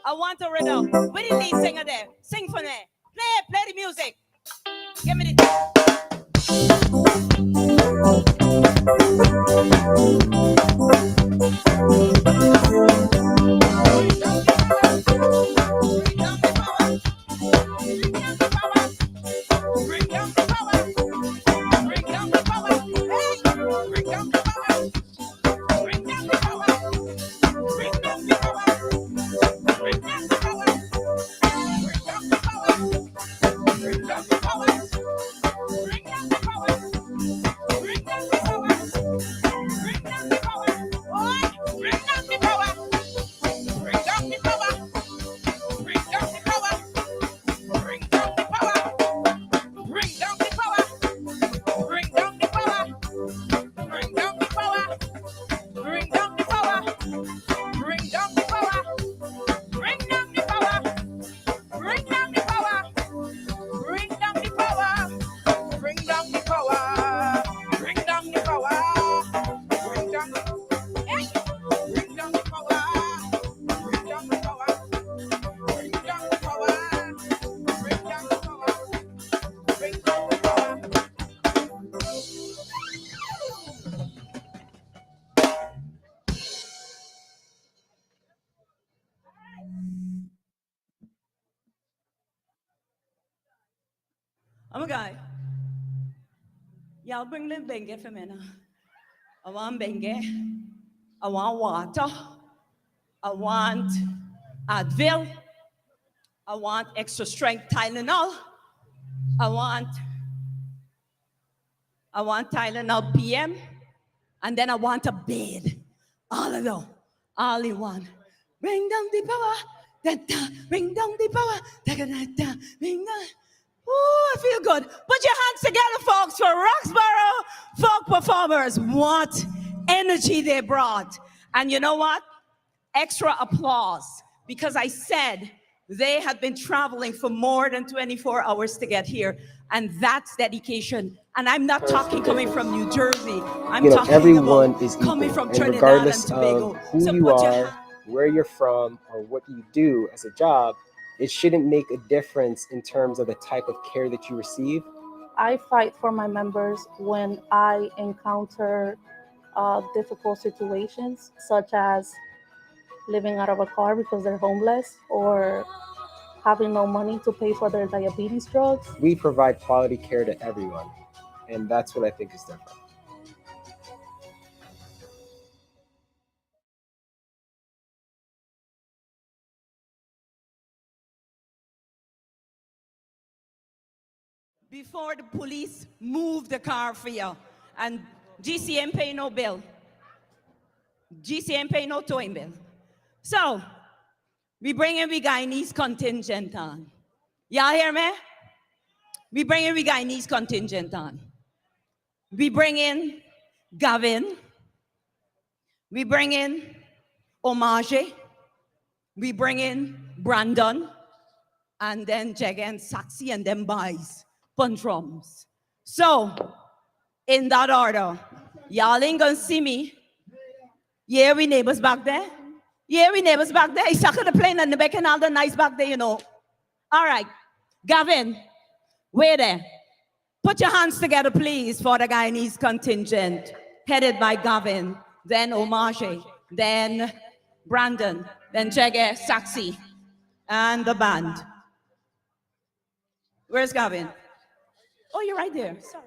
[SPEAKER 2] I want a rhythm. Where the lead singer there? Sing for me. Play the music. Give me the. Bring down the power. Bring down the power. Hey, bring down the power. Bring down the power. Bring down the power. Bring down the power. Bring down the power. Bring down the power. Bring down the power. Bring down the power. Bring down the power. Boy, bring down the power. Bring down the power. Bring down the power. Bring down the power. Bring down the power. Bring down the power. Bring down the power. Bring down the power. Bring down the power. Bring down the power. Bring down the power. Bring down the power. Bring down the power. Bring down the power. Bring down the hey. Bring down the power. Bring down the power. Bring down the power. Bring down the power. Bring down the power. Oh my God. Y'all bring the Bengay for me now. I want Bengay. I want water. I want Advil. I want extra strength Tylenol. I want Tylenol PM. And then I want a bed. All of them. All in one. Bring down the power. Da-da. Bring down the power. Da-da-da-da. Bring down. Oh, I feel good. Put your hands together, folks, for Roxborough folk performers. What energy they brought. And you know what? Extra applause, because I said they had been traveling for more than 24 hours to get here. And that's dedication. And I'm not talking coming from New Jersey. I'm talking
[SPEAKER 12] everyone
[SPEAKER 2] about
[SPEAKER 12] is
[SPEAKER 2] coming
[SPEAKER 12] equal,
[SPEAKER 2] from
[SPEAKER 12] and
[SPEAKER 2] Trinidad
[SPEAKER 12] regardless
[SPEAKER 2] and Tobago.
[SPEAKER 12] of who
[SPEAKER 2] So
[SPEAKER 12] you
[SPEAKER 2] put your
[SPEAKER 12] are, where you're from, or what you do as a job, it shouldn't make a difference in terms of the type of care that you receive.
[SPEAKER 22] I fight for my members when I encounter difficult situations, such as living out of a car because they're homeless or having no money to pay for their diabetes drugs.
[SPEAKER 12] We provide quality care to everyone, and that's what I think is different.
[SPEAKER 2] Before the police move the car for you. And GCM pay no bill. GCM pay no towing bill. So, we bring in the Guyanese contingent on. Y'all hear me? We bring in the Guyanese contingent on. We bring in Gavin. We bring in Omage. We bring in Brandon. And then Jega and Saxy and them boys. Drums. So, in that order, y'all ain't gonna see me. Yeah, we neighbors back there. Yeah, we neighbors back there. He's stuck the plane and the back and all the nice back there, you know. All right, Gavin, wait there. Put your hands together, please, for the Guyanese contingent, headed by Gavin, then Omage, then Brandon, then Jega, Saxy, and the band. Where's Gavin? Oh, you're right there. Sorry.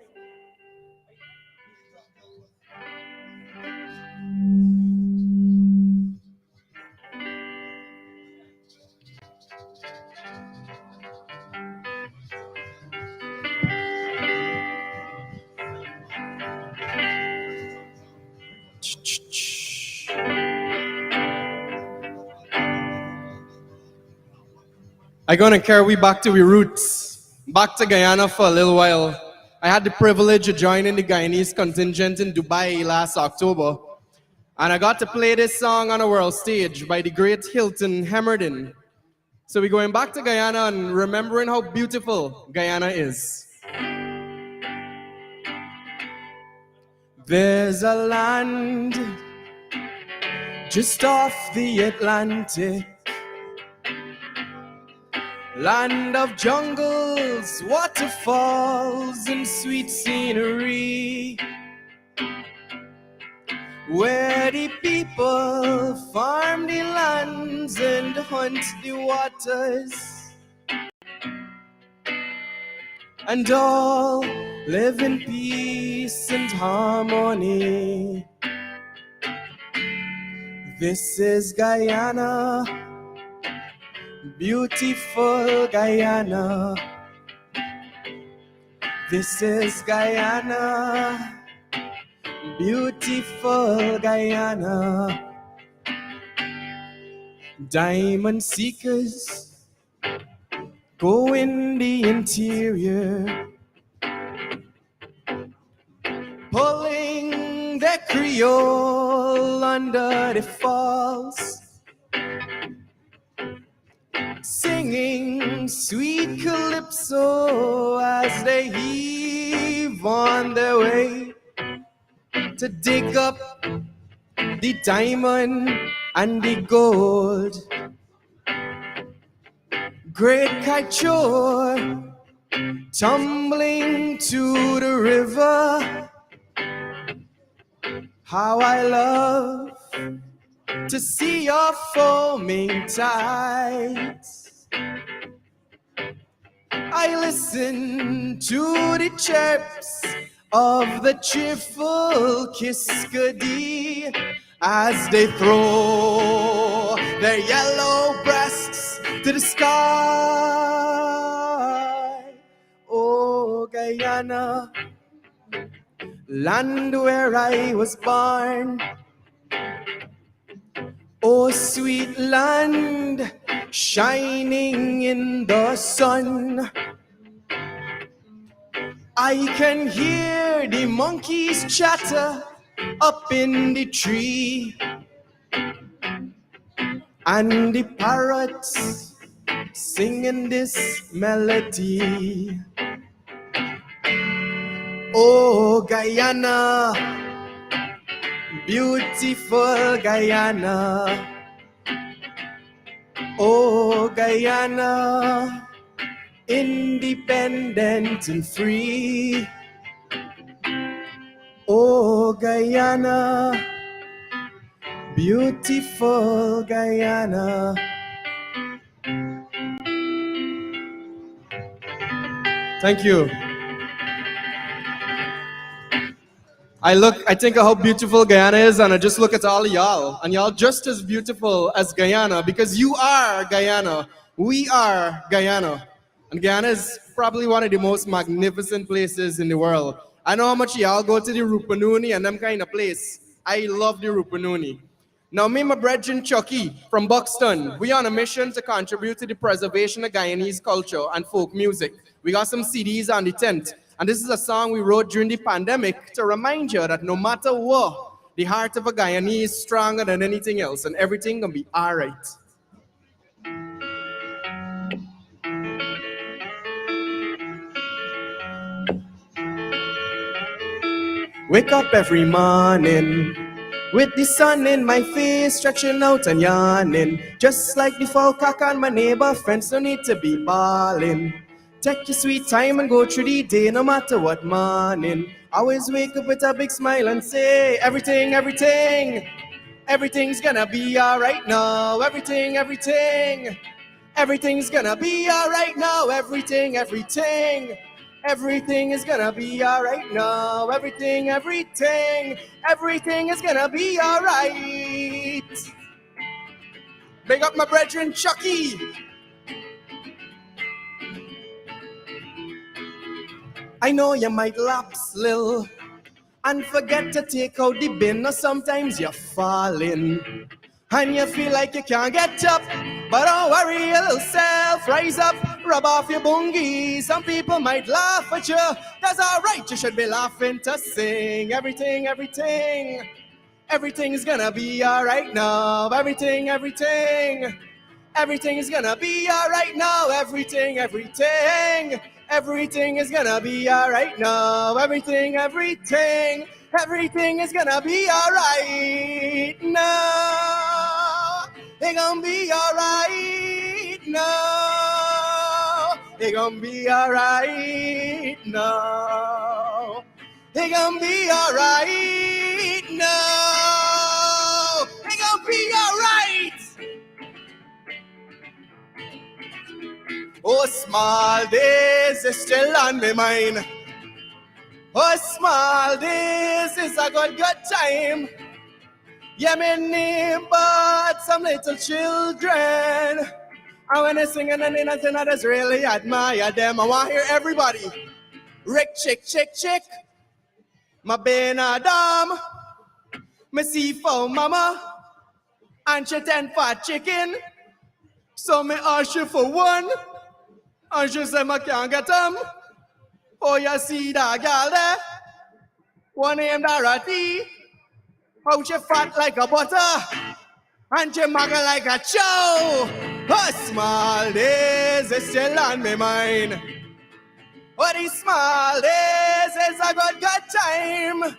[SPEAKER 23] I'm gonna carry we back to we roots, back to Guyana for a little while. I had the privilege of joining the Guyanese contingent in Dubai last October, and I got to play this song on a world stage by the great Hilton Hemerdin. So we're going back to Guyana and remembering how beautiful Guyana is. There's a land just off the Atlantic Land of jungles, waterfalls, and sweet scenery, where the people farm the lands and hunt the waters, and all live in peace and harmony. This is Guyana, beautiful Guyana. This is Guyana, beautiful Guyana. Diamond seekers go in the interior, pulling their Creole under the falls, singing sweet calypso as they heave on their way to dig up the diamond and the gold. Great kite tumbling to the river. How I love to see your foaming tides. I listen to the chirps of the cheerful Kiskadee as they throw their yellow breasts to the sky. Oh, Guyana, land where I was born. Oh, sweet land, shining in the sun. I can hear the monkeys chatter up in the tree, and the parrots singing this melody. Oh, Guyana, beautiful Guyana. Oh, Guyana, independent and free. Oh, Guyana, beautiful Guyana. Thank you. I think of how beautiful Guyana is, and I just look at all of y'all, and y'all just as beautiful as Guyana, because you are Guyana. We are Guyana. And Guyana is probably one of the most magnificent places in the world. I know how much y'all go to the Rupununi and them kind of place. I love the Rupununi. Now, me and my brethren Chucky from Buxton, we on a mission to contribute to the preservation of Guyanese culture and folk music. We got some CDs on the tent. And this is a song we wrote during the pandemic to remind you that no matter what, the heart of a Guyanese is stronger than anything else, and everything gonna be all right. Wake up every morning with the sun in my face, stretching out and yawning, just like the fall cock on my neighbor friends. No need to be bawling. Take your sweet time and go through the day, no matter what morning. Always wake up with a big smile and say, everything, everything, everything's gonna be all right now. Everything, everything, everything's gonna be all right now. Everything, everything, everything is gonna be all right now. Everything, everything, everything is gonna be all right. Big up my brethren Chucky. I know you might lapse, Lil, and forget to take out the bin, or sometimes you're falling and you feel like you can't get up, but don't worry, your little self, rise up, rub off your bungie. Some people might laugh at you, that's alright, you should be laughing to sing. Everything, everything, everything's gonna be alright now. Everything, everything, everything is gonna be alright now. Everything, everything, everything is gonna be alright now. Everything, everything, everything is gonna be alright now. It's gonna be alright now. It gonna be alright now. It gonna be alright now. It gonna be alright. Oh, small days is still on my mind. Oh, small days is a good time. Yeah, me name but some little children. And when they sing and nothing, I just really admire them. I want to hear everybody. Rick, chick, chick, chick. My Ben Adam. Me see for mama. And she 10 fat chicken. So me ask you for one. And she say I can't get them. Oh, you see that girl there? One named Dorothy. How she fat like a butter. And she muggle like a chow. Her small days is still on my mind. Oh, these small days is a good time.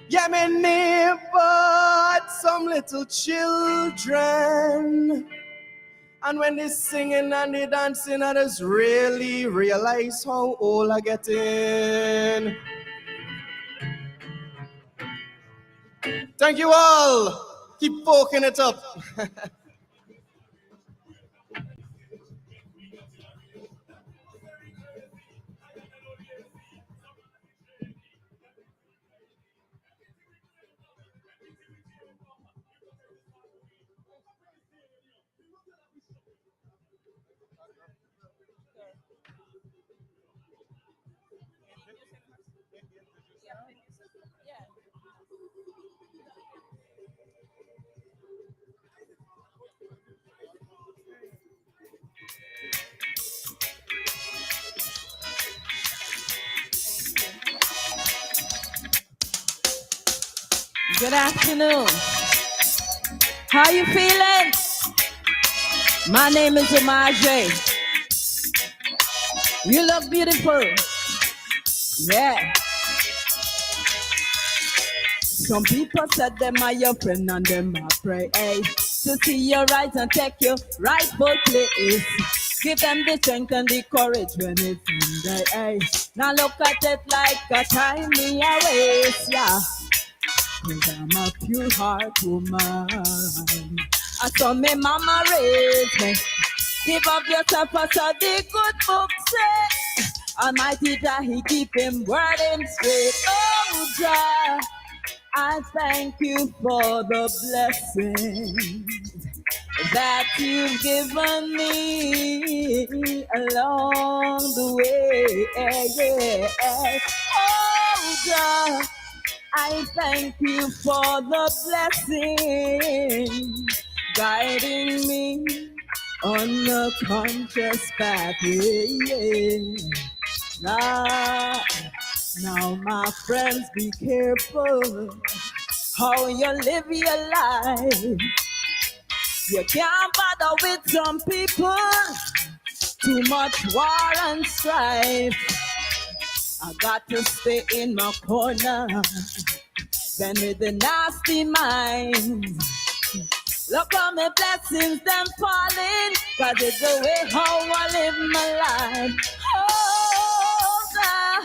[SPEAKER 23] Yeah, me name but some little children. And when they singing and they dancing, I just really realize how old I getting. Thank you all. Keep poking it up.
[SPEAKER 2] Good afternoon. How you feeling? My name is Omaje. You look beautiful. Yeah. Some people said them are your friend and them are pray to see you right and take you rightful place. Give them the strength and the courage when it's in their eyes. Now look at it like a tiny waste, yeah. Cause I'm a pure heart woman. I saw me mama raise me. Give up yourself as the good book say. Almighty Jah, he keep him word him straight. Oh Jah, I thank you for the blessing that you've given me along the way. Yeah. Oh Jah, I thank you for the blessing guiding me on the conscious pathway. Now, my friends, be careful how you live your life. You can't bother with some people, too much war and strife. I got to stay in my corner, then with the nasty mind. Look how my blessings them falling, cause it's the way how I live my life. Oh God,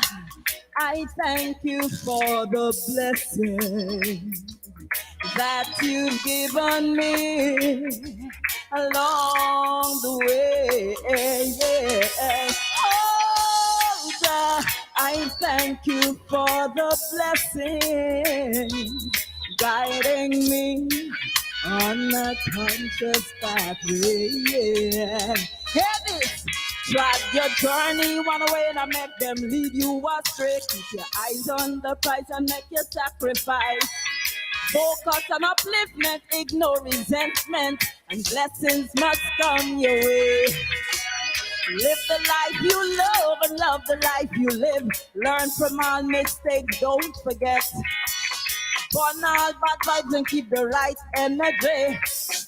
[SPEAKER 2] I thank you for the blessing that you've given me along the way. Yeah. Oh God, I thank you for the blessing guiding me on a conscious pathway. Yeah. Hear this. Drag your journey one way and I make them lead you astray. Keep your eyes on the prize and make your sacrifice. Focus on upliftment, ignore resentment, and blessings must come your way. Live the life you love and love the life you live. Learn from all mistakes, don't forget. Burn all bad vibes and keep the right energy.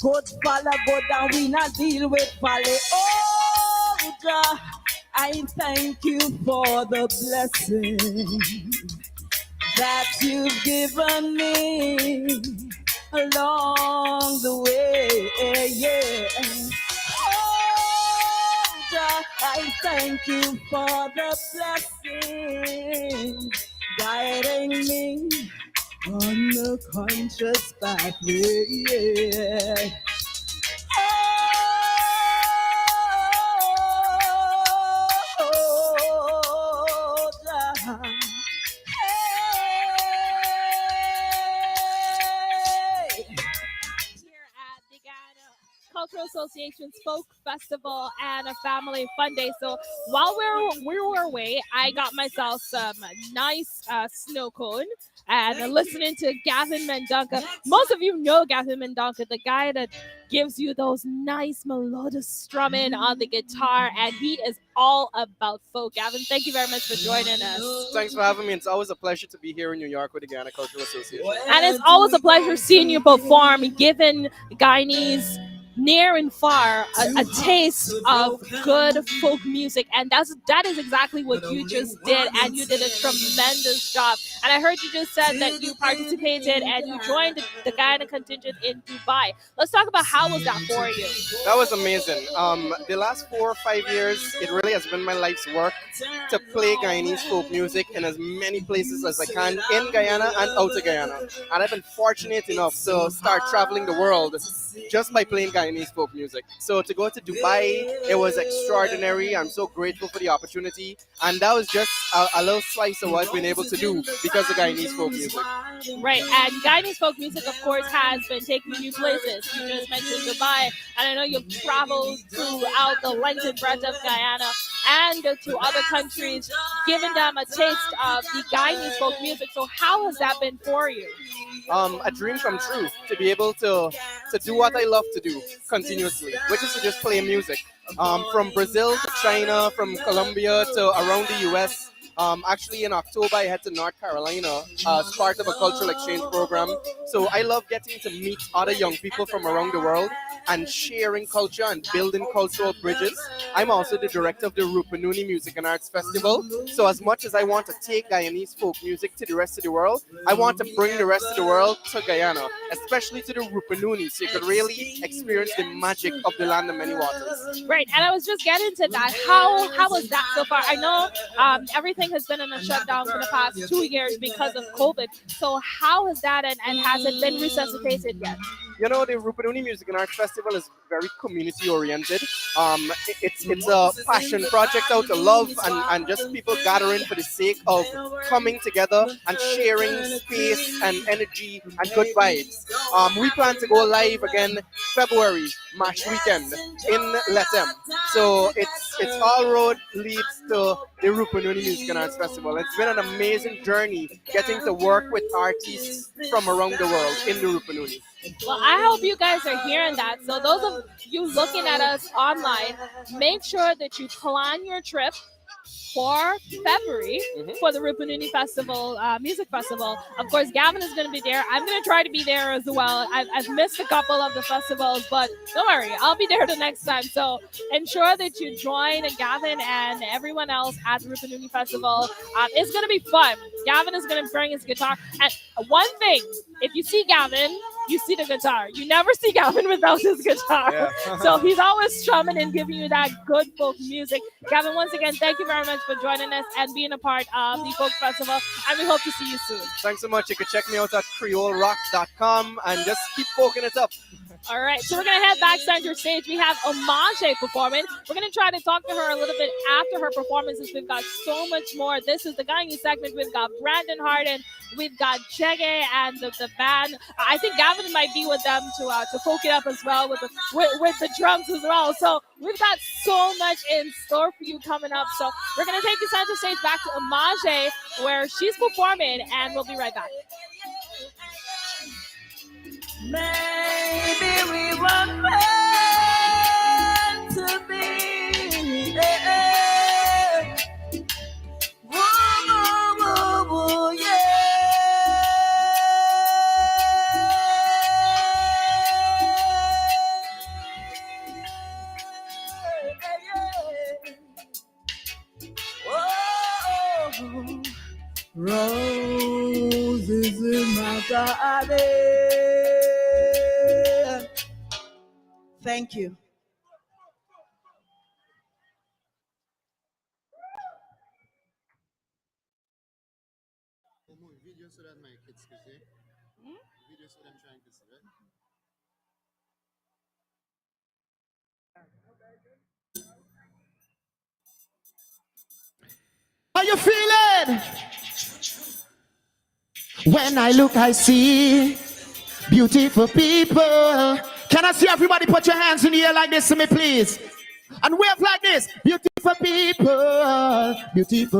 [SPEAKER 2] Good follow good and we not deal with folly. Oh God, I thank you for the blessing that you've given me along the way. Yeah. Oh God, I
[SPEAKER 5] I thank you for the blessing, guiding me on the conscious pathway. Yeah. Oh, Jah. Hey.
[SPEAKER 3] Cultural Association's Folk Festival and a Family Fun Day. So while we were away, I got myself some nice snow cone and listening to Gavin Mendonca. Most of you know Gavin Mendonca, the guy that gives you those nice melodious strumming on the guitar, and he is all about folk. Gavin, thank you very much for joining us.
[SPEAKER 23] Thanks for having me. It's always a pleasure to be here in New York with the Guyana Cultural Association.
[SPEAKER 3] And it's always a pleasure seeing you perform, giving Guyanese near and far a taste of good folk music, and that is exactly what you just did, and you did a tremendous job. And I heard you just said that you participated and you joined the Guyana contingent in Dubai. Let's talk about how was that for you.
[SPEAKER 23] That was amazing. The last 4 or 5 years, it really has been my life's work to play Guyanese folk music in as many places as I can in Guyana and out of Guyana. And I've been fortunate enough to start traveling the world just by playing Guyanese folk music. So to go to Dubai, it was extraordinary. I'm so grateful for the opportunity. And that was just a little slice of what I've been able to do because of Guyanese folk music.
[SPEAKER 3] Right, and Guyanese folk music, of course, has been taking you places. You just mentioned Dubai, and I know you've traveled throughout the length and breadth of Guyana and to other countries, giving them a taste of the Guyanese folk music. So how has that been for you?
[SPEAKER 23] A dream come true to be able to do what I love to do continuously, which is to just play music. From Brazil to China, from Colombia to around the US. Actually, in October, I head to North Carolina as part of a cultural exchange program. So I love getting to meet other young people from around the world and sharing culture and building cultural bridges. I'm also the director of the Rupununi Music and Arts Festival. So as much as I want to take Guyanese folk music to the rest of the world, I want to bring the rest of the world to Guyana, especially to the Rupununi, so you could really experience the magic of the land of many waters.
[SPEAKER 3] Right, and I was just getting to that. How was that so far? I know everything has been in a shutdown for the past 2 years because of COVID. So how has that and has it been resuscitated yet?
[SPEAKER 23] You know, the Rupununi Music and Arts Festival is very community oriented. It's a passion project out of love and just people gathering for the sake of coming together and sharing space and energy and good vibes. We plan to go live again February, March weekend in Letem. So it's all road leads to the Rupununi Music and Arts Festival. It's been an amazing journey getting to work with artists from around the world in the Rupununi.
[SPEAKER 3] Well, I hope you guys are hearing that. So those of you looking at us online, make sure that you plan your trip for February for the Rupununi Festival, Music Festival. Of course, Gavin is going to be there. I'm going to try to be there as well. I've missed a couple of the festivals, but don't worry, I'll be there the next time. So ensure that you join Gavin and everyone else at the Rupununi Festival. It's going to be fun. Gavin is going to bring his guitar. And one thing, if you see Gavin, you see the guitar. You never see Gavin without his guitar.
[SPEAKER 23] Yeah.
[SPEAKER 3] So he's always strumming and giving you that good folk music. Gavin, once again, thank you very much for joining us and being a part of the Folk Festival. And we hope to see you soon.
[SPEAKER 23] Thanks so much. You can check me out at creolerock.com and just keep poking it up.
[SPEAKER 3] All right, so we're going to head back center stage. We have Omage performing. We're going to try to talk to her a little bit after her performances. We've got so much more. This is the Guyanese segment. We've got Brandon Harden. We've got Gca and the band. I think Gavin might be with them to poke it up as well with the drums as well. So we've got so much in store for you coming up. So we're going to take the center stage back to Omage where she's performing, and we'll be right back.
[SPEAKER 5] Maybe we were meant to be. Yeah. Woo, woo, woo, yeah. Whoa. Roses in my garden. Thank you.
[SPEAKER 14] video so that my kids can see. Video so them trying to see it.
[SPEAKER 10] How you feeling? When I look, I see beautiful people. Can I see everybody put your hands in the air like this to me, please? And wave like this. Beautiful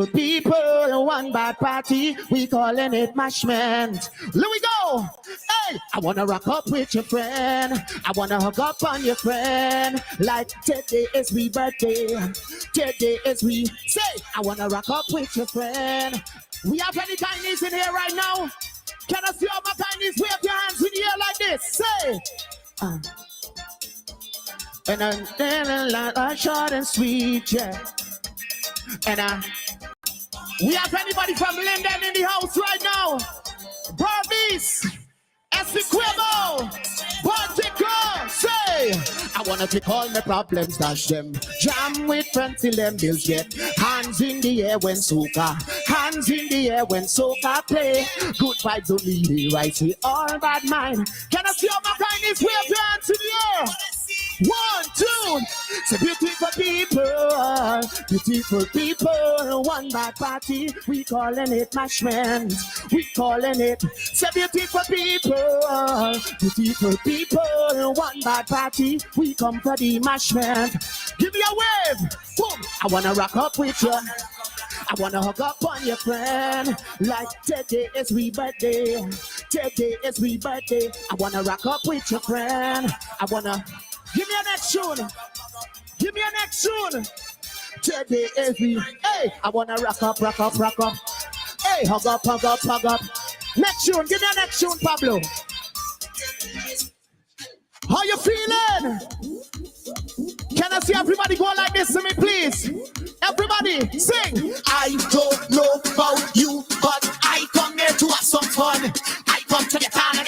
[SPEAKER 10] people, one bad party, we calling it mashment. Here we go. Hey, I wanna rock up with your friend. I wanna hug up on your friend. Like today is we birthday. Today is we say, I wanna rock up with your friend. We have any Chinese in here right now? Can I see all my Chinese? Wave your hands in the air like this. Say. And I'm like short and sweet, yeah. And we have anybody from Linden in the house right now? Barbies, Essequibo, Bartico, say. I wanna take all my problems, dash them. Jam with friends till them bills get. Hands in the air when soca. Hands in the air when soca play. Good vibes only, right? We all bad mind. Can I see all my kindness? Wave your hands in the air. 1, 2, so beautiful people, one bad party, we calling it mashment, we calling it, so beautiful people, one bad party, we come for the mashment. Give me a wave, boom, I wanna rock up with you. I wanna hug up on your friend. Like today is we birthday. Today is we birthday. I wanna rock up with your friend. I wanna give me a next tune. Give me a next tune. Today is we. Hey, I wanna rock up. Hey, hug up. Next tune. Give me a next tune, Pablo. How you feeling? Can I see everybody go like this to me, please? Everybody, sing. I don't know about you, but I come here to have some fun. I come to get on.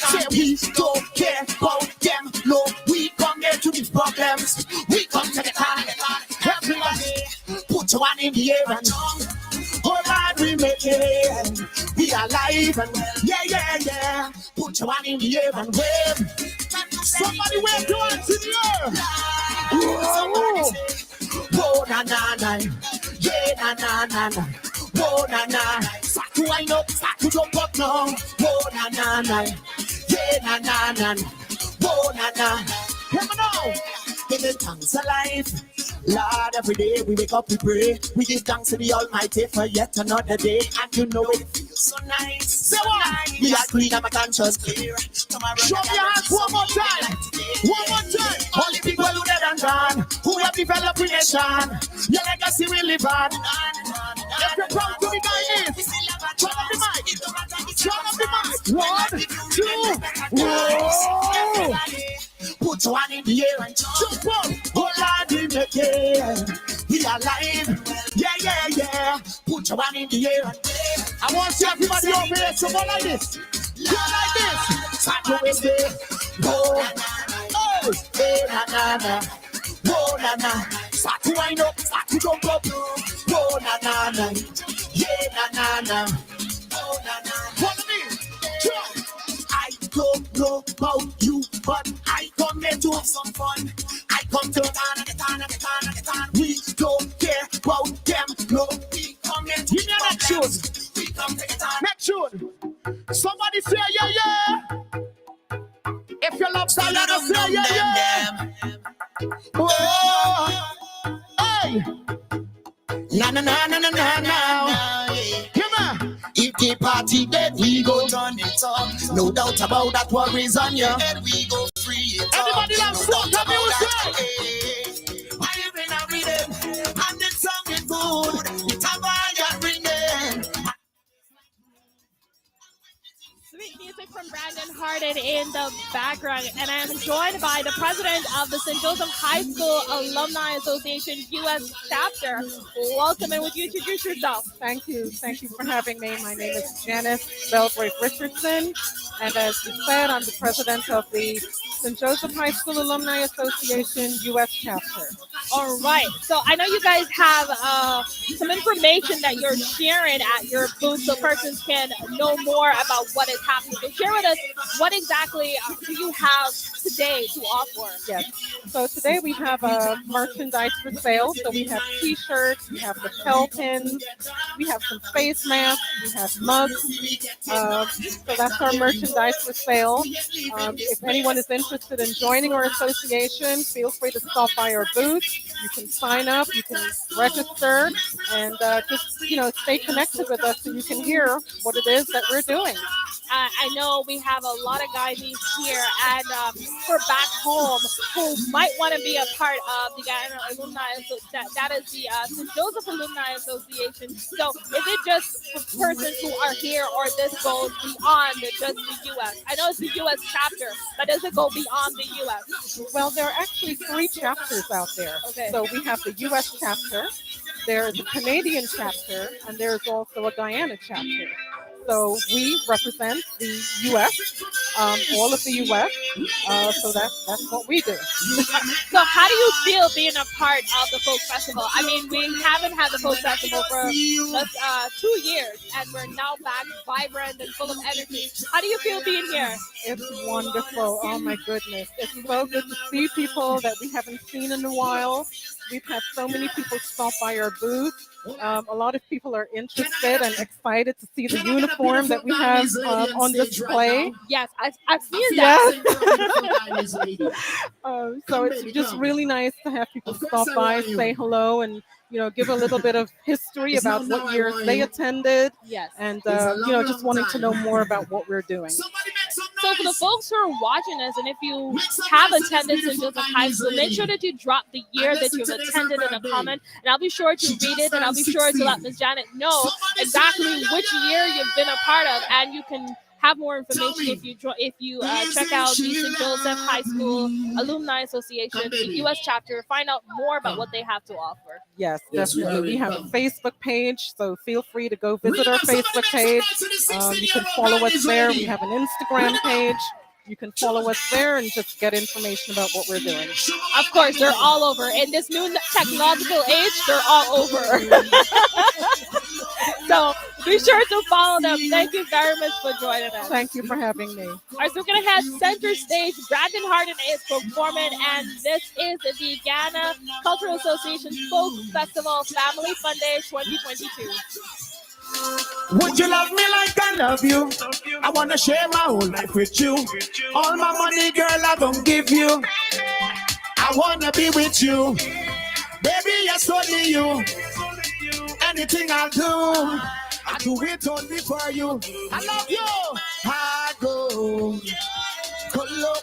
[SPEAKER 10] Say we don't care about them. No, we come here to these problems. We come to get on. Everybody, put your one in the air and oh Lord, we make it. We are alive and yeah. Put your one in the air and wave. Somebody wave your hands in the air. Whoa, na na na, yeah na. Whoa na na, start to wind up, start to jump up now. Whoa na na, yeah na. Whoa na. Hear me now. Give me thanks alive. Lord, every day we wake up, we pray. We give thanks to the Almighty for yet another day. And you know it feels so nice. Say what? We are clean and my conscience clear. Show me your hands one more time. All the people who dead and gone, who have developed a nation. Your legacy will live on. If you're proud to be Guyanese, turn up the mic. 1, 2, whoa. Put your one in the air and jump up. Oh Lord, we make it. We are alive. Yeah. Put your one in the air and I want to see everybody over here. So go like this. Go like this. Start to wave it. Oh, hey, na. Oh, na. Start to wind up. Start to jump up. Oh, na. Yeah, na. Oh, na. Follow me. Jump. I don't know about you, but I come here to have some fun. I come to get on. We don't care about them. No, we come here to give me a next tune. We come to get on. Next tune. Somebody say yeah. If you love salad, say yeah. Oh, hey. Na. Come on. If the party dead, we go turn it on. No doubt about that, worries on you. And we go free it. Everybody loves fun, tell me what's up. I have been a reading, and the song is good. It's a fire ringing.
[SPEAKER 3] Sweet music from Brandon Harding. started in the background, and I'm joined by the president of the St. Joseph High School Alumni Association U.S. chapter. Welcome, and would you introduce yourself?
[SPEAKER 4] Thank you. Thank you for having me. My name is Janice Belgrave Richardson, and as you said, I'm the president of the St. Joseph High School Alumni Association U.S. chapter.
[SPEAKER 3] All right. So I know you guys have some information that you're sharing at your booth so persons can know more about what is happening. So share with us what exactly do you have today to offer?
[SPEAKER 4] Yes. So today we have merchandise for sale. So we have T-shirts, we have lapel pins, we have some face masks, we have mugs. So that's our merchandise for sale. If anyone is interested in joining our association, feel free to stop by our booth. You can sign up, you can register, and just stay connected with us so you can hear what it is that we're doing.
[SPEAKER 3] I know we have a lot of guys here, and for back home who might want to be a part of the Guyana Alumni, that is the St. Joseph Alumni Association. So is it just for persons who are here, or this goes beyond just the U.S.? I know it's the U.S. chapter, but does it go beyond the U.S.?
[SPEAKER 4] Well, there are actually 3 chapters out there.
[SPEAKER 3] Okay.
[SPEAKER 4] So we have the U.S. chapter, there's a Canadian chapter, and there's also a Guyana chapter. So we represent the U.S., all of the U.S., so that's what we do.
[SPEAKER 3] So how do you feel being a part of the Folk Festival? I mean, we haven't had the Folk Festival for just 2 years, and we're now back vibrant and full of energy. How do you feel being here?
[SPEAKER 4] It's wonderful. Oh, my goodness. It's so good to see people that we haven't seen in a while. We've had so many people stop by our booth. A lot of people are interested and excited to see the uniform that we have on display.
[SPEAKER 3] Yes, I've seen that.
[SPEAKER 4] Yes. So it's just really nice to have people stop by, say hello, and give a little bit of history about what years they attended.
[SPEAKER 3] Yes.
[SPEAKER 4] And just wanting to know more about what we're doing.
[SPEAKER 3] So for the folks who are watching us, and if you have attended St. Joseph High School, make sure that you drop the year that you've attended in a comment, and I'll be sure to read it, and I'll be sure to let Ms. Janet know exactly which year you've been a part of, and you can have more information if you check out the St. Joseph High School Alumni Association, the U.S. chapter, find out more about what they have to offer.
[SPEAKER 4] Yes, definitely. We have a Facebook page, so feel free to go visit our Facebook page. You can follow us there. We have an Instagram page. You can follow us there and just get information about what we're doing.
[SPEAKER 3] Of course, they're all over. In this new technological age, they're all over. So be sure to follow them. Thank you very much for joining us.
[SPEAKER 4] Thank you for having me.
[SPEAKER 3] All right, so we're going to have center stage. Brandon Harden is performing, and this is the Ghana Cultural Association Folk Festival Family Fun Day 2022.
[SPEAKER 1] Would you love me like I love you? I wanna share my whole life with you. All my money, girl, I don't give you. I wanna be with you. Baby, it's only you. Anything I do it only for you. I love you. I go. Colo,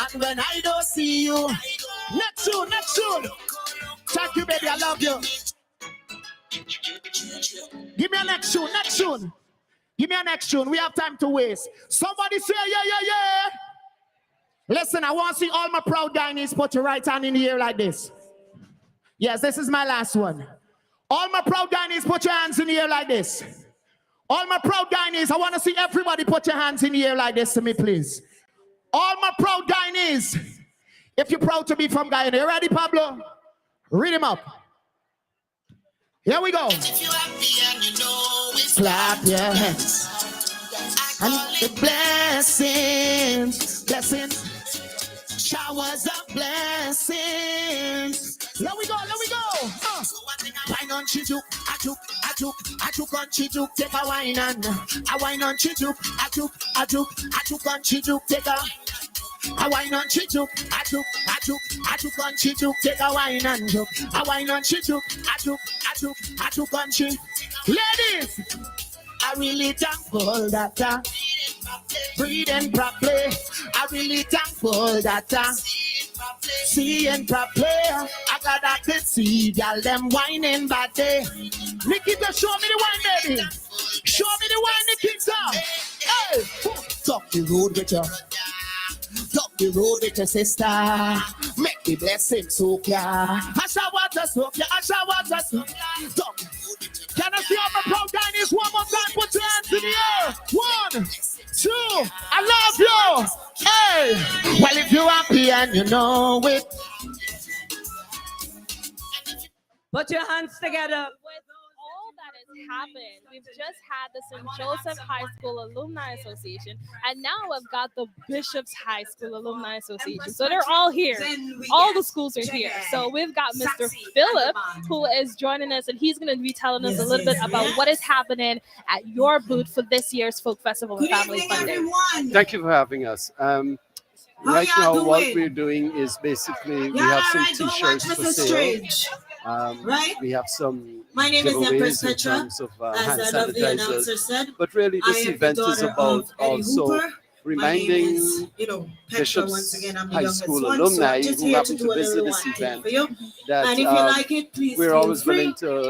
[SPEAKER 1] and when I don't see you. Next tune. Thank you, baby, I love you. Give me a next tune. Give me a next tune. We have time to waste. Somebody say, yeah. Listen, I want to see all my proud Guyanese put your right hand in the air like this. Yes, this is my last one. All my proud Guyanese put your hands in the air like this. All my proud Guyanese, I want to see everybody put your hands in the air like this to me, please. All my proud Guyanese, if you're proud to be from Guyana. You ready, Pablo? Read him up. Here we go. If you're happy and you know it, clap your hands. And the blessings, showers of blessings. Let we go. Wine on chijuk, I took on chijuk, take a wine and a wine on chijuk, I took on chijuk, take a wine on chijuk, I took on chijuk, take a wine and a wine on chijuk, I took on chijuk. Ladies, I really thankful that breathing properly. I really thankful that seeing properly. I got that to see y'all them whining body. Nikita, show me the wine, baby. Show me the wine, Nikita. Hey. Talk the road with your, talk the road with your sister. Make the blessing so clear. Asha water so clear, Asha water so clear. Talk. Can I see all my proud Chinese one more time? Put your hands in the air. 1, 2, I love you. Hey. Well, if you're happy and you know it.
[SPEAKER 2] Put your hands together.
[SPEAKER 3] With all that has happened, we've just had the St. Joseph High School Alumni Association, and now we've got the Bishop's High School Alumni Association. So they're all here. All the schools are here. So we've got Mr. Philip, who is joining us, and he's going to be telling us a little bit about what is happening at your booth for this year's Folk Festival and Family Fun Day.
[SPEAKER 20] Thank you for having us. Right now, what we're doing is basically we have some t-shirts for sale. We have some giveaways in terms of hand sanitizers. But really, this event is about also reminding Bishop's High School alumni who happen to visit this event that we're always willing to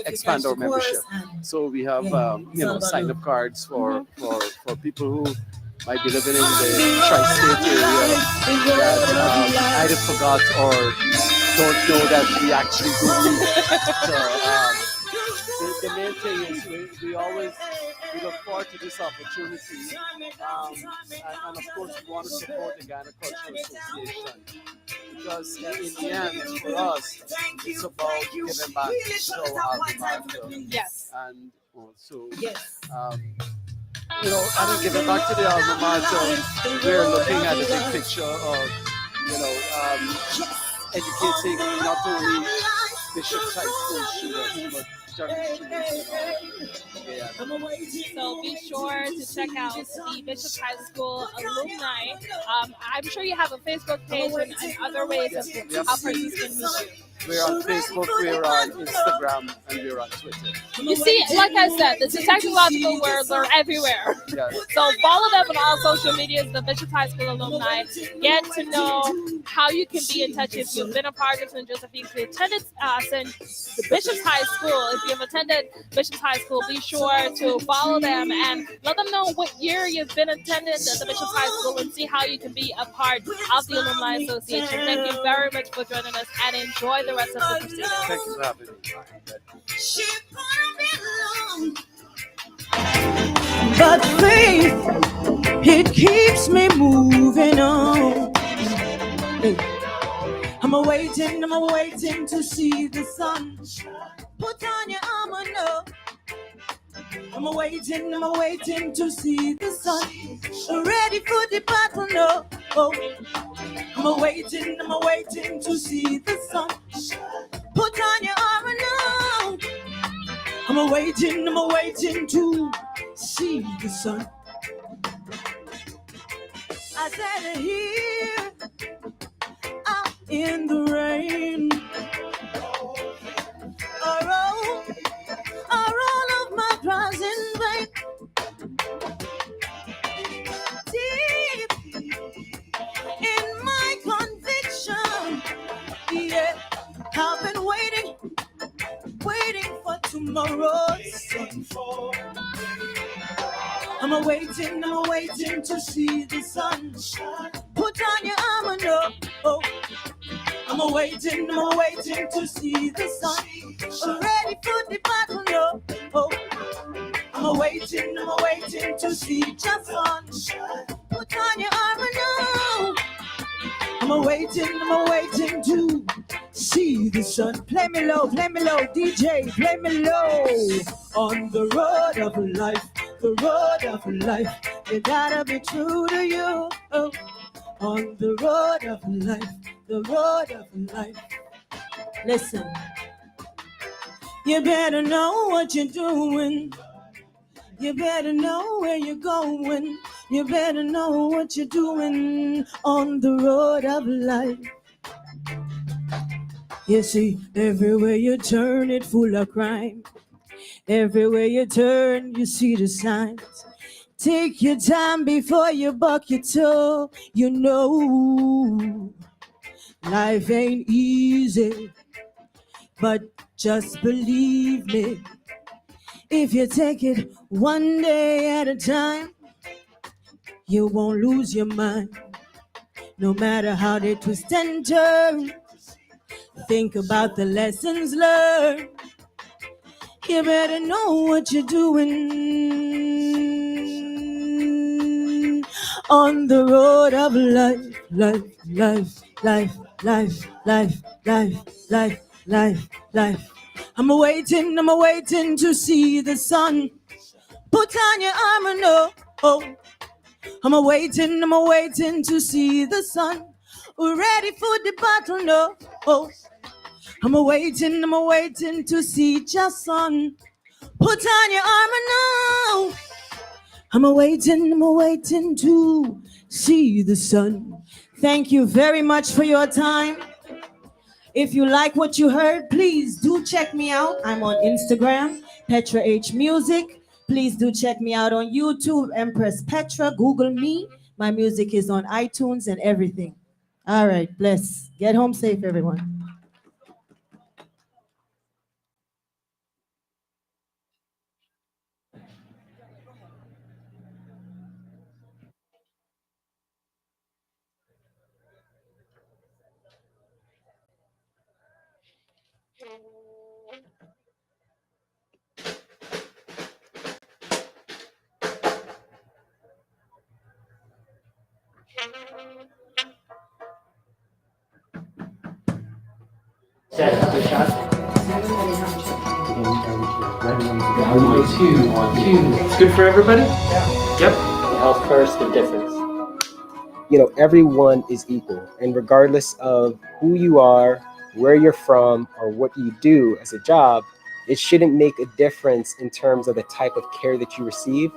[SPEAKER 20] expand our membership. So we have sign-up cards for people who might be living in the tri-state area that either forgot or don't know that we actually do meet. So the main thing is we look forward to this opportunity, and of course we want to support the Guyana Cultural Association because in the end for us it's about giving back to our alma mater.
[SPEAKER 3] Yes.
[SPEAKER 20] And also and giving back to the alma mater, we're looking at the big picture of, educating not only Bishop's High School students, but general students.
[SPEAKER 3] So be sure to check out the Bishop's High School alumni. I'm sure you have a Facebook page and other ways of how participants can meet you.
[SPEAKER 20] We're on Facebook, we're on Instagram, and we're on Twitter.
[SPEAKER 3] You see, like I said, the technological words are everywhere.
[SPEAKER 20] Yes.
[SPEAKER 3] So follow them on all social medias, the Bishop High School alumni. Get to know how you can be in touch if you've been a part of St. Joseph, if you attended the Bishop's High School. If you've attended Bishop's High School, be sure to follow them and let them know what year you've been attending the Bishop's High School and see how you can be a part of the Alumni Association. Thank you very much for joining us and enjoy the rest of the proceedings.
[SPEAKER 20] Thank you for having me.
[SPEAKER 5] But faith, it keeps me moving on. I'm waiting to see the sun. Put on your armor, no. I'm waiting to see the sun. Ready for the battle, no. Oh. I'm waiting to see the sun. Put on your armor, no. I'm waiting to see the sun. I said here, out in the rain, are all of my cries in vain. Deep in my conviction, yeah, I've been waiting for tomorrow's sun. I'm waiting to see the sun. Put on your armor, no. Oh. I'm waiting to see the sun. Ready for the battle, no. Oh. I'm waiting to see the sun. Put on your armor, no. I'm waiting to see the sun. Play me low, DJ, play me low. On the road of life, you gotta be true to you. Oh. On the road of life, listen. You better know what you're doing. You better know where you're going. You better know what you're doing on the road of life. You see, everywhere you turn, it's full of crime. Everywhere you turn, you see the signs. Take your time before you buck your toe. You know, life ain't easy, but just believe me. If you take it one day at a time, You won't lose your mind, no matter how they twist and turn. Think about the lessons learned. You better know what you're doing on the road of life, life, life, life, life, life, life, life, life, life. I'm waiting to see the sun. Put on your armor, no. Oh, I'm waiting to see the sun. We're ready for the battle, no. Oh, I'm waiting to see just sun. Put on your armor now. I'm waiting to see the sun. Thank you very much for your time. If you like what you heard, please do check me out. I'm on Instagram, Petra H Music. Please do check me out on YouTube, Empress Petra. Google me. My music is on iTunes and everything. All right, bless. Get home safe, everyone.
[SPEAKER 6] It's good for everybody? Yep.
[SPEAKER 12] Health first, the difference. You know, everyone is equal, and regardless of who you are, where you're from, or what you do as a job, it shouldn't make a difference in terms of the type of care that you receive.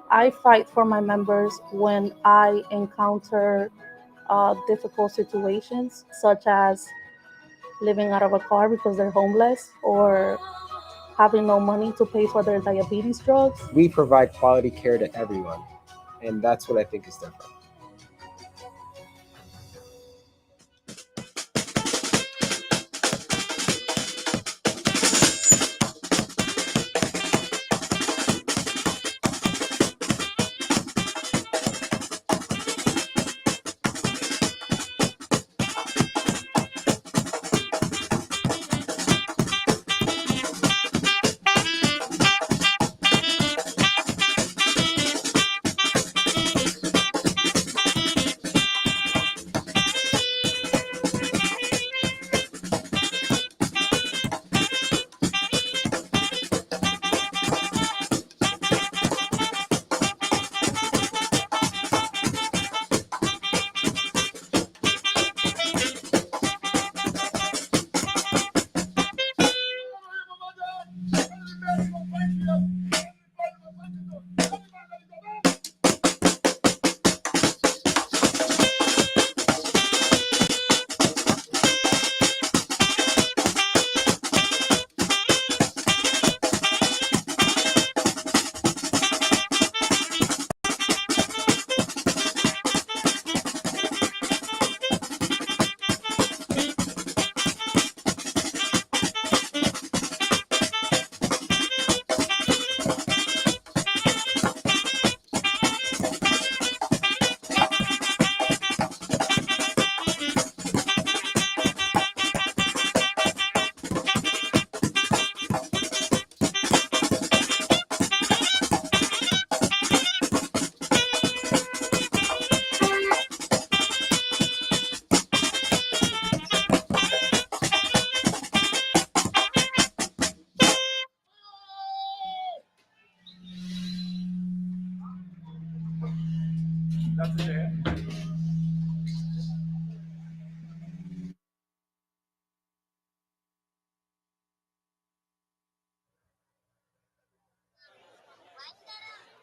[SPEAKER 22] I fight for my members when I encounter difficult situations, such as living out of a car because they're homeless or having no money to pay for their diabetes drugs.
[SPEAKER 12] We provide quality care to everyone, and that's what I think is different.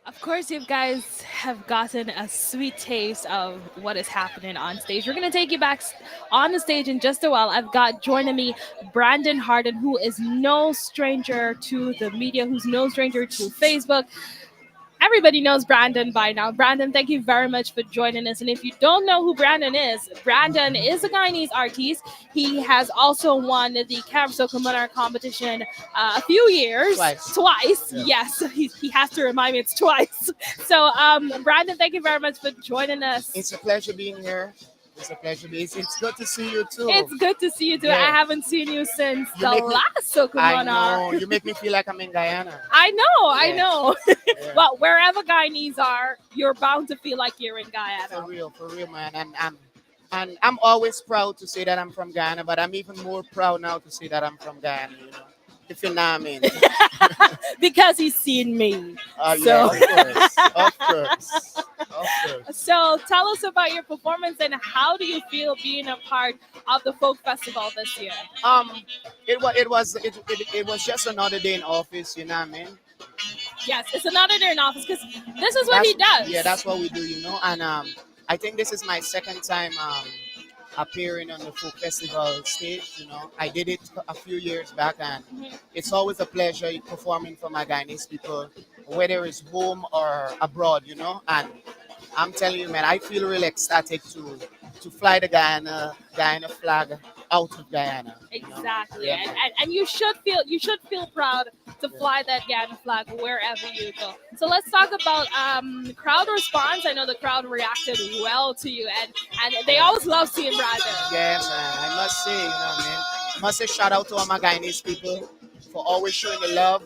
[SPEAKER 3] Of course, you guys have gotten a sweet taste of what is happening on stage. We're going to take you back on the stage in just a while. I've got joining me Brandon Harden, who is no stranger to the media, who's no stranger to Facebook. everybody knows Brandon by now. Brandon, thank you very much for joining us. And if you don't know who Brandon is a Guyanese artist. He has also won the Calypso Commoner competition a few years. Twice. Yes. He has to remind me it's twice. So, Brandon, thank you very much for joining us.
[SPEAKER 8] It's a pleasure being here. It's a pleasure. It's good to see you too.
[SPEAKER 3] It's good to see you too.
[SPEAKER 8] Yeah.
[SPEAKER 3] I haven't seen you since
[SPEAKER 8] You
[SPEAKER 3] the
[SPEAKER 8] make me-
[SPEAKER 3] last Soca
[SPEAKER 8] I
[SPEAKER 3] Monarch.
[SPEAKER 8] know. You make me feel like I'm in Guyana.
[SPEAKER 3] I know.
[SPEAKER 8] Yeah.
[SPEAKER 3] Well, wherever Guyanese are, you're bound to feel like you're in Guyana.
[SPEAKER 8] For real, man. And I'm always proud to say that I'm from Guyana, but I'm even more proud now to say that I'm from Guyana, you know. If you know what I mean.
[SPEAKER 3] Because he's seen me.
[SPEAKER 8] Yeah, of course.
[SPEAKER 3] So tell us about your performance and how do you feel being a part of the folk festival this year?
[SPEAKER 8] It was just another day in office, you know what I mean?
[SPEAKER 3] Yes, it's another day in office because this is what he does.
[SPEAKER 8] Yeah, that's what we do, you know. And I think this is my second time appearing on the folk festival stage. You know, I did it a few years back, and it's always a pleasure performing for my Guyanese people, whether it's home or abroad. You know, and I'm telling you, man, I feel really ecstatic to fly the Guyana flag out of Guyana.
[SPEAKER 3] Exactly,
[SPEAKER 8] Yeah.
[SPEAKER 3] and you should feel proud to fly that Guyana flag wherever you go. So let's talk about crowd response. I know the crowd reacted well to you, and they always love seeing Brandon.
[SPEAKER 8] Yeah, man. I must say, you know what I mean? Must say shout out to all my Guyanese people for always showing the love.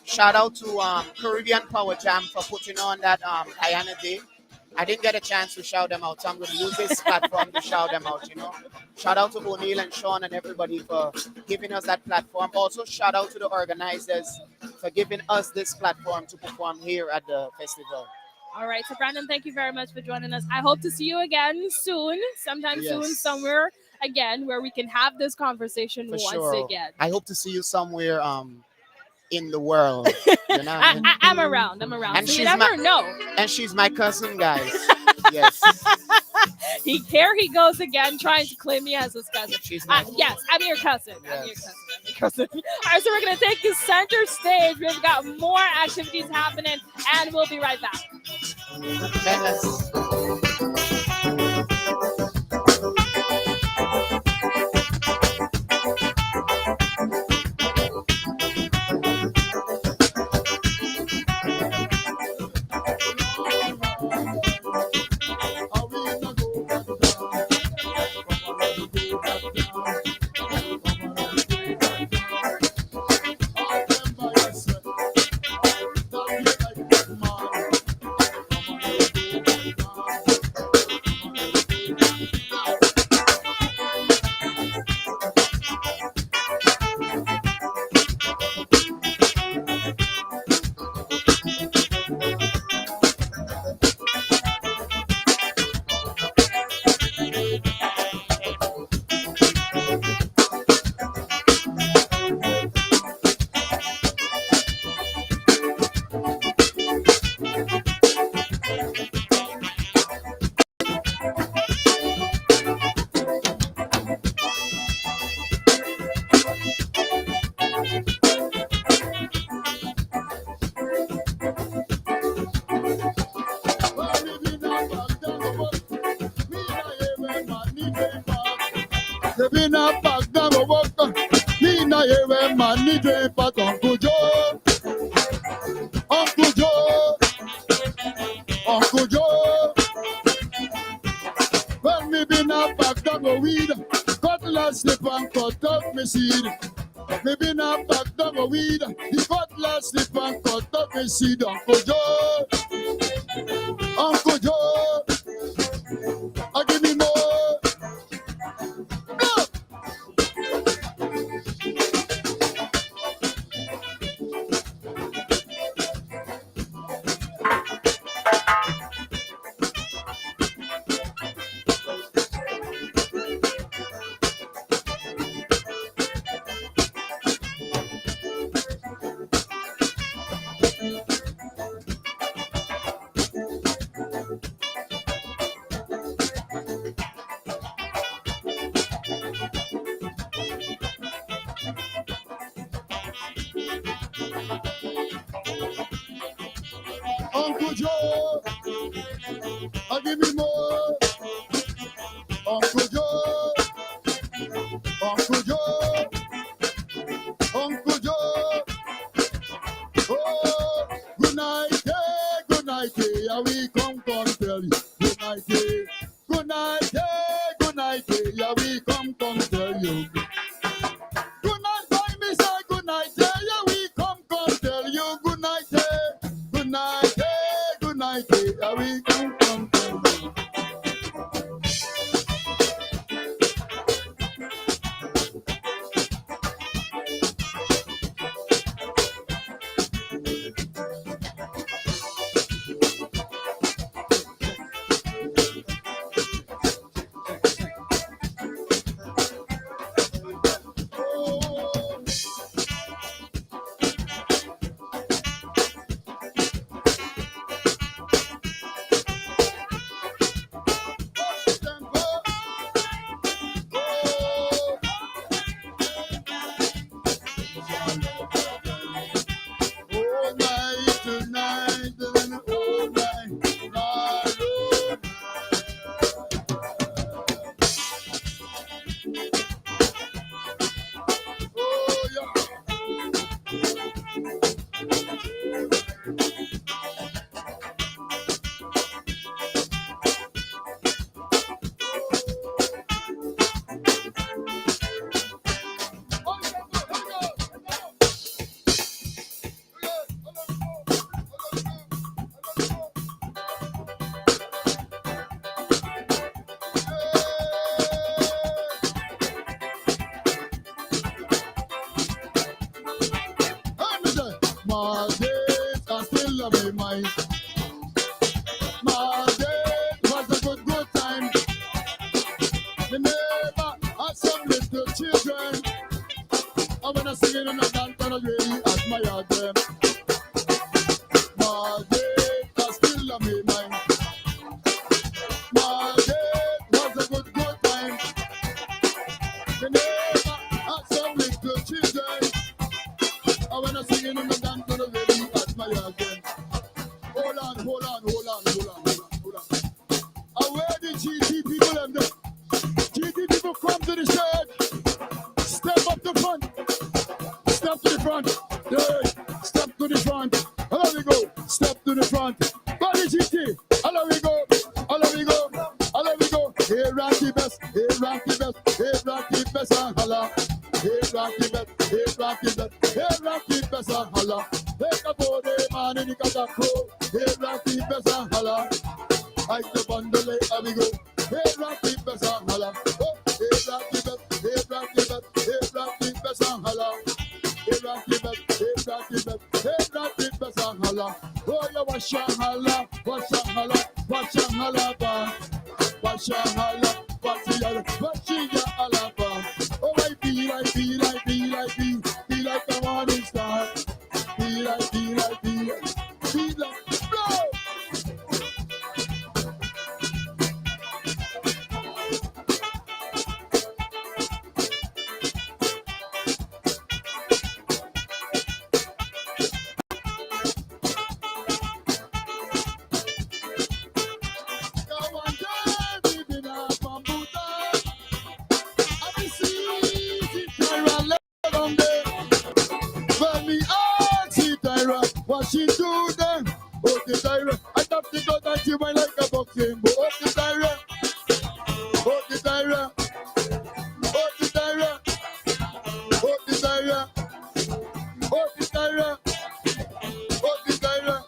[SPEAKER 8] Shout out to Caribbean Power Jam for putting on that Guyana Day. I didn't get a chance to shout them out, so I'm going to use this platform to shout them out, you know. Shout out to O'Neill and Sean and everybody for giving us that platform. Also, shout out to the organizers for giving us this platform to perform here at the festival.
[SPEAKER 3] All right, so Brandon, thank you very much for joining us. I hope to see you again soon, sometime soon,
[SPEAKER 8] Yes.
[SPEAKER 3] somewhere again where we can have this conversation
[SPEAKER 8] For
[SPEAKER 3] once
[SPEAKER 8] sure.
[SPEAKER 3] again.
[SPEAKER 8] I hope to see you somewhere in the world. You know what I mean?
[SPEAKER 3] I'm around.
[SPEAKER 8] And
[SPEAKER 3] So you
[SPEAKER 8] she's
[SPEAKER 3] never know.
[SPEAKER 8] And she's my cousin, guys. Yes.
[SPEAKER 3] Here he goes again, trying to claim me as his cousin.
[SPEAKER 8] my-
[SPEAKER 3] Yes, I'm your cousin. I'm your cousin. All right, so we're going to take you center stage. We've got more activities happening, and we'll be right back.
[SPEAKER 11] Kevina back down the walk. Nina yewe mani de pat Uncle Joe. Uncle Joe. Uncle Joe. When me been a back down the weed. Cutlass slip and cut up me seed. Me been a back down the weed. The cutlass slip and cut up me seed. Uncle Joe. Uncle Joe. I give me more. Uncle Joe, give me more. Uncle Joe, Uncle Joe, Uncle Joe. Oh, good night, yeah, good night, yeah, we come tell you. Good night, yeah, good night, yeah, good night, yeah, we come tell you. Good night, boy, me say good night, yeah, we come tell you. Good night, yeah, good night, yeah, good night, yeah, we come tell you. All night tonight, all night, oh yeah. My days are still on my mind. My days was a good time. The neighbor had some little children. And when I sing it in a dance, I really admire them. My days are still on my mind. My days was a good time. The neighbor had some little children. And when I sing it in a dance, I really admire them. Hold on, hold on, hold on, hold on, hold on, hold on. And where the GT people them there? GT people come to the stage. Step up the front. Step to the front. Hey, step to the front. Hello we go. Step to the front. Body GT. Hello we go. Hello we go. Hello we go. Here rock the best. Here rock the best. Here rock the best and holla. Here rock the best. Here rock the best. Here rock the best and holla. Take a body man in the catacrow. Here rock the best and holla. I the bundle I we go. Here rock the best and holla. Oh, here rock the best. Here rock the best. Here rock the best and holla. Here rock the best. Here rock the best. Here rock the best and holla. Oh, you wash and holla. Wash and holla. Wash and holla. Wash and holla. Wash and holla. Oh, I feel like the morning star. Feel like, blow. What she do then? Oh, the Tyra. I thought the God that you might like a boxing. But oh, the Tyra. Oh, the Tyra. Oh, the Tyra. Oh, the Tyra. Oh, the Tyra. Oh, the Tyra.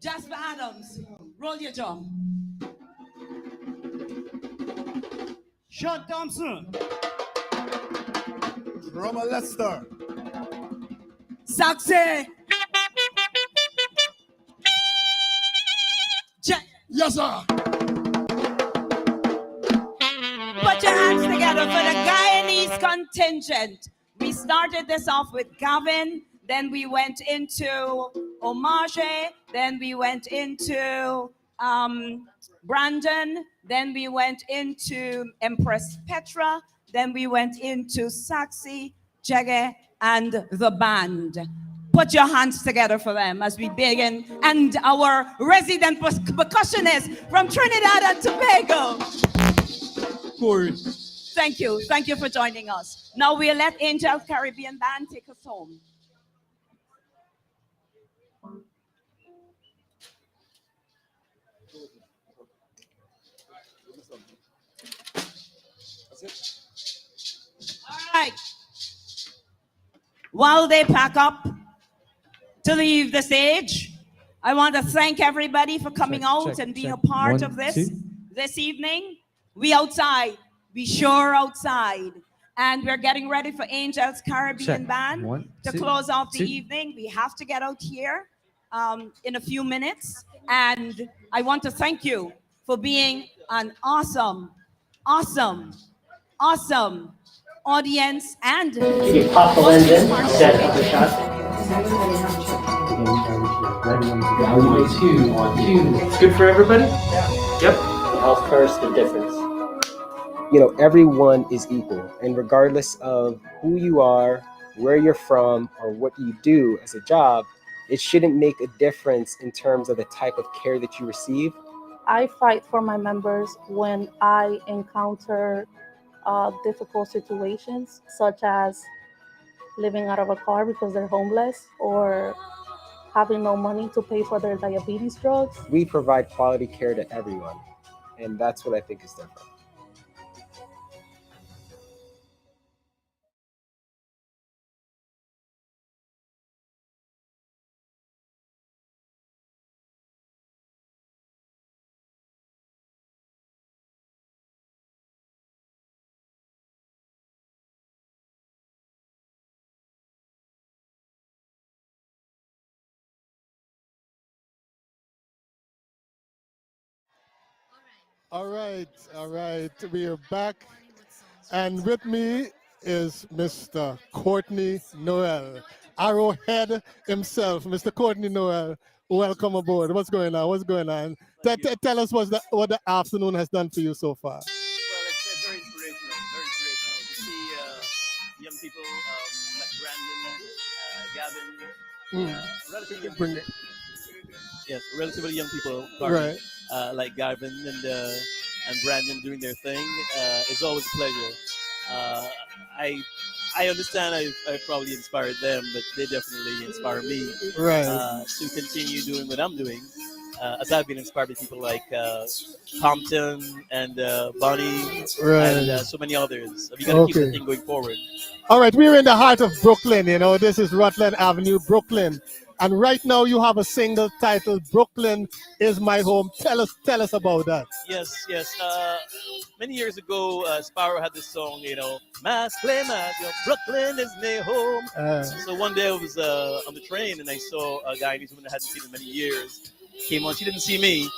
[SPEAKER 2] Jasper Adams. Roll your jaw.
[SPEAKER 15] Sean Thompson.
[SPEAKER 13] Roma Lester.
[SPEAKER 2] Saxe.
[SPEAKER 13] Yes, sir.
[SPEAKER 2] Put your hands together for the Guyanese contingent. We started this off with Gavin, then we went into Omage, then we went into Brandon, then we went into Empress Petra, then we went into Saxi, Gca, and the band. Put your hands together for them as we begin. And our resident percussionist from Trinidad and Tobago.
[SPEAKER 15] Corey.
[SPEAKER 2] Thank you. Thank you for joining us. Now we'll let Angel Caribbean Band take us home. All right. While they pack up to leave the stage, I want to thank everybody for coming out and being a part of this evening. We outside. We sure outside. And we're getting ready for Angels Caribbean Band to close off the evening. We have to get out here in a few minutes. And I want to thank you for being an awesome, awesome, awesome audience and
[SPEAKER 6] Okay, pop the lens in, set up the shot. Yeah, 1, 2. It's good for everybody? Yep. Health first, the difference.
[SPEAKER 12] Everyone is equal, and regardless of who you are, where you're from, or what you do as a job, it shouldn't make a difference in terms of the type of care that you receive.
[SPEAKER 22] I fight for my members when I encounter difficult situations, such as living out of a car because they're homeless or having no money to pay for their diabetes drugs.
[SPEAKER 12] We provide quality care to everyone, and that's what I think is different.
[SPEAKER 14] All right. We are back. And with me is Mr. Courtney Noel, Arrowhead himself. Mr. Courtney Noel, welcome aboard. What's going on? Tell us what the afternoon has done for you so far.
[SPEAKER 16] Well, it's very inspirational to see young people like Brandon, Gavin, relatively young people,
[SPEAKER 14] Right.
[SPEAKER 16] Like Gavin and Brandon doing their thing. It's always a pleasure. I understand I've probably inspired them, but they definitely inspire me to continue doing what I'm doing. As I've been inspired by people like Compton and Bonnie and so many others. We got to keep the thing going forward.
[SPEAKER 14] All right, we're in the heart of Brooklyn. This is Rutland Avenue, Brooklyn. And right now you have a single titled Brooklyn is My Home. Tell us about that.
[SPEAKER 16] Yes. Many years ago, Sparrow had this song, Mass play Mass, Brooklyn is my home. So one day I was on the train and I saw a guy, this woman I hadn't seen in many years. Came on, she didn't see me.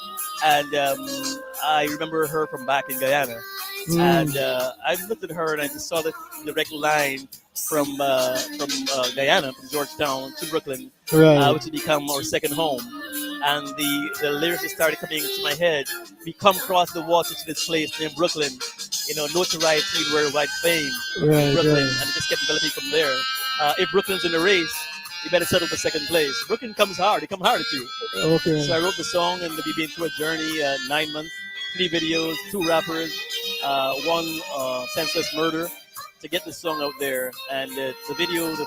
[SPEAKER 16] And I remember her from back in Guyana. And I looked at her and I just saw the direct line from Guyana, from Georgetown to Brooklyn, which had become our second home. And the lyrics just started coming into my head. We come across the water to this place named Brooklyn, notoriety, worldwide fame in Brooklyn, and it just kept developing from there. If Brooklyn's in the race, you better settle for second place. Brooklyn comes hard; they come hard at you.
[SPEAKER 14] Okay.
[SPEAKER 16] So I wrote the song, and we've been through a journey, 9 months, 3 videos, 2 rappers, 1 senseless murder, to get the song out there. And the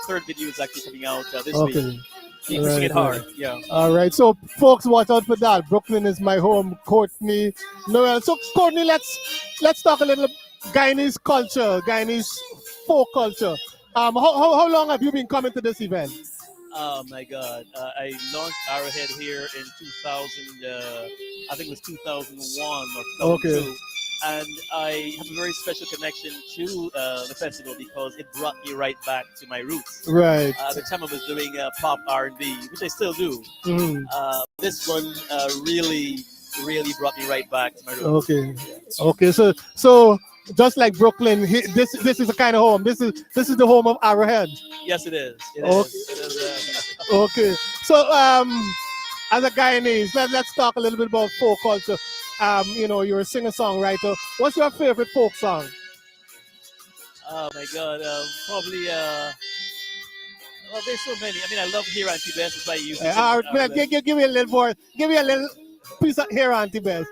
[SPEAKER 16] third video is actually coming out this week. Keep pushing it hard, yeah.
[SPEAKER 14] All right, so folks, watch out for that. Brooklyn is my home. Courtney Noel. So Courtney, let's talk a little Guyanese culture, Guyanese folk culture. How long have you been coming to this event?
[SPEAKER 16] Oh my God! I launched Arrowhead here in 2000. I think it was 2001 or 2002.
[SPEAKER 14] Okay.
[SPEAKER 16] And I have a very special connection to the festival because it brought me right back to my roots.
[SPEAKER 14] Right.
[SPEAKER 16] The time I was doing pop R&B, which I still do.
[SPEAKER 14] Mhm.
[SPEAKER 16] This one really, really brought me right back to my roots.
[SPEAKER 14] Okay. Okay. So just like Brooklyn, this is a kind of home. This is the home of Arrowhead.
[SPEAKER 16] Yes, it is. It
[SPEAKER 14] Okay.
[SPEAKER 16] is. It is.
[SPEAKER 14] Okay. So as a Guyanese, let's talk a little bit about folk culture. You're a singer-songwriter. What's your favorite folk song?
[SPEAKER 16] Oh my God! Probably. Well, there's so many. I mean, I love Here Auntie Bess. It's by you.
[SPEAKER 14] Give me a little more. Give me a little piece of Here Auntie Bess.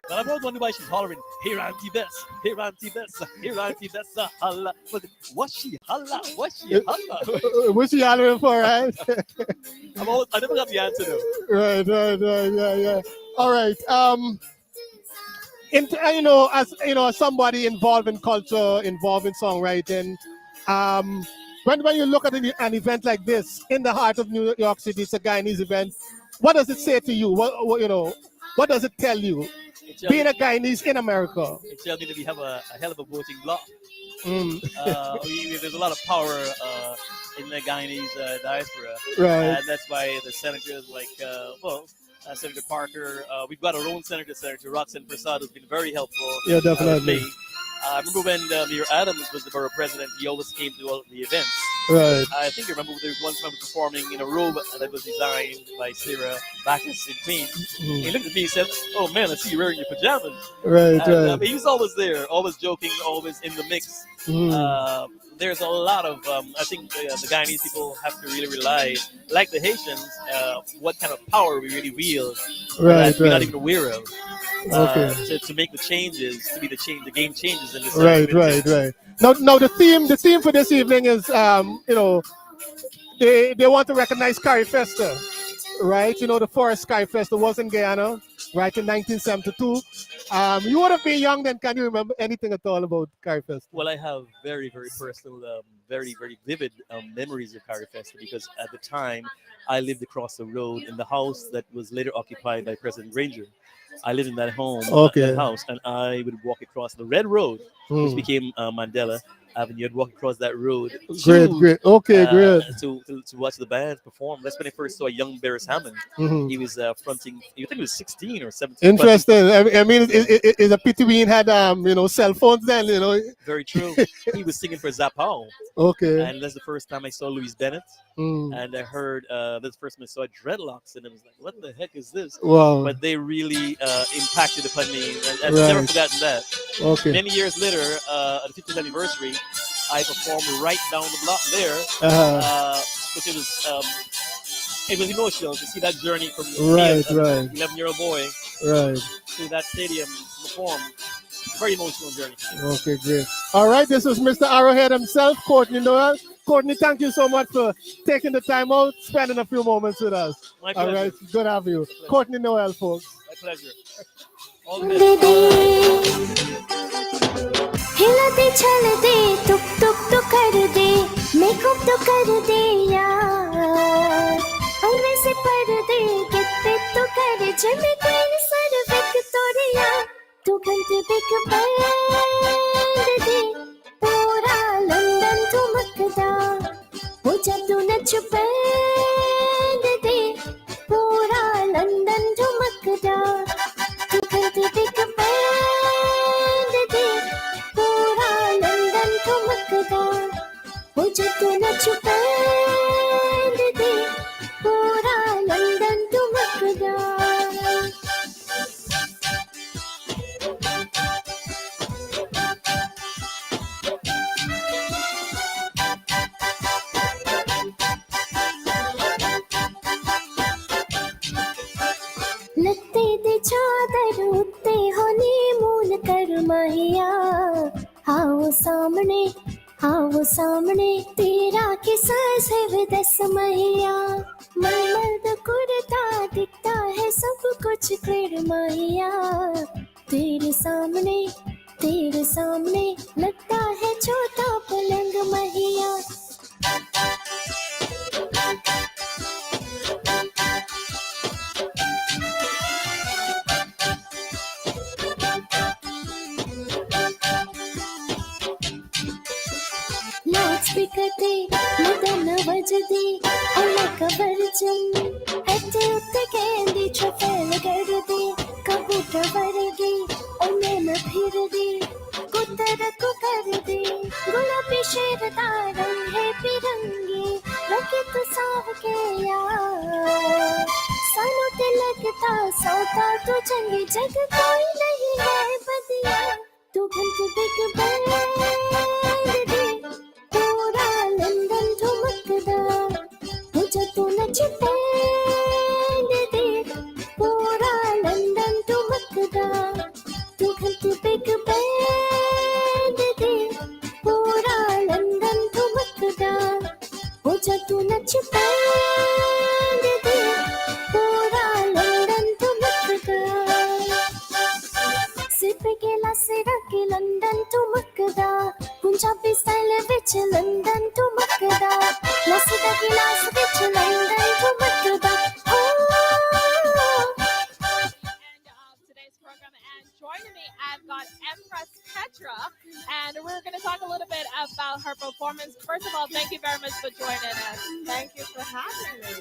[SPEAKER 16] Well, I'm always wondering why she's hollering, Here Auntie Bess, Here Auntie Bess, Here Auntie Bess, holla. But what's she holla? What's she holla?
[SPEAKER 14] What's she hollering for, right?
[SPEAKER 16] I never got the answer though.
[SPEAKER 14] Right, yeah. All right. As somebody involved in culture, involved in songwriting, when you look at an event like this in the heart of New York City, it's a Guyanese event. What does it say to you? What does it tell you? Being a Guyanese in America.
[SPEAKER 16] It tells me that we have a hell of a voting bloc.
[SPEAKER 14] Mm.
[SPEAKER 16] There's a lot of power in the Guyanese diaspora.
[SPEAKER 14] Right.
[SPEAKER 16] And that's why the senators like, Senator Parker, we've got our own senator, Senator Roxanne Prasad, who's been very helpful.
[SPEAKER 14] Yeah, definitely.
[SPEAKER 16] With me. I remember when Mayor Adams was the borough president, he always came to all the events.
[SPEAKER 14] Right.
[SPEAKER 16] I think I remember there was one time I was performing in a robe that was designed by Sarah Backus in Queens.
[SPEAKER 14] Mm.
[SPEAKER 16] He looked at me and said, "Oh man, I see you wearing your pajamas."
[SPEAKER 14] Right,
[SPEAKER 16] And,
[SPEAKER 14] right.
[SPEAKER 16] he was always there, always joking, always in the mix.
[SPEAKER 14] Mm.
[SPEAKER 16] There's a lot of, I think the Guyanese people have to really rely, like the Haitians, what kind of power we really wield
[SPEAKER 14] Right,
[SPEAKER 16] that we're not
[SPEAKER 14] right.
[SPEAKER 16] even aware of.
[SPEAKER 14] Okay.
[SPEAKER 16] To make the changes, to be the game changes in this.
[SPEAKER 14] Right. Now the theme for this evening is they want to recognize Carrie Fester, right? The first Carrie Fester was in Guyana, right, in 1972. You would have been young then. Can you remember anything at all about Carrie Fester?
[SPEAKER 16] Well, I have very, very personal, very, very vivid memories of Carrie Fester because at the time I lived across the road in the house that was later occupied by President Granger. I lived in that home,
[SPEAKER 14] Okay.
[SPEAKER 16] that house, and I would walk across the Red Road, which
[SPEAKER 14] Hmm.
[SPEAKER 16] became Mandela Avenue. I'd walk across that road.
[SPEAKER 14] Great. Okay, great.
[SPEAKER 16] To watch the band perform. That's when I first saw young Barris Hammond.
[SPEAKER 14] Mhm.
[SPEAKER 16] He was fronting. I think he was 16 or 17.
[SPEAKER 14] Interesting. I mean, it's a pity we ain't had cell phones then.
[SPEAKER 16] Very true. He was singing for Zapao.
[SPEAKER 14] Okay.
[SPEAKER 16] And that's the first time I saw Louise Bennett.
[SPEAKER 14] Mm.
[SPEAKER 16] And I heard that's the first time I saw dreadlocks, and I was like, "What the heck is this?"
[SPEAKER 14] Wow.
[SPEAKER 16] But they really impacted upon me. And I've
[SPEAKER 14] Right.
[SPEAKER 16] never forgotten that.
[SPEAKER 14] Okay.
[SPEAKER 16] Many years later, at the 50th anniversary, I performed right down the block there, which it was emotional to see that journey from
[SPEAKER 14] Right,
[SPEAKER 16] me,
[SPEAKER 14] right.
[SPEAKER 16] 11-year-old boy,
[SPEAKER 14] Right.
[SPEAKER 16] to that stadium to perform. Very emotional journey.
[SPEAKER 14] Okay, great. All right, this was Mr. Arrowhead himself, Courtney Noel. Courtney, thank you so much for taking the time out, spending a few moments with us.
[SPEAKER 16] My
[SPEAKER 14] All
[SPEAKER 16] pleasure.
[SPEAKER 14] right, good to have you. Courtney Noel, folks.
[SPEAKER 16] My pleasure. All the best.
[SPEAKER 17] हिला दे चल दे तुक तुक तो कर दे makeup तो कर दे यार अंग्रेज से पढ़ दे कित पित तो कर जमे कोई सर विक तोड़ यार तू घंट बिक बैंड दे पूरा लंदन ठुमकदा हो जा तू नच बैंड दे पूरा लंदन ठुमकदा तू घंट बिक बैंड दे पूरा लंदन ठुमकदा हो जा तू नच बैंड दे पूरा लंदन ठुमकदा लत्ते दे चादर उत्ते हनीमून कर माहिया आओ सामने तेरा किसा है विदस मैया मलमल कुर्ता दिखता है सब कुछ कर मैया तेरे सामने लगता है छोटा पलंग मैया बजदी अलग वर्जन हटे उत्ते कहंदी छफेल कर दी कबूतर वर्गी ओने में फिर दी कुतर को कर दी गुलाबी शेर दा रंग है बिरंगी लगे तो साव के यार सानू ते लगता सौदा तो चंगी जग कोई नहीं है बदिया तू घंटे बिग बैंड दी पूरा लंदन ठुमकदा मुझे तू नच बैंड दे पूरा लंदन ठुमकदा तू घंटे बिग बैंड दे पूरा लंदन ठुमकदा मुझे तू नच बैंड दे पूरा लंदन ठुमकदा सिप गेला सिरा के लंदन ठुमकदा पंजाबी स्टाइल विच लंदन ठुमकदा लसदा गिलास विच लंदन ठुमकदा
[SPEAKER 3] Today's program, and joining me, I've got Empress Petra, and we're going to talk a little bit about her performance. First of all, thank you very much for joining us.
[SPEAKER 18] Thank you for having me.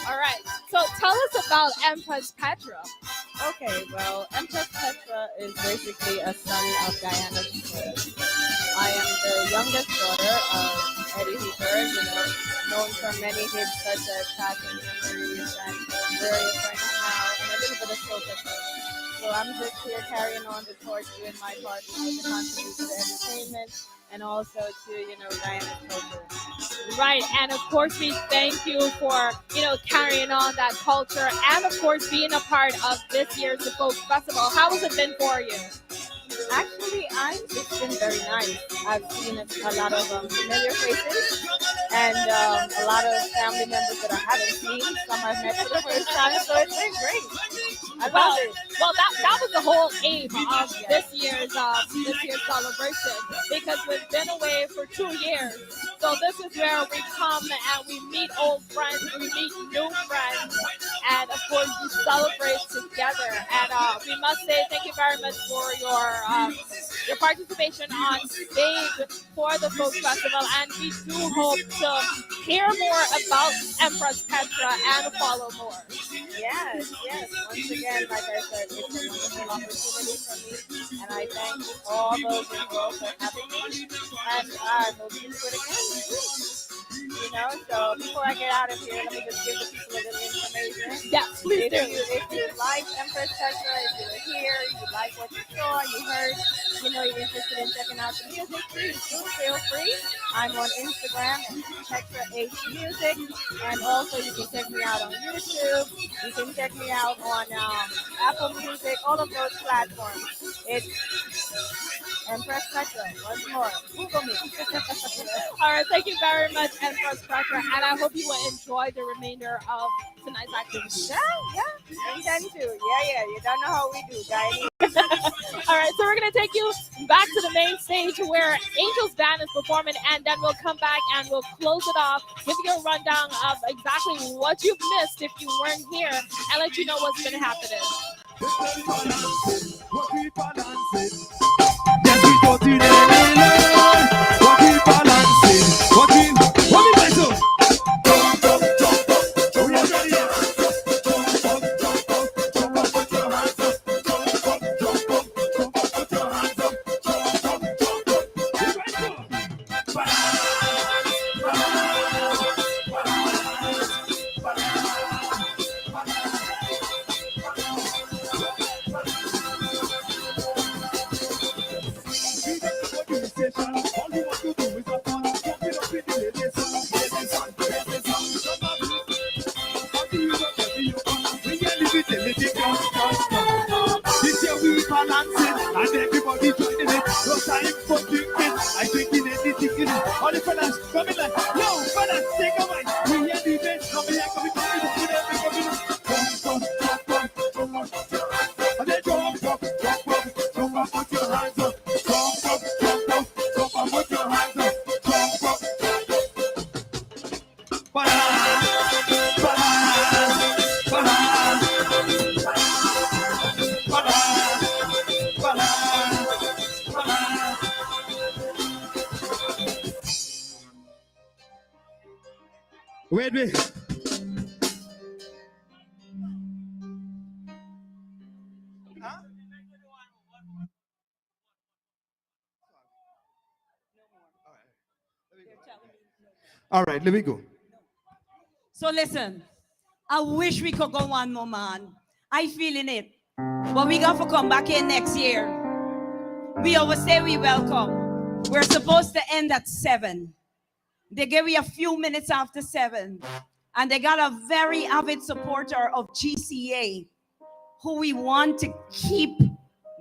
[SPEAKER 3] All right, so tell us about Empress Petra.
[SPEAKER 18] Okay, well, Empress Petra is basically a son of Guyana Hooper. I am the youngest daughter of Eddie Hooper, known for many hits such as Passing Memories and Where Are Your Friends Now, and a little bit of Soul Sister. So I'm just here carrying on the torch, doing my part to contribute to the entertainment and also to, Guyana culture.
[SPEAKER 3] Right, and of course we thank you for, carrying on that culture and of course being a part of this year's Folk Festival. How has it been for you?
[SPEAKER 18] Actually, it's been very nice. I've seen a lot of familiar faces and a lot of family members that I haven't seen. Some I've met for the first time, so it's been great. I love it.
[SPEAKER 3] Well, that was the whole aim of this year's celebration, because we've been away for 2 years. So this is where we come and we meet old friends, we meet new friends, and of course we celebrate together. And we must say thank you very much for your participation on stage for the Folk Festival, and we do hope to hear more about Empress Petra and follow more.
[SPEAKER 18] Yes. Once again, like I said, it's a wonderful opportunity for me, and I thank all those involved for having me, and I hope you do it again. So before I get out of here, let me just give the people a little information.
[SPEAKER 3] Yeah, please do.
[SPEAKER 18] If you like Empress Petra, if you're here, you like what you saw, you heard, you're interested in checking out the music, please do feel free. I'm on Instagram, Petra H Music, and also you can check me out on YouTube. You can check me out on Apple Music, all of those platforms. It's Empress Petra. Once more, Google me.
[SPEAKER 3] All right, thank you very much, Empress Petra, and I hope you will enjoy the remainder of tonight's activity.
[SPEAKER 18] Yeah, intend to. Yeah, you don't know how we do, guys.
[SPEAKER 3] All right, so we're going to take you back to the main stage where Angel's Band is performing, and then we'll come back and we'll close it off, give you a rundown of exactly what you've missed if you weren't here, and let you know what's been happening.
[SPEAKER 15] Wait. All right, let me go.
[SPEAKER 2] So listen, I wish we could go one more, man. I feeling it. But we got to come back in next year. We always say we welcome. We're supposed to end at 7. They gave me a few minutes after 7. And they got a very avid supporter of GCA who we want to keep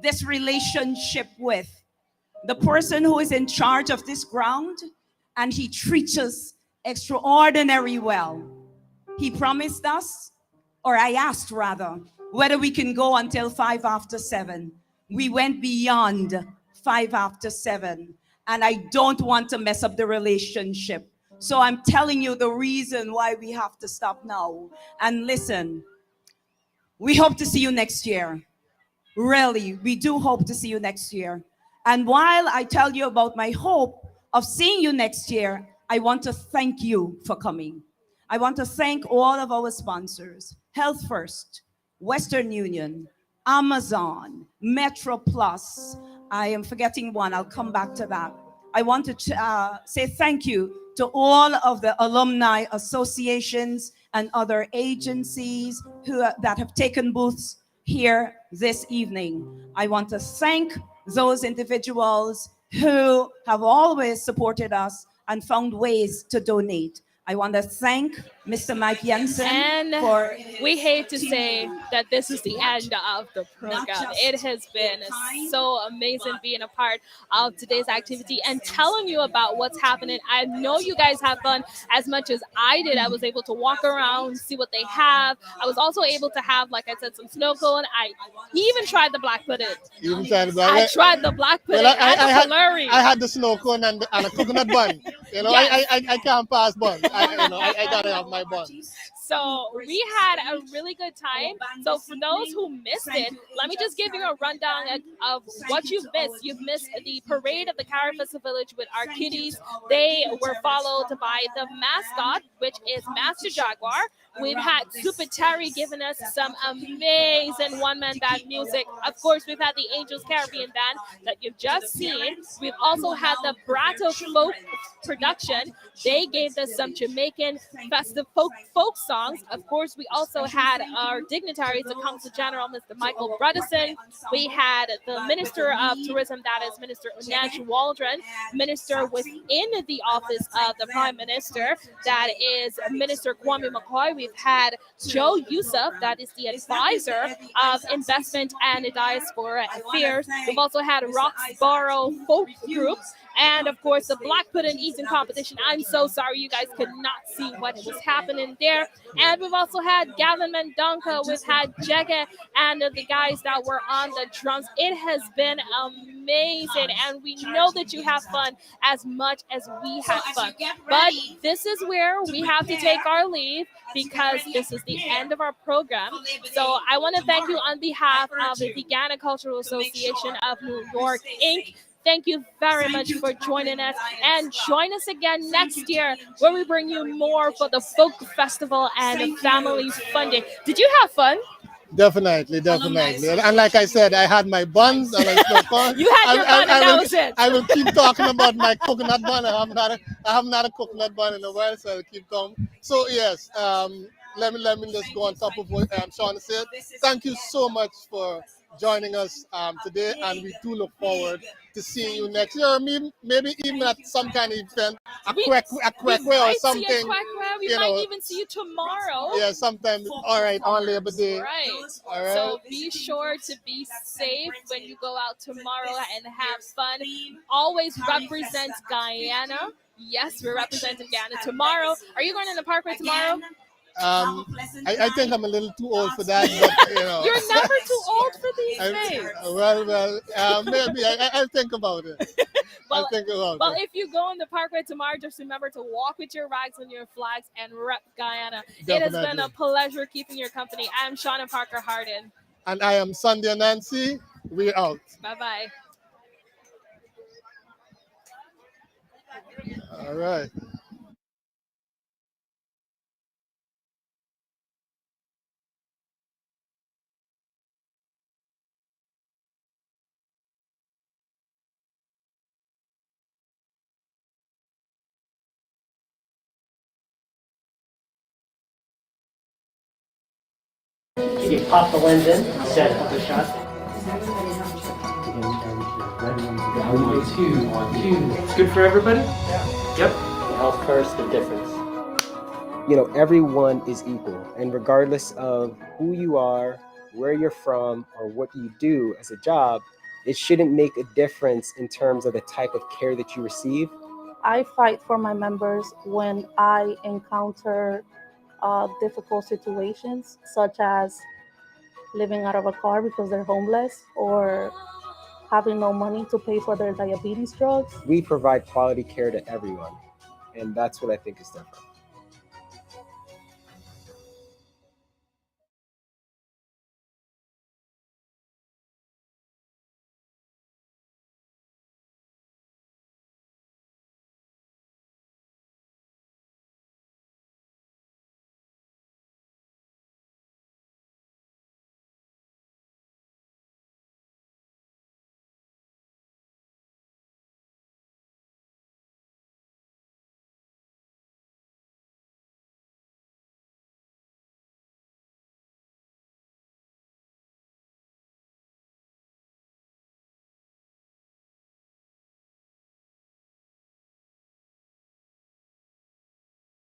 [SPEAKER 2] this relationship with. The person who is in charge of this ground, and he treats us extraordinarily well. He promised us, or I asked rather, whether we can go until 5 after 7. We went beyond 5 after 7, and I don't want to mess up the relationship. So I'm telling you the reason why we have to stop now. And listen, we hope to see you next year. Really, we do hope to see you next year. And while I tell you about my hope of seeing you next year, I want to thank you for coming. I want to thank all of our sponsors, Health First, Western Union, Amazon, Metro Plus. I am forgetting one, I'll come back to that. I want to say thank you to all of the alumni associations and other agencies that have taken booths here this evening. I want to thank those individuals who have always supported us and found ways to donate. I want to thank Mr. Mike Jensen
[SPEAKER 3] And
[SPEAKER 2] for
[SPEAKER 3] we hate to
[SPEAKER 2] his
[SPEAKER 3] say that this is the
[SPEAKER 2] support.
[SPEAKER 3] end of the program.
[SPEAKER 2] just
[SPEAKER 3] It has been
[SPEAKER 2] kind,
[SPEAKER 3] so amazing being a part of today's activity and telling you about what's happening. I know you guys have fun as much as I did. I was able to walk around, see what they have. I was also able to have, like I said, some snow cone. I even tried the black pudding.
[SPEAKER 14] Even tried the black.
[SPEAKER 3] I tried the black pudding
[SPEAKER 14] Well,
[SPEAKER 3] and the Kaluri.
[SPEAKER 14] I had the snow cone and a coconut bun. You know,
[SPEAKER 3] Yes.
[SPEAKER 14] I can't pass bun. I gotta have my bun.
[SPEAKER 3] So we had a really good time. So for those who missed it, let me just give you a rundown of what you've missed. You've missed the parade of the Carifessa Village with our kitties. They were followed by the mascot, which is Master Jaguar. We've had Super Terry giving us some amazing one-man band music. Of course, we've had the Angels Caribbean Band that you've just seen. We've also had the Brato Folk production. They gave us some Jamaican festive folk songs. Of course, we also had our dignitaries, the Consul General, Mr. Michael Broderson. We had the Minister of Tourism, that is Minister Unaj Waldron. Minister within the office of the Prime Minister, that is Minister Kwame McCoy. We've had Joe Yusuf, that is the advisor of investment and diaspora affairs. We've also had Roxborough Folk Group, and of course the Black Pudding eating competition. I'm so sorry you guys could not see what was happening there. And we've also had Gavin Mendonca, we've had Gca, and the guys that were on the drums. It has been amazing, and we know that you have fun as much as we had fun. But this is where we have to take our leave because this is the end of our program. So I want to thank you on behalf of the Guyana Cultural Association of New York, Inc. Thank you very much for joining us, and join us again next year where we bring you more for the Folk Festival and Family Fun Day. Did you have fun?
[SPEAKER 14] Definitely. And like I said, I had my buns and I snow cone.
[SPEAKER 3] You had your bun and that was it.
[SPEAKER 14] I will keep talking about my coconut bun. I haven't had a coconut bun in a while, so I'll keep talking. So yes, let me just go on top of what Sean said. Thank you so much for joining us today, and we do look forward to seeing you next year, or maybe even at some kind of event, a Kwekwe or something.
[SPEAKER 3] We might even see you tomorrow.
[SPEAKER 14] Yeah, sometime. All right, on Labor Day.
[SPEAKER 3] Right.
[SPEAKER 14] All right.
[SPEAKER 3] So be sure to be safe when you go out tomorrow and have fun. Always represent Guyana. Yes, we're representing Guyana tomorrow. Are you going in the Parkway tomorrow?
[SPEAKER 14] I think I'm a little too old for that, but you know.
[SPEAKER 3] You're never too old for these things.
[SPEAKER 14] Maybe I'll think about it. I'll think about
[SPEAKER 3] well,
[SPEAKER 14] it.
[SPEAKER 3] if you go on the Parkway tomorrow, just remember to walk with your rags and your flags and rep Guyana. It has been a pleasure keeping your company. I'm Shauna Parker Hardin.
[SPEAKER 14] And I am Sunday Nancy. We're out.
[SPEAKER 3] Bye-bye.
[SPEAKER 14] All right.
[SPEAKER 6] you pop the lens in, set up the shot. One, two. It's good for everybody? Yep. Health first, the difference.
[SPEAKER 12] You know, everyone is equal, and regardless of who you are, where you're from, or what you do as a job, it shouldn't make a difference in terms of the type of care that you receive.
[SPEAKER 22] I fight for my members when I encounter difficult situations, such as living out of a car because they're homeless or having no money to pay for their diabetes drugs.
[SPEAKER 12] We provide quality care to everyone, and that's what I think is different.